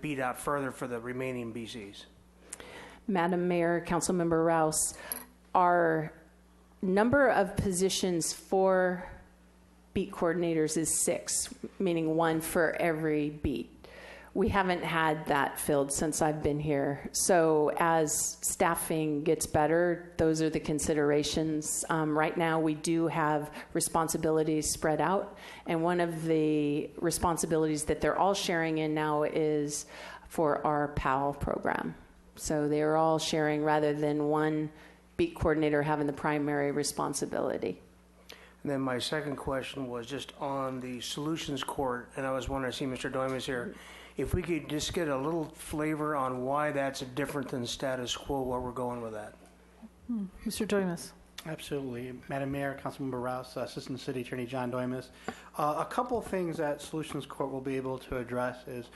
beat out further for the remaining BCs? Madam Mayor, Councilmember Rouse, our number of positions for beat coordinators is 6, meaning 1 for every beat. We haven't had that filled since I've been here. So as staffing gets better, those are the considerations. Right now, we do have responsibilities spread out, and one of the responsibilities that they're all sharing in now is for our PAL program. So they're all sharing rather than one beat coordinator having the primary responsibility. And then my second question was just on the Solutions Court, and I was wondering, I see Mr. Doimus here, if we could just get a little flavor on why that's different than status quo, where we're going with that. Mr. Doimus. Absolutely. Madam Mayor, Councilmember Rouse, Assistant City Attorney John Doimus. A couple of things that Solutions Court will be able to address is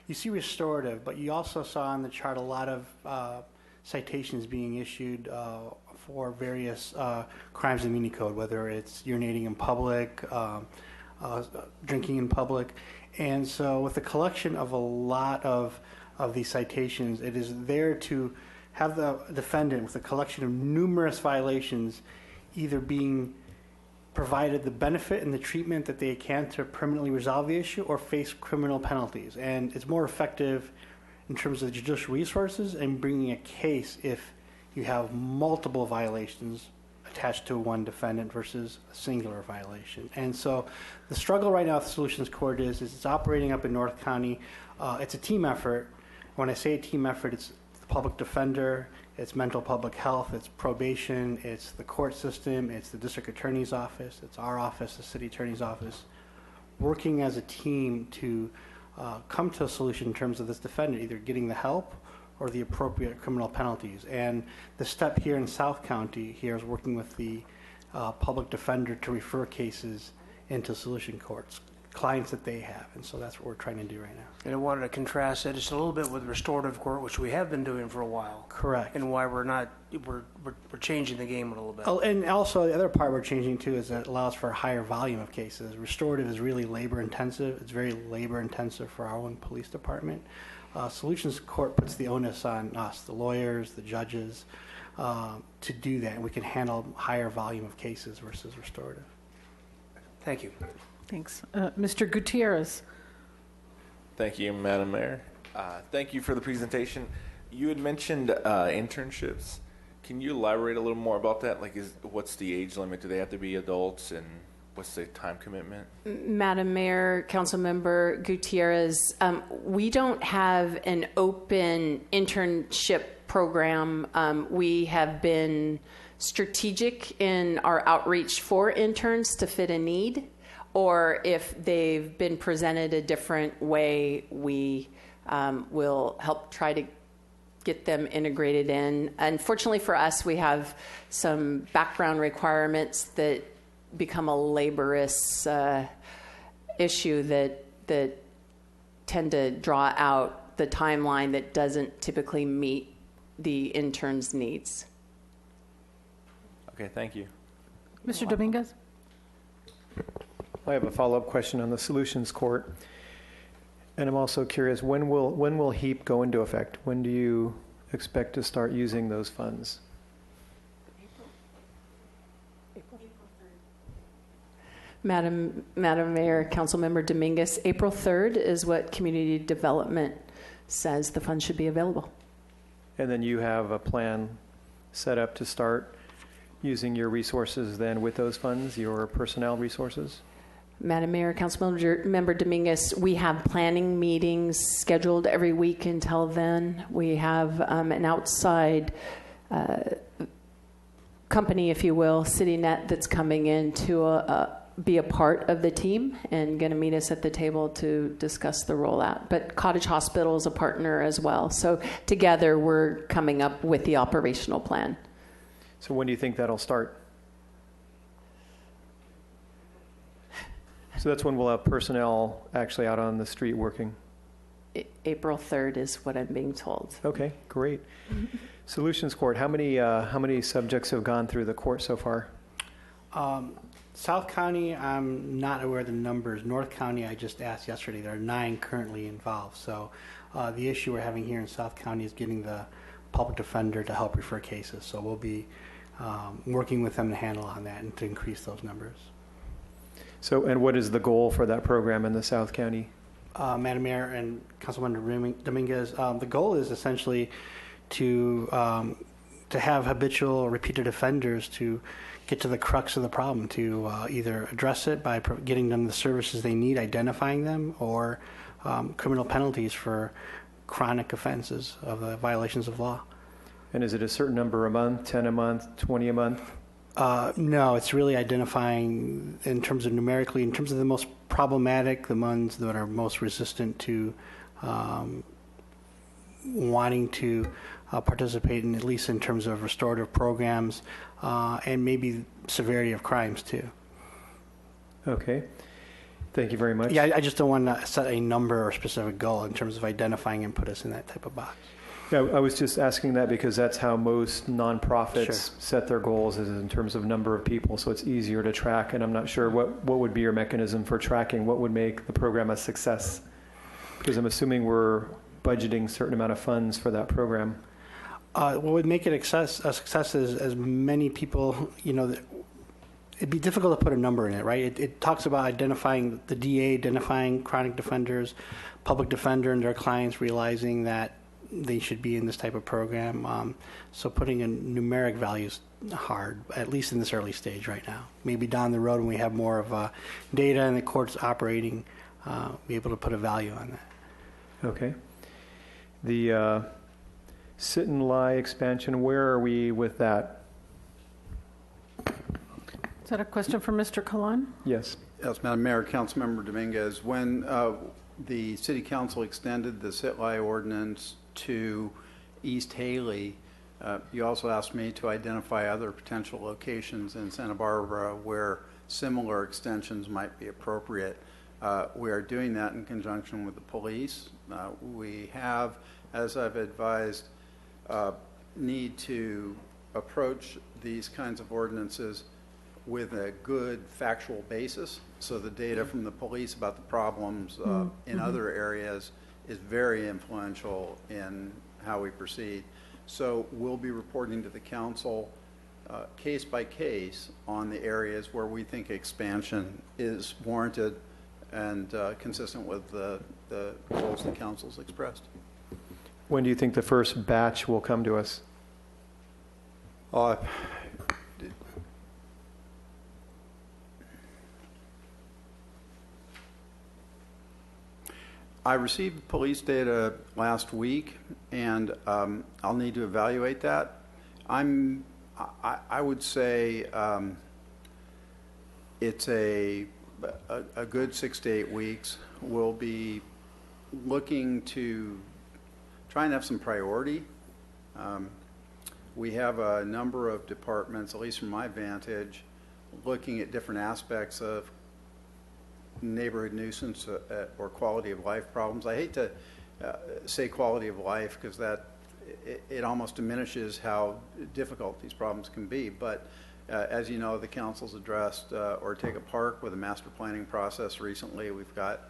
you see restorative, but you also saw on the chart a lot of citations being issued for various crimes in Muni Code, whether it's urinating in public, drinking in public. And so with the collection of a lot of these citations, it is there to have the defendant with a collection of numerous violations either being provided the benefit and the treatment that they can to permanently resolve the issue or face criminal penalties. And it's more effective in terms of judicial resources and bringing a case if you have multiple violations attached to one defendant versus a singular violation. And so the struggle right now with the Solutions Court is it's operating up in North County. It's a team effort. When I say a team effort, it's the public defender, it's mental public health, it's probation, it's the court system, it's the district attorney's office, it's our office, the city attorney's office, working as a team to come to a solution in terms of this defendant either getting the help or the appropriate criminal penalties. And the step here in South County here is working with the public defender to refer cases into solution courts, clients that they have. And so that's what we're trying to do right now. And I wanted to contrast that just a little bit with restorative court, which we have been doing for a while. Correct. And why we're changing the game a little bit. Oh, and also the other part we're changing too is that it allows for a higher volume of cases. Restorative is really labor intensive. It's very labor intensive for our own police department. Solutions Court puts the onus on us, the lawyers, the judges, to do that. And we can handle higher volume of cases versus restorative. Thank you. Thanks. Mr. Gutierrez. Thank you, Madam Mayor. Thank you for the presentation. You had mentioned internships. Can you elaborate a little more about that? Like, what's the age limit? Do they have to be adults, and what's the time commitment? Madam Mayor, Councilmember Gutierrez, we don't have an open internship program. We have been strategic in our outreach for interns to fit a need, or if they've been presented a different way, we will help try to get them integrated in. Unfortunately for us, we have some background requirements that become a laborious issue that tend to draw out the timeline that doesn't typically meet the intern's needs. Okay, thank you. Mr. Dominguez? I have a follow-up question on the Solutions Court. And I'm also curious, when will HEAP go into effect? When do you expect to start using those funds? Madam Mayor, Councilmember Dominguez, April 3rd is what Community Development says the funds should be available. And then you have a plan set up to start using your resources then with those funds, your personnel resources? Madam Mayor, Councilmember Dominguez, we have planning meetings scheduled every week until then. We have an outside company, if you will, CityNet, that's coming in to be a part of the team and going to meet us at the table to discuss the rollout. But Cottage Hospital is a partner as well. So together we're coming up with the operational plan. So when do you think that'll start? So that's when we'll have personnel actually out on the street working? April 3rd is what I'm being told. Okay, great. Solutions Court, how many subjects have gone through the court so far? South County, I'm not aware of the numbers. North County, I just asked yesterday. There are 9 currently involved. So the issue we're having here in South County is getting the public defender to help refer cases. So we'll be working with them to handle on that and to increase those numbers. So, and what is the goal for that program in the South County? Madam Mayor and Councilmember Dominguez, the goal is essentially to have habitual or repeated offenders to get to the crux of the problem, to either address it by getting them the services they need, identifying them, or criminal penalties for chronic offenses of the violations of law. And is it a certain number a month, 10 a month, 20 a month? No, it's really identifying in terms of numerically, in terms of the most problematic, the ones that are most resistant to wanting to participate in, at least in terms of restorative programs, and maybe severity of crimes too. Okay. Thank you very much. Yeah, I just don't want to set a number or specific goal in terms of identifying and put us in that type of box. Yeah, I was just asking that because that's how most nonprofits set their goals, is in terms of number of people, so it's easier to track. And I'm not sure what would be your mechanism for tracking. What would make the program a success? Because I'm assuming we're budgeting a certain amount of funds for that program. What would make it a success is as many people, it'd be difficult to put a number in it, right? It talks about identifying the DA, identifying chronic defenders, public defender and their clients realizing that they should be in this type of program. So putting a numeric value is hard, at least in this early stage right now. Maybe down the road when we have more of data and the courts operating, be able to put a value on that. Okay. The sit and lie expansion, where are we with that? Is that a question for Mr. Kalan? Yes. Yes, Madam Mayor, Councilmember Dominguez, when the City Council extended the sit-lie ordinance to East Haley, you also asked me to identify other potential locations in Santa Barbara where similar extensions might be appropriate. We are doing that in conjunction with the police. We have, as I've advised, need to approach these kinds of ordinances with a good factual basis. So the data from the police about the problems in other areas is very influential in how we proceed. So we'll be reporting to the council case by case on the areas where we think expansion is warranted and consistent with the goals the council's expressed. When do you think the first batch will come to us? I received police data last week, and I'll need to evaluate that. I would say it's a good 6 to 8 weeks. We'll be looking to try and have some priority. We have a number of departments, at least from my vantage, looking at different aspects of neighborhood nuisance or quality of life problems. I hate to say quality of life because it almost diminishes how difficult these problems can be. But as you know, the council's addressed Ortega Park with a master planning process recently. We've got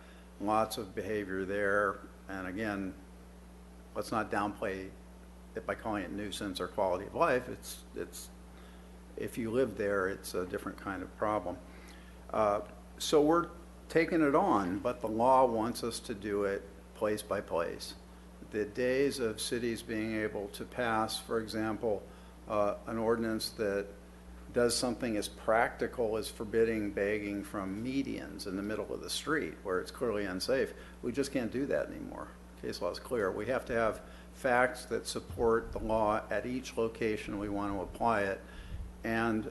lots of behavior there. And again, let's not downplay it by calling it nuisance or quality of life. It's if you live there, it's a different kind of problem. So we're taking it on, but the law wants us to do it place by place. The days of cities being able to pass, for example, an ordinance that does something as practical as forbidding begging from medians in the middle of the street where it's clearly unsafe, we just can't do that anymore. Case law is clear. We have to have facts that support the law at each location we want to apply it, and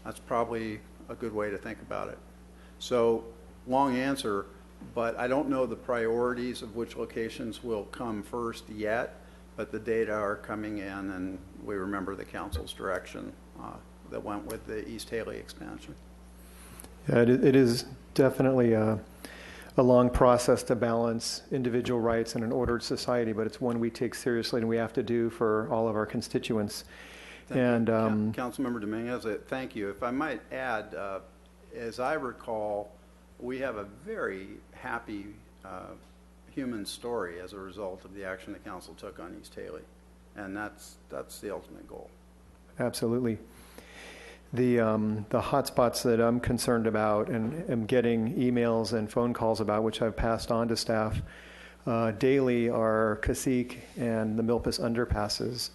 that's probably a good way to think about it. So, long answer, but I don't know the priorities of which locations will come first yet, but the data are coming in, and we remember the council's direction that went with the East Haley expansion. Yeah, it is definitely a long process to balance individual rights in an ordered society, but it's one we take seriously and we have to do for all of our constituents. Councilmember Dominguez, thank you. If I might add, as I recall, we have a very happy human story as a result of the action the council took on East Haley, and that's the ultimate goal. Absolutely. The hotspots that I'm concerned about and am getting emails and phone calls about, which I've passed on to staff daily, are Cacique and the Milpas underpasses.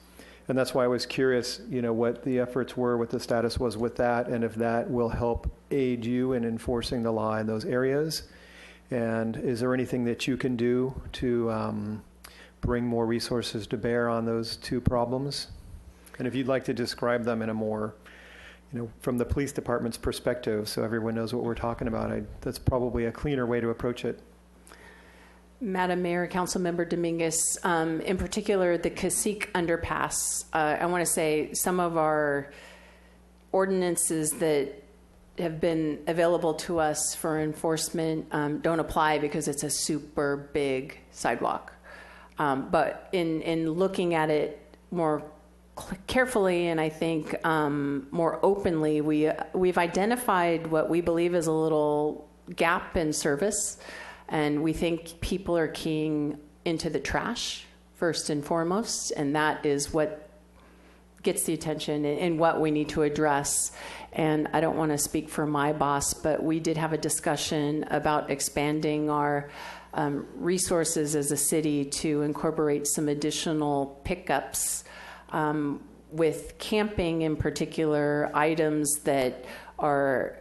And that's why I was curious, what the efforts were, what the status was with that, and if that will help aid you in enforcing the law in those areas. And is there anything that you can do to bring more resources to bear on those two problems? And if you'd like to describe them in a more from the police department's perspective, so everyone knows what we're talking about, that's probably a cleaner way to approach it. Madam Mayor, Councilmember Dominguez, in particular, the Cacique underpass. I want to say some of our ordinances that have been available to us for enforcement don't apply because it's a super big sidewalk. But in looking at it more carefully and I think more openly, we've identified what we believe is a little gap in service. And we think people are keying into the trash first and foremost, and that is what gets the attention and what we need to address. And I don't want to speak for my boss, but we did have a discussion about expanding our resources as a city to incorporate some additional pickups with camping in particular, items that are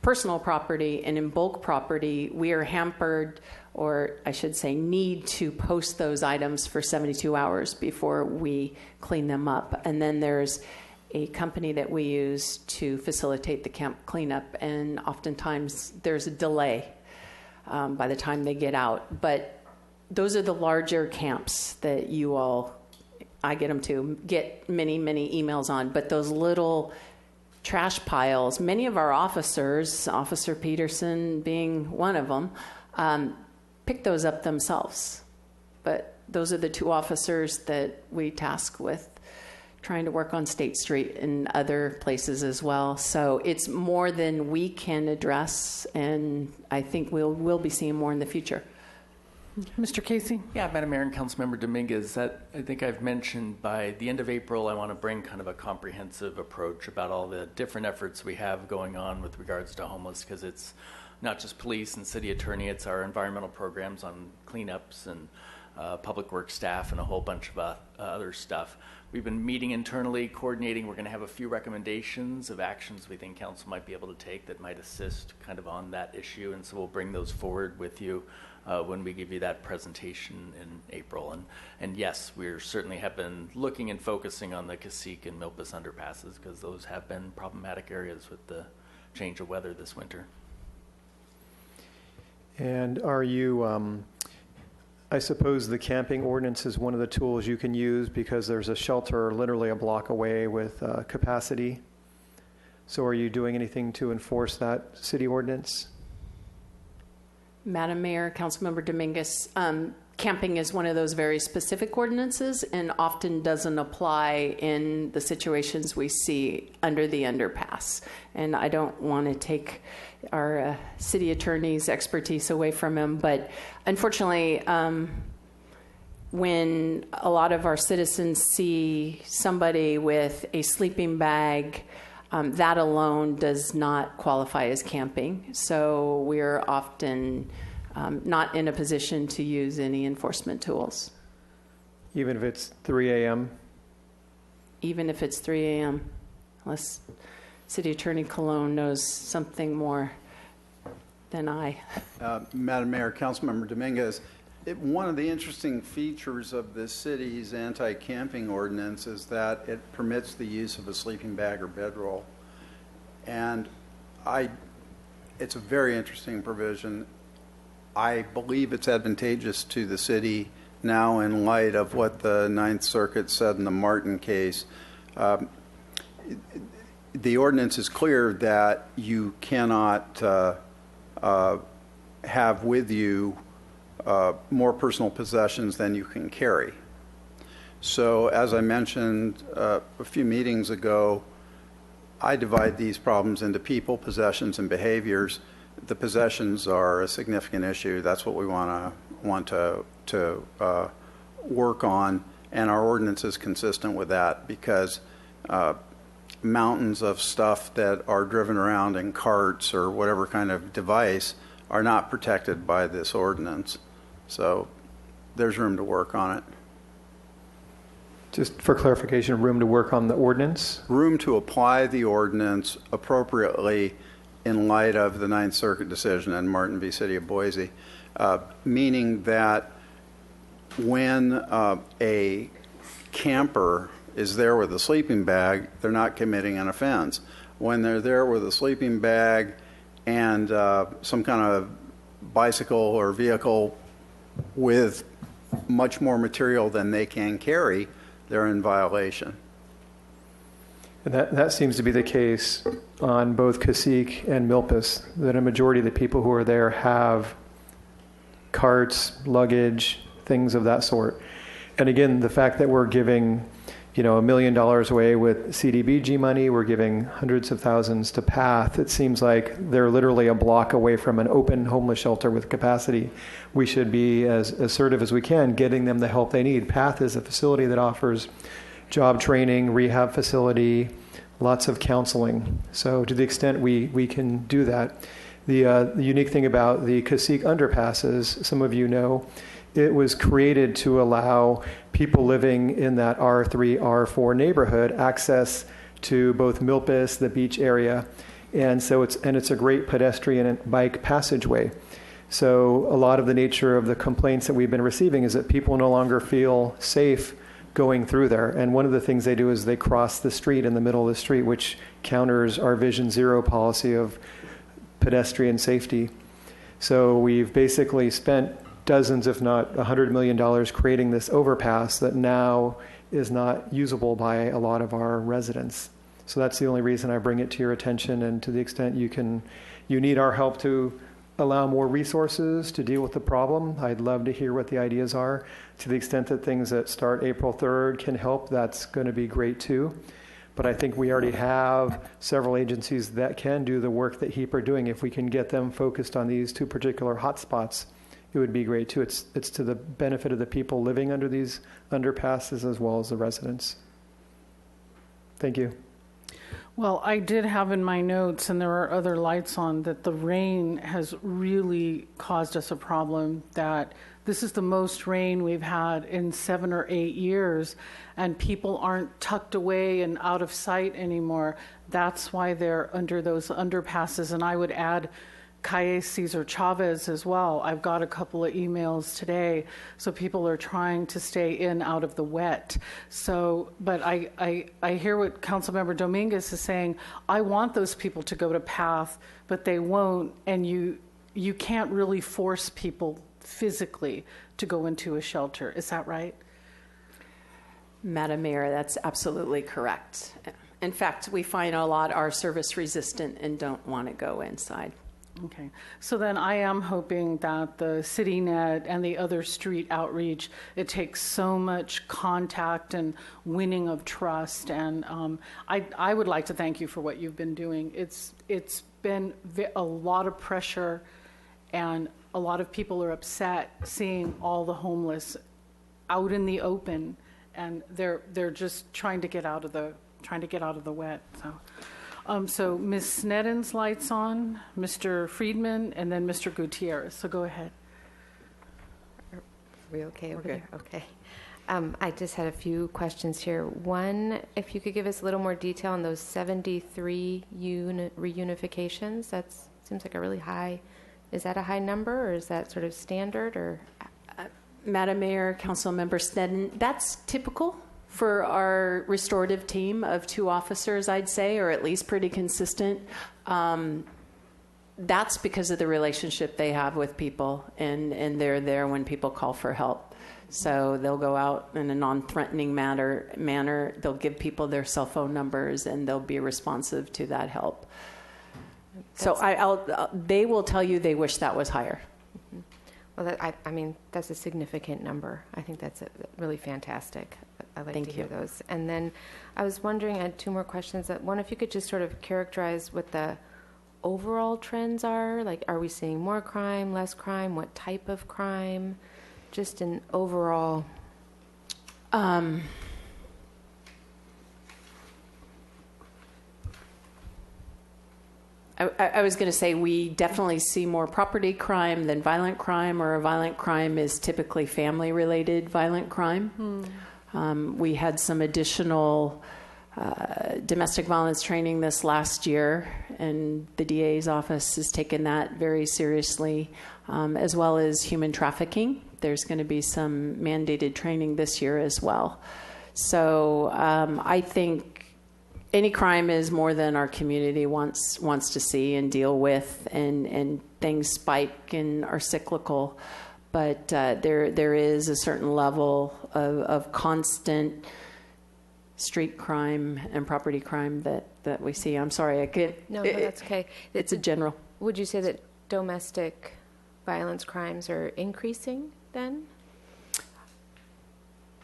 personal property and in bulk property. We are hampered, or I should say need to post those items for 72 hours before we clean them up. And then there's a company that we use to facilitate the camp cleanup, and oftentimes there's a delay by the time they get out. But those are the larger camps that you all, I get them to get many, many emails on, but those little trash piles, many of our officers, Officer Peterson being one of them, pick those up themselves. But those are the two officers that we task with trying to work on State Street and other places as well. So it's more than we can address, and I think we'll be seeing more in the future. Mr. Casey? Yeah, Madam Mayor and Councilmember Dominguez, that I think I've mentioned by the end of April, I want to bring kind of a comprehensive approach about all the different efforts we have going on with regards to homeless, because it's not just police and city attorney, it's our environmental programs on cleanups and public works staff and a whole bunch of other stuff. We've been meeting internally, coordinating. We're going to have a few recommendations of actions we think council might be able to take that might assist kind of on that issue, and so we'll bring those forward with you when we give you that presentation in April. And yes, we certainly have been looking and focusing on the Cacique and Milpas underpasses, because those have been problematic areas with the change of weather this winter. And are you, I suppose the camping ordinance is one of the tools you can use, because there's a shelter literally a block away with capacity. So are you doing anything to enforce that city ordinance? Madam Mayor, Councilmember Dominguez, camping is one of those very specific ordinances and often doesn't apply in the situations we see under the underpass. And I don't want to take our city attorney's expertise away from him, but unfortunately, when a lot of our citizens see somebody with a sleeping bag, that alone does not qualify as camping. So we're often not in a position to use any enforcement tools. Even if it's 3 a.m.? Even if it's 3 a.m., unless City Attorney Colon knows something more than I. Madam Mayor, Councilmember Dominguez, one of the interesting features of the city's anti-camping ordinance is that it permits the use of a sleeping bag or bedroll. And it's a very interesting provision. I believe it's advantageous to the city now in light of what the Ninth Circuit said in the Martin case. The ordinance is clear that you cannot have with you more personal possessions than you can carry. So as I mentioned a few meetings ago, I divide these problems into people, possessions, and behaviors. The possessions are a significant issue. That's what we want to work on, and our ordinance is consistent with that, because mountains of stuff that are driven around in carts or whatever kind of device are not protected by this ordinance. So there's room to work on it. Just for clarification, room to work on the ordinance? Room to apply the ordinance appropriately in light of the Ninth Circuit decision in Martin v. City of Boise, meaning that when a camper is there with a sleeping bag, they're not committing an offense. when they're there with a sleeping bag and some kind of bicycle or vehicle with much more material than they can carry, they're in violation. And that seems to be the case on both Cacique and Milpas, that a majority of the people who are there have carts, luggage, things of that sort. And again, the fact that we're giving, $1 million away with CDBG money, we're giving hundreds of thousands to PATH. It seems like they're literally a block away from an open homeless shelter with capacity. We should be as assertive as we can, getting them the help they need. PATH is a facility that offers job training, rehab facility, lots of counseling. So to the extent we can do that. The unique thing about the Cacique underpass is, some of you know, it was created to allow people living in that R3, R4 neighborhood access to both Milpas, the beach area, and so it's a great pedestrian and bike passageway. So a lot of the nature of the complaints that we've been receiving is that people no longer feel safe going through there. And one of the things they do is they cross the street in the middle of the street, which counters our Vision Zero policy of pedestrian safety. So we've basically spent dozens, if not $100 million, creating this overpass that now is not usable by a lot of our residents. So that's the only reason I bring it to your attention, and to the extent you need our help to allow more resources to deal with the problem, I'd love to hear what the ideas are. To the extent that things that start April 3rd can help, that's going to be great too. But I think we already have several agencies that can do the work that HEAP are doing. If we can get them focused on these two particular hotspots, it would be great too. It's to the benefit of the people living under these underpasses as well as the residents. Thank you. Well, I did have in my notes, and there are other lights on, that the rain has really caused us a problem, that this is the most rain we've had in 7 or 8 years, and people aren't tucked away and out of sight anymore. That's why they're under those underpasses. And I would add Calle Cesar Chavez as well. I've got a couple of emails today, so people are trying to stay in out of the wet. So, but I hear what Councilmember Dominguez is saying. I want those people to go to PATH, but they won't, and you can't really force people physically to go into a shelter. Is that right? Madam Mayor, that's absolutely correct. In fact, we find a lot are service resistant and don't want to go inside. Okay, so then I am hoping that the CityNet and the other street outreach, it takes so much contact and winning of trust, and I would like to thank you for what you've been doing. It's been a lot of pressure, and a lot of people are upset seeing all the homeless out in the open, and they're just trying to get out of the wet. So Ms. Snedden's lights on, Mr. Friedman, and then Mr. Gutierrez. So go ahead. Are we okay over there? Okay. I just had a few questions here. One, if you could give us a little more detail on those 73 reunifications. That seems like a really high. Is that a high number, or is that sort of standard? Or Madam Mayor, Councilmember Snedden, that's typical for our restorative team of 2 officers, I'd say, or at least pretty consistent. That's because of the relationship they have with people, and they're there when people call for help. So they'll go out in a non-threatening manner. They'll give people their cell phone numbers, and they'll be responsive to that help. So they will tell you they wish that was higher. Mm-hmm. Well, I mean, that's a significant number. I think that's really fantastic. I'd like to hear those. And then I was wondering, I had 2 more questions. One, if you could just sort of characterize what the overall trends are. Like, are we seeing more crime, less crime? What type of crime? Just an overall... I was going to say we definitely see more property crime than violent crime, or a violent crime is typically family-related violent crime. We had some additional domestic violence training this last year, and the DA's office has taken that very seriously, as well as human trafficking. There's going to be some mandated training this year as well. So I think any crime is more than our community wants to see and deal with, and things spike and are cyclical. But there is a certain level of constant street crime and property crime that we see. I'm sorry, I can't. No, that's okay. It's a general. Would you say that domestic violence crimes are increasing then?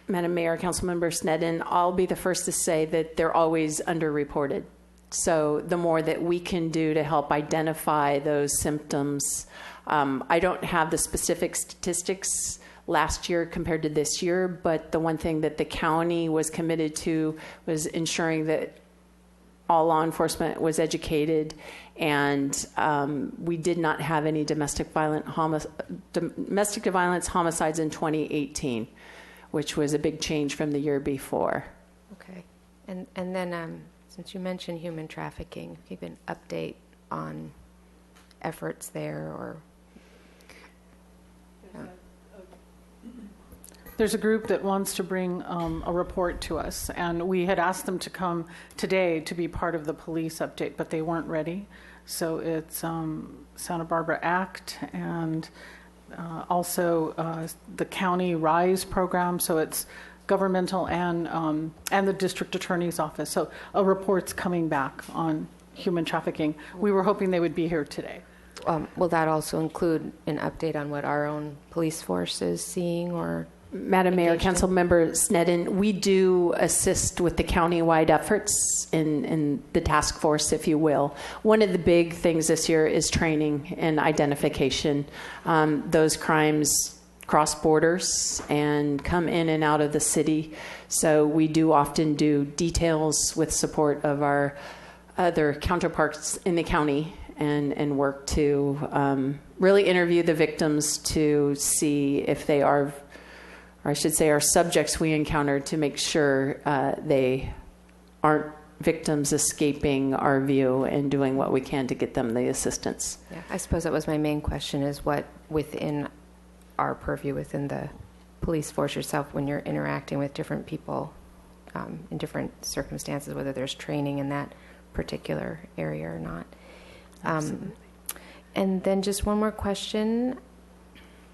Madam Mayor, Councilmember Sneddon, I'll be the first to say that they're always underreported. So the more that we can do to help identify those symptoms, I don't have the specific statistics last year compared to this year, but the one thing that the county was committed to was ensuring that all law enforcement was educated, and we did not have any domestic violence homicides in 2018, which was a big change from the year before. Okay. And then since you mentioned human trafficking, give an update on efforts there, or There's a group that wants to bring a report to us, and we had asked them to come today to be part of the police update, but they weren't ready. So it's Santa Barbara ACT and also the County RISE program. So it's governmental and the district attorney's office. So a report's coming back on human trafficking. We were hoping they would be here today. will that also include an update on what our own police force is seeing or? Madam Mayor, Councilmember Sneddon, we do assist with the county-wide efforts in the task force, if you will. One of the big things this year is training and identification. Those crimes cross borders and come in and out of the city. So we do often do details with support of our other counterparts in the county and work to really interview the victims to see if they are, or I should say, our subjects we encountered, to make sure they aren't victims escaping our view and doing what we can to get them the assistance. Yeah, I suppose that was my main question, is what within our purview, within the police force yourself, when you're interacting with different people in different circumstances, whether there's training in that particular area or not. And then just one more question.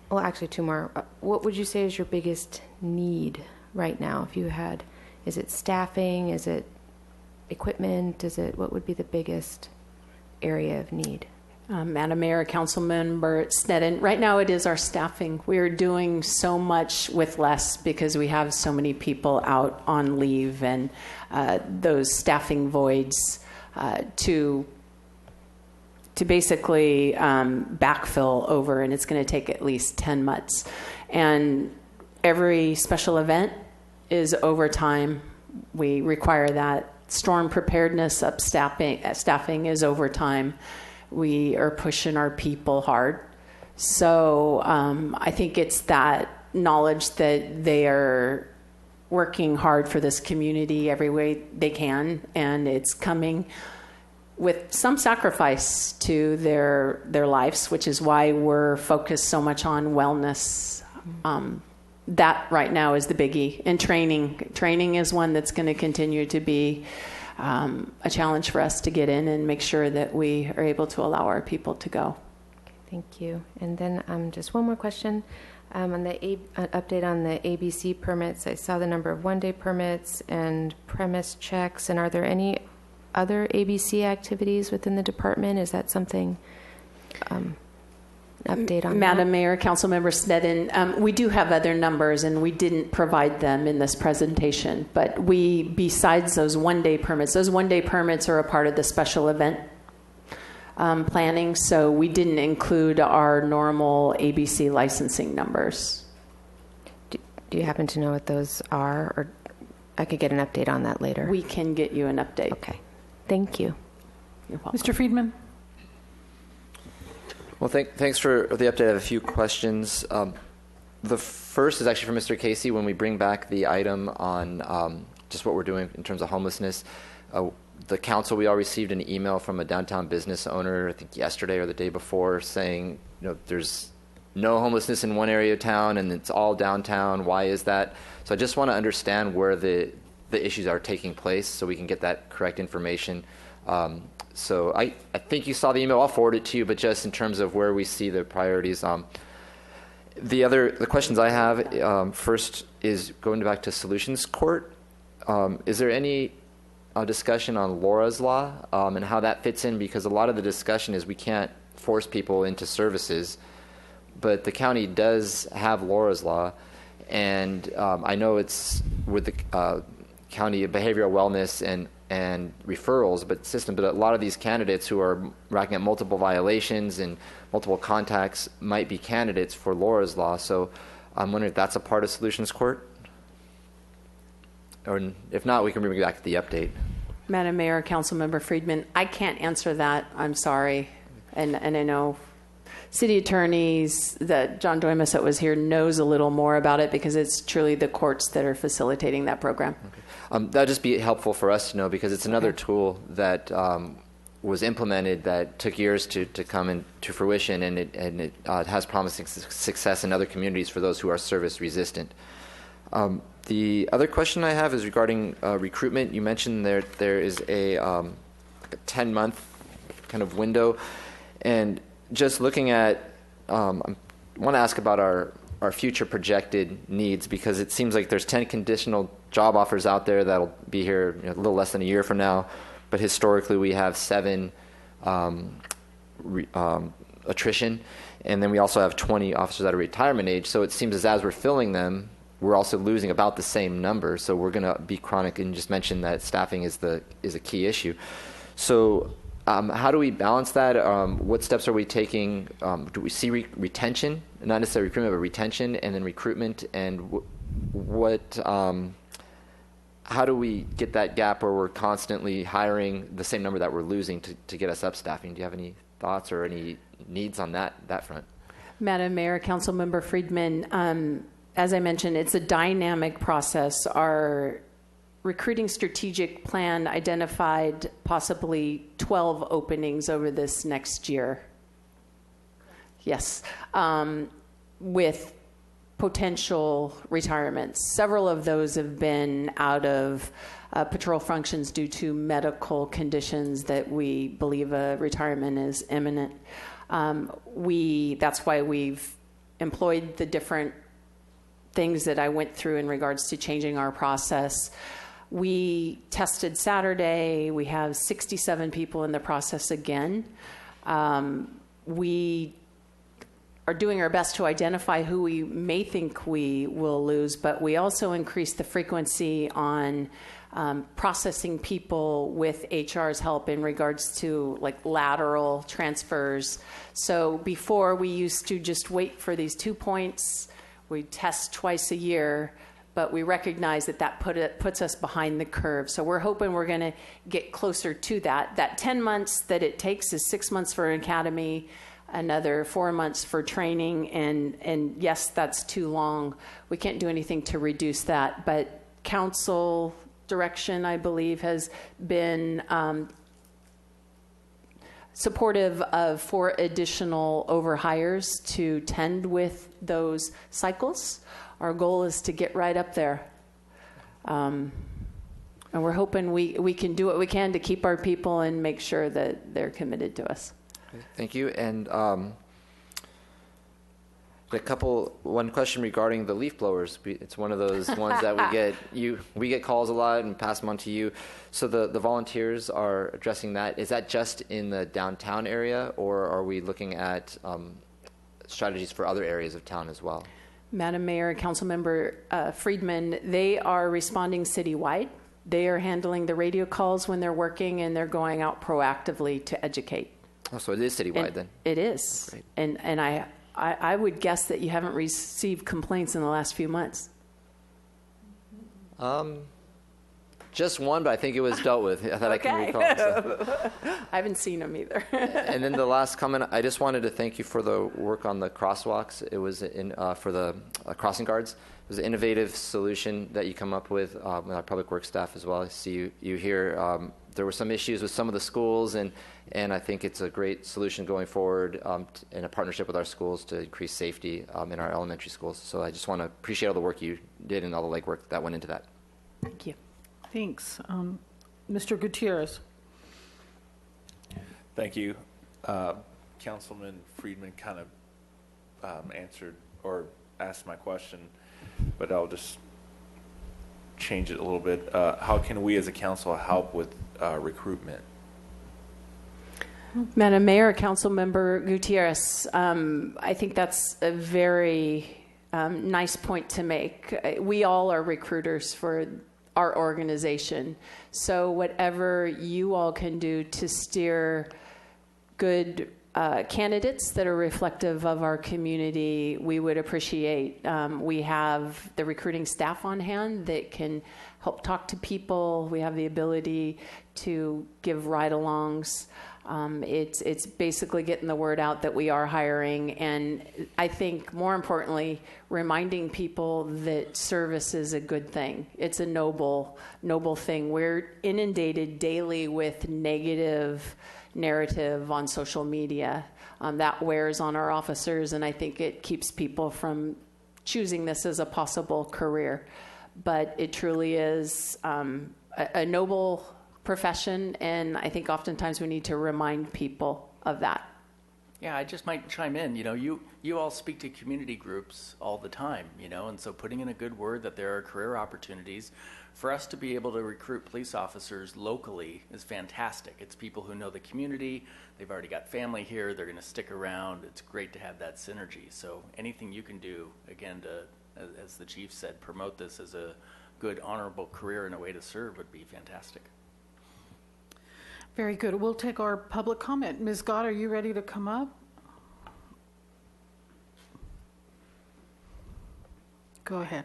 Well, actually, two more. What would you say is your biggest need right now? If you had, is it staffing? Is it equipment? What would be the biggest area of need? Madam Mayor, Councilmember Sneddon, right now it is our staffing. We are doing so much with less because we have so many people out on leave, and those staffing voids to basically backfill over, and it's going to take at least 10 months. And every special event is overtime. We require that. Storm preparedness staffing is overtime. We are pushing our people hard. So I think it's that knowledge that they are working hard for this community every way they can, and it's coming with some sacrifice to their lives, which is why we're focused so much on wellness. That right now is the biggie. And training is one that's going to continue to be a challenge for us to get in and make sure that we are able to allow our people to go. Okay, thank you. And then just one more question. On the update on the ABC permits, I saw the number of one-day permits and premise checks. And are there any other ABC activities within the department? Is that something, update on Madam that? Mayor, Councilmember Sneddon, we do have other numbers, and we didn't provide them in this presentation. But besides those one-day permits are a part of the special event planning, so we didn't include our normal ABC licensing numbers. Do you happen to know what those are, or I could get an update on that later? We can get you an update. Okay. Thank you. You're welcome. Mr. Friedman? Well, thanks for the update. I have a few questions. The first is actually for Mr. Casey. When we bring back the item on just what we're doing in terms of homelessness, the council, we all received an email from a downtown business owner, I think yesterday or the day before, saying, there's no homelessness in one area of town and it's all downtown. Why is that? So I just want to understand where the the issues that are taking place so we can get that correct information. So I think you saw the email. I'll forward it to you, but just in terms of where we see the priorities. The questions I have, first is going back to Solutions Court. Is there any discussion on Laura's Law and how that fits in? Because a lot of the discussion is we can't force people into services, but the county does have Laura's Law, and I know it's with the county behavioral wellness and referrals, but a lot of these candidates who are racking up multiple violations and multiple contacts might be candidates for Laura's Law. So I'm wondering if that's a part of Solutions Court, or if not, we can bring it back to the update. Madam Mayor, Councilmember Friedman, I can't answer that. I'm sorry. And I know city attorneys, that John Doimus that was here knows a little more about it because it's truly the courts that are facilitating that program. Okay. That'd just be helpful for us to know, because it's another tool that was implemented that took years to come into fruition, and it has promising success in other communities for those who are service resistant. The other question I have is regarding recruitment. You mentioned there is a 10-month kind of window, and just looking at, I want to ask about our future projected needs, because it seems like there's 10 conditional job offers out there that'll be here a little less than a year from now, but historically we have 7 attrition, and then we also have 20 officers at a retirement age. So it seems as we're filling them, we're also losing about the same number. So we're going to be chronic, and you just mentioned that staffing is a key issue. So how do we balance that? What steps are we taking? Do we see retention, not necessarily recruitment, but retention, and then recruitment? And how do we get that gap where we're constantly hiring the same number that we're losing to get us up staffing? Do you have any thoughts or any needs on that front? Madam Mayor, Councilmember Friedman, as I mentioned, it's a dynamic process. Our recruiting strategic plan identified possibly 12 openings over this next year. Yes, with potential retirements. Several of those have been out of patrol functions due to medical conditions that we believe a retirement is imminent. That's why we've employed the different things that I went through in regards to changing our process. We tested Saturday. We have 67 people in the process again. We are doing our best to identify who we may think we will lose, but we also increase the frequency on processing people with HR's help in regards to like lateral transfers. So before, we used to just wait for these 2 points. We test twice a year, but we recognize that puts us behind the curve. So we're hoping we're going to get closer to that. That 10 months that it takes is 6 months for an academy, another 4 months for training, and yes, that's too long. We can't do anything to reduce that, but council direction, I believe, has been supportive of 4 additional overhires to tend with those cycles. Our goal is to get right up there. And we're hoping we can do what we can to keep our people and make sure that they're committed to us. Thank you. And one question regarding the leaf blowers. It's one of those ones that we get calls a lot and pass them on to you. So the volunteers are addressing that. Is that just in the downtown area, or are we looking at strategies for other areas of town as well? Madam Mayor, Councilmember Friedman, they are responding citywide. They are handling the radio calls when they're working, and they're going out proactively to educate. Oh, so it is citywide then? It is. Great. And I would guess that you haven't received complaints in the last few months. Just one, but I think it was dealt with. I thought I can recall. So. I haven't seen them either. And then the last comment, I just wanted to thank you for the work on the crosswalks. It was for the crossing guards. It was an innovative solution that you come up with our public works staff as well. I see you here. There were some issues with some of the schools, and I think it's a great solution going forward in a partnership with our schools to increase safety in our elementary schools. So I just want to appreciate all the work you did and all the legwork that went into that. Thank you. Thanks. Mr. Gutierrez. Thank you. Councilman Friedman kind of answered or asked my question, but I'll just change it a little bit. How can we as a council help with recruitment? Madam Mayor, Councilmember Gutierrez, I think that's a very nice point to make. We all are recruiters for our organization. So whatever you all can do to steer good candidates that are reflective of our community, we would appreciate. We have the recruiting staff on hand that can help talk to people. We have the ability to give ride-alongs. It's basically getting the word out that we are hiring, and I think more importantly, reminding people that service is a good thing. It's a noble thing. We're inundated daily with negative narrative on social media that wears on our officers, and I think it keeps people from choosing this as a possible career. But it truly is a noble profession, and I think oftentimes we need to remind people of that. Yeah, I just might chime in. You know, you all speak to community groups all the time, you know, and so putting in a good word that there are career opportunities for us to be able to recruit police officers locally is fantastic. It's people who know the community, they've already got family here, they're going to stick around. It's great to have that synergy. So anything you can do, again, to, as the chief said, promote this as a good, honorable career and a way to serve would be fantastic. Very good. We'll take our public comment. Ms. Gott, are you ready to come up? Go ahead.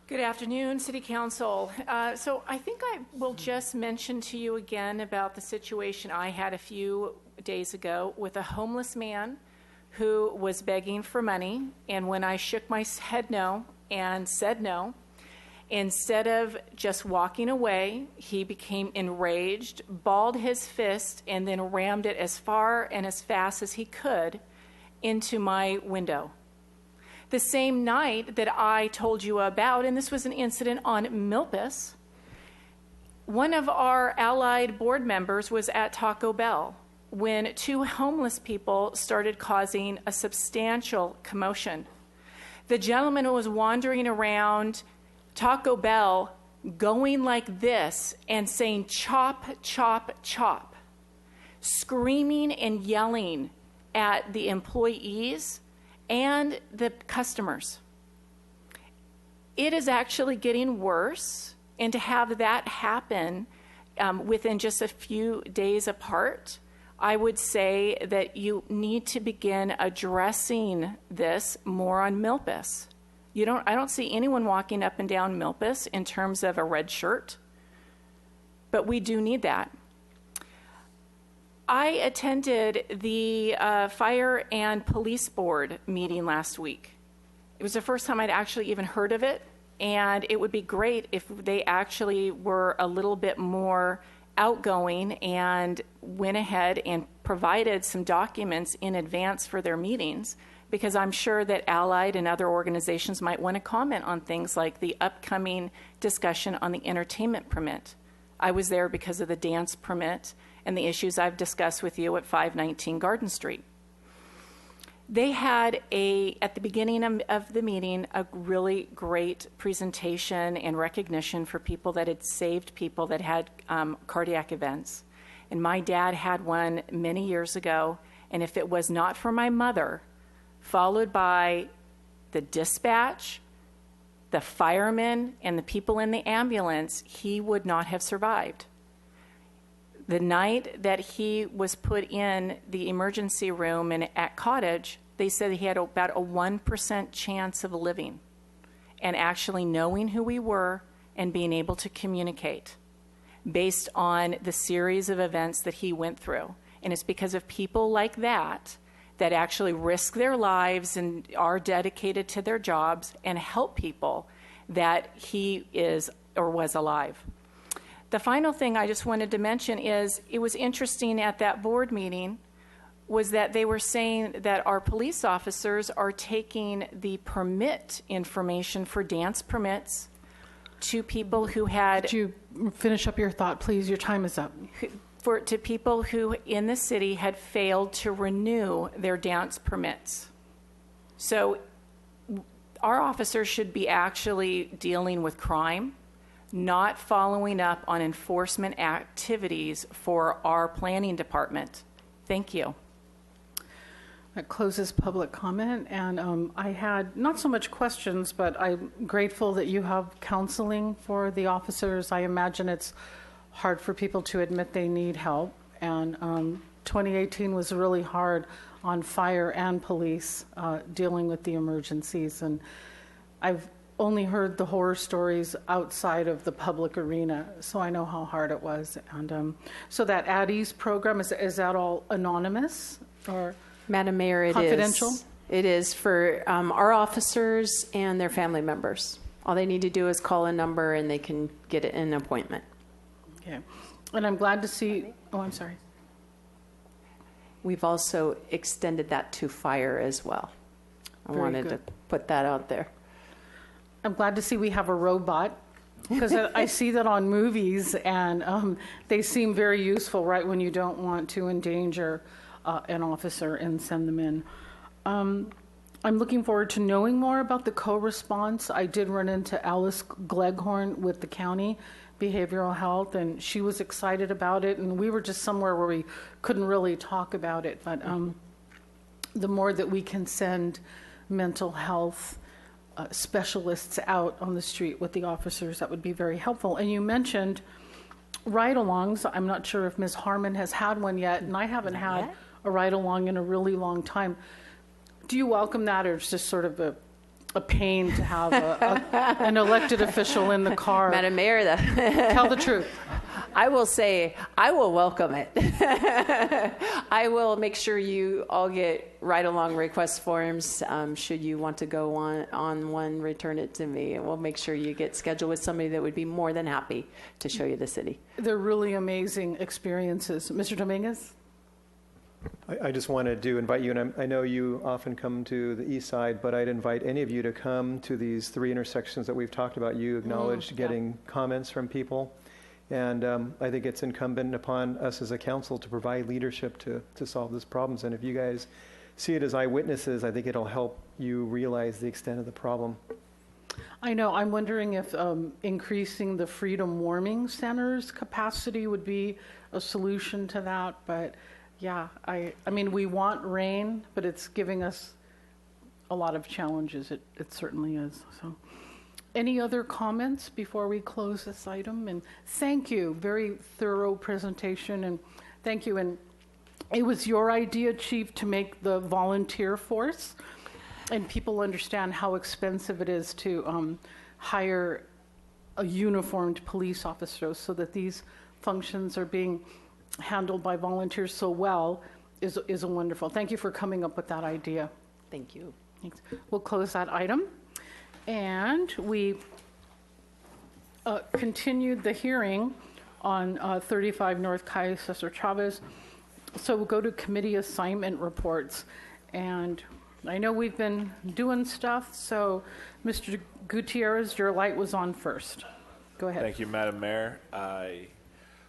Good afternoon, City Council. So I think I will just mention to you again about the situation I had a few days ago with a homeless man who was begging for money. And when I shook my head no and said no, instead of just walking away, he became enraged, balled his fist, and then rammed it as far and as fast as he could into my window. The same night that I told you about, and this was an incident on Milpas, one of our allied board members was at Taco Bell when two homeless people started causing a substantial commotion. The gentleman was wandering around Taco Bell going like this and saying chop, chop, chop, screaming and yelling at the employees and the customers. It is actually getting worse, and to have that happen within just a few days apart, I would say that you need to begin addressing this more on Milpas. I don't see anyone walking up and down Milpas in terms of a red shirt, but we do need that. I attended the Fire and Police Board meeting last week. It was the first time I'd actually even heard of it, and it would be great if they actually were a little bit more outgoing and went ahead and provided some documents in advance for their meetings, because I'm sure that Allied and other organizations might want to comment on things like the upcoming discussion on the entertainment permit. I was there because of the dance permit and the issues I've discussed with you at 519 Garden Street. They had at the beginning of the meeting, a really great presentation and recognition for people that had saved people that had cardiac events. And my dad had one many years ago, and if it was not for my mother, followed by the dispatch, the firemen, and the people in the ambulance, he would not have survived. The night that he was put in the emergency room at Cottage, they said he had about a 1% chance of living and actually knowing who we were and being able to communicate based on the series of events that he went through. And it's because of people like that that actually risk their lives and are dedicated to their jobs and help people that he is or was alive. The final thing I just wanted to mention is it was interesting at that board meeting was that they were saying that our police officers are taking the permit information for dance permits to people who had... Could you finish up your thought, please? Your time is up. To people who in the city had failed to renew their dance permits. So our officers should be actually dealing with crime, not following up on enforcement activities for our planning department. Thank you. That closes public comment, and I had not so much questions, but I'm grateful that you have counseling for the officers. I imagine it's hard for people to admit they need help, and 2018 was really hard on fire and police dealing with the emergencies, and I've only heard the horror stories outside of the public arena, so I know how hard it was. And so that At Ease program, is that all anonymous or Madam Mayor, it is confidential? It is for our officers and their family members. All they need to do is call a number and they can get an appointment. Okay. And I'm glad to see, oh, I'm sorry. We've also extended that to fire as well. I Very wanted good. to put that out there. I'm glad to see we have a robot, because I see that on movies, and they seem very useful right when you don't want to endanger an officer and send them in. I'm looking forward to knowing more about the co-response. I did run into Alice Gleghorn with the county behavioral health, and she was excited about it, and we were just somewhere where we couldn't really talk about it. But the more that we can send mental health specialists out on the street with the officers, that would be very helpful. And you mentioned ride-alongs. I'm not sure if Ms. Harmon has had one yet, and I haven't had a ride-along in a really long time. Do you welcome that, or it's just sort of a pain to have an elected official in the car? Madam Mayor, tell the truth. I will say I will welcome it. I will make sure you all get ride-along request forms. Should you want to go on one, return it to me, and we'll make sure you get scheduled with somebody that would be more than happy to show you the city. They're really amazing experiences. Mr. Dominguez? I just wanted to invite you, and I know you often come to the east side, but I'd invite any of you to come to these 3 intersections that we've talked about. You acknowledged getting comments from people, and I think it's incumbent upon us as a council to provide leadership to solve these problems. And if you guys see it as eyewitnesses, I think it'll help you realize the extent of the problem. I know. I'm wondering if increasing the Freedom Warming Center's capacity would be a solution to that, but yeah, I mean, we want rain, but it's giving us a lot of challenges. It certainly is. So, any other comments before we close this item? And thank you. Very thorough presentation, and thank you. And it was your idea, Chief, to make the volunteer force, and people understand how expensive it is to hire a uniformed police officer, so that these functions are being handled by volunteers so well is a wonderful. Thank you for coming up with that idea. Thank you. Thanks. We'll close that item. And we continued the hearing on 35 North Calle Cesar Chavez. So we'll go to committee assignment reports. And I know we've been doing stuff, so Mr. Gutierrez, your light was on first. Go ahead. Thank you, Madam Mayor. I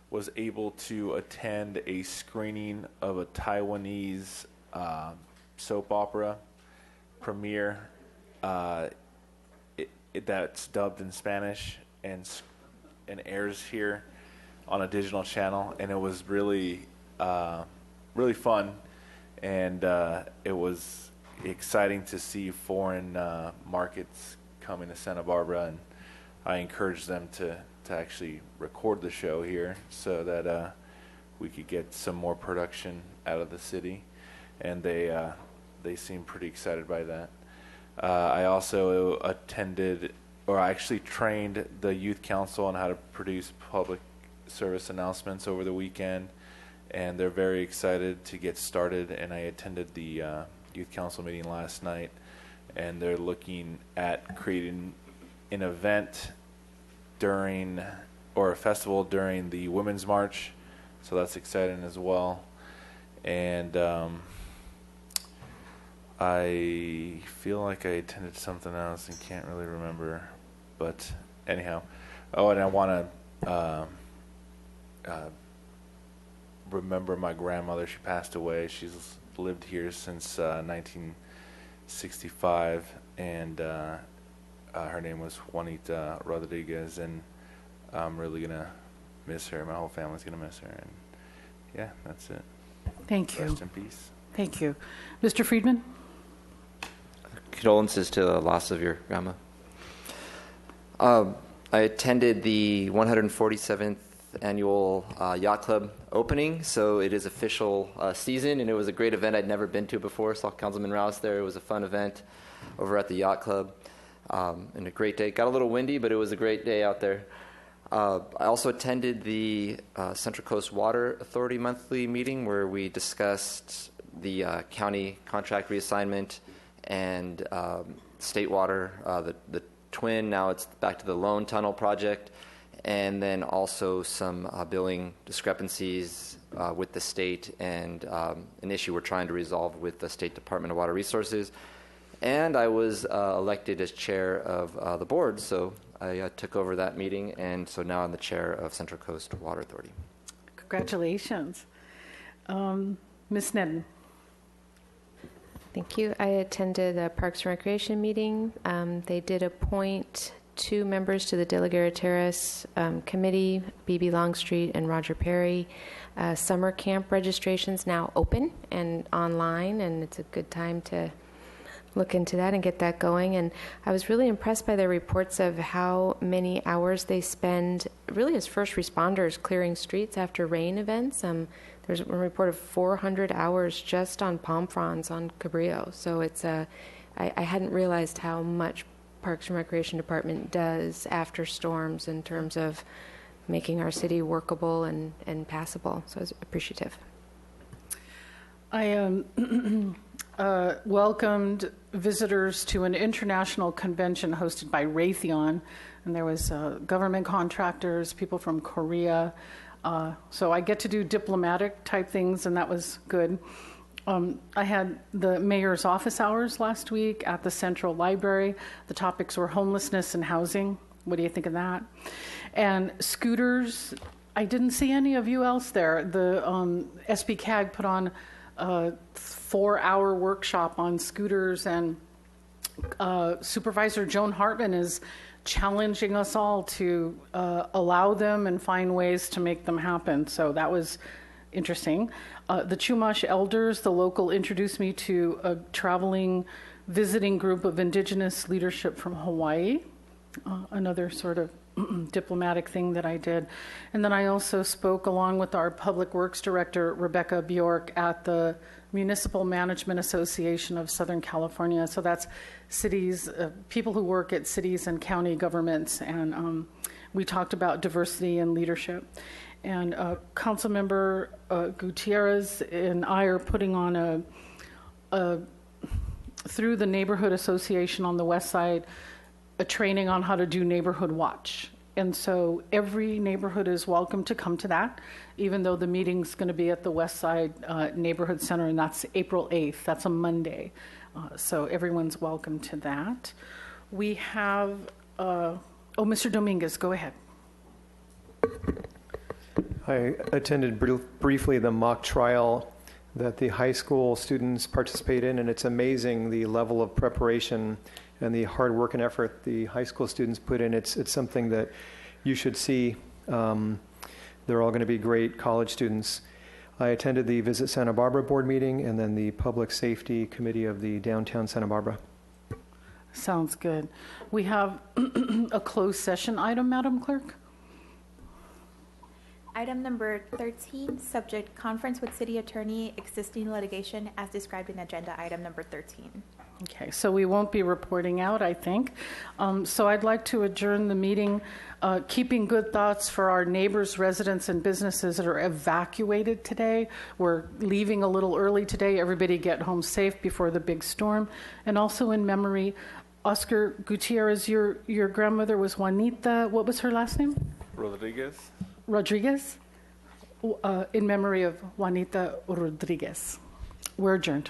was able to attend a screening of a Taiwanese soap opera premiere that's dubbed in Spanish and airs here on a digital channel, and it was really really fun, and it was exciting to see foreign markets coming to Santa Barbara, and I encouraged them to actually record the show here so that we could get some more production out of the city, and they seem pretty excited by that. I also attended, or I actually trained the youth council on how to produce public service announcements over the weekend, and they're very excited to get started. And I attended the youth council meeting last night, and they're looking at creating an event during, or a festival during the Women's March, so that's exciting as well. And I feel like I attended something else and can't really remember, but anyhow. Oh, and I want to remember my grandmother. She passed away. She's lived here since 1965, and her name was Juanita Rodriguez, and I'm really going to miss her. My whole family's going to miss her. And yeah, that's it. Thank you. Rest in peace. Thank you. Mr. Friedman? Condolences to the loss of your grandma. I attended the 147th annual Yacht Club opening, so it is official season, and it was a great event I'd never been to before. Saw Councilman Rouse there. It was a fun event over at the Yacht Club, and a great day. Got a little windy, but it was a great day out there. I also attended the Central Coast Water Authority monthly meeting where we discussed the county contract reassignment and state water, the twin, now it's back to the Lone Tunnel project, and then also some billing discrepancies with the state and an issue we're trying to resolve with the State Department of Water Resources. And I was elected as chair of the board, so I took over that meeting, and so now I'm the chair of Central Coast Water Authority. Congratulations. Ms. Nedden. Thank you. I attended the Parks and Recreation meeting. They did appoint 2 members to the De La Guerra Terrace committee, B.B. Longstreet and Roger Perry. Summer camp registration's now open and online, and it's a good time to look into that and get that going. And I was really impressed by their reports of how many hours they spend really as first responders clearing streets after rain events. There's a report of 400 hours just on palm fronds on Cabrillo. So it's I hadn't realized how much Parks and Recreation Department does after storms in terms of making our city workable and passable. So I was appreciative. I welcomed visitors to an international convention hosted by Raytheon, and there was government contractors, people from Korea. So I get to do diplomatic type things, and that was good. I had the mayor's office hours last week at the Central Library. The topics were homelessness and housing. What do you think of that? And scooters, I didn't see any of you else there. The SB CAG put on a 4-hour workshop on scooters, and Supervisor Joan Hartman is challenging us all to allow them and find ways to make them happen. So that was interesting. The Chumash elders, the local, introduced me to a traveling, visiting group of indigenous leadership from Hawaii, another sort of diplomatic thing that I did. And then I also spoke along with our Public Works Director, Rebecca Bjork, at the Municipal Management Association of Southern California. So that's cities, people who work at cities and county governments. And we talked about diversity and leadership. And Councilmember Gutierrez and I are putting on through the Neighborhood Association on the West Side, a training on how to do neighborhood watch. And so every neighborhood is welcome to come to that, even though the meeting's going to be at the West Side Neighborhood Center, and that's April 8th. That's a Monday. So everyone's welcome to that. We have, Mr. Dominguez, go ahead. I attended briefly the mock trial that the high school students participate in, and it's amazing the level of preparation and the hard work and effort the high school students put in. It's something that you should see. They're all going to be great college students. I attended the Visit Santa Barbara board meeting and then the Public Safety Committee of the Downtown Santa Barbara. Sounds good. We have a closed session item, Madam Clerk. Item number 13, subject conference with city attorney, existing litigation as described in agenda item number 13. Okay, so we won't be reporting out, I think. So I'd like to adjourn the meeting, keeping good thoughts for our neighbors, residents, and businesses that are evacuated today. We're leaving a little early today. Everybody get home safe before the big storm. And also in memory, Oscar Gutierrez, your grandmother was Juanita, what was her last name? Rodriguez, in memory of Juanita Rodriguez. We're adjourned.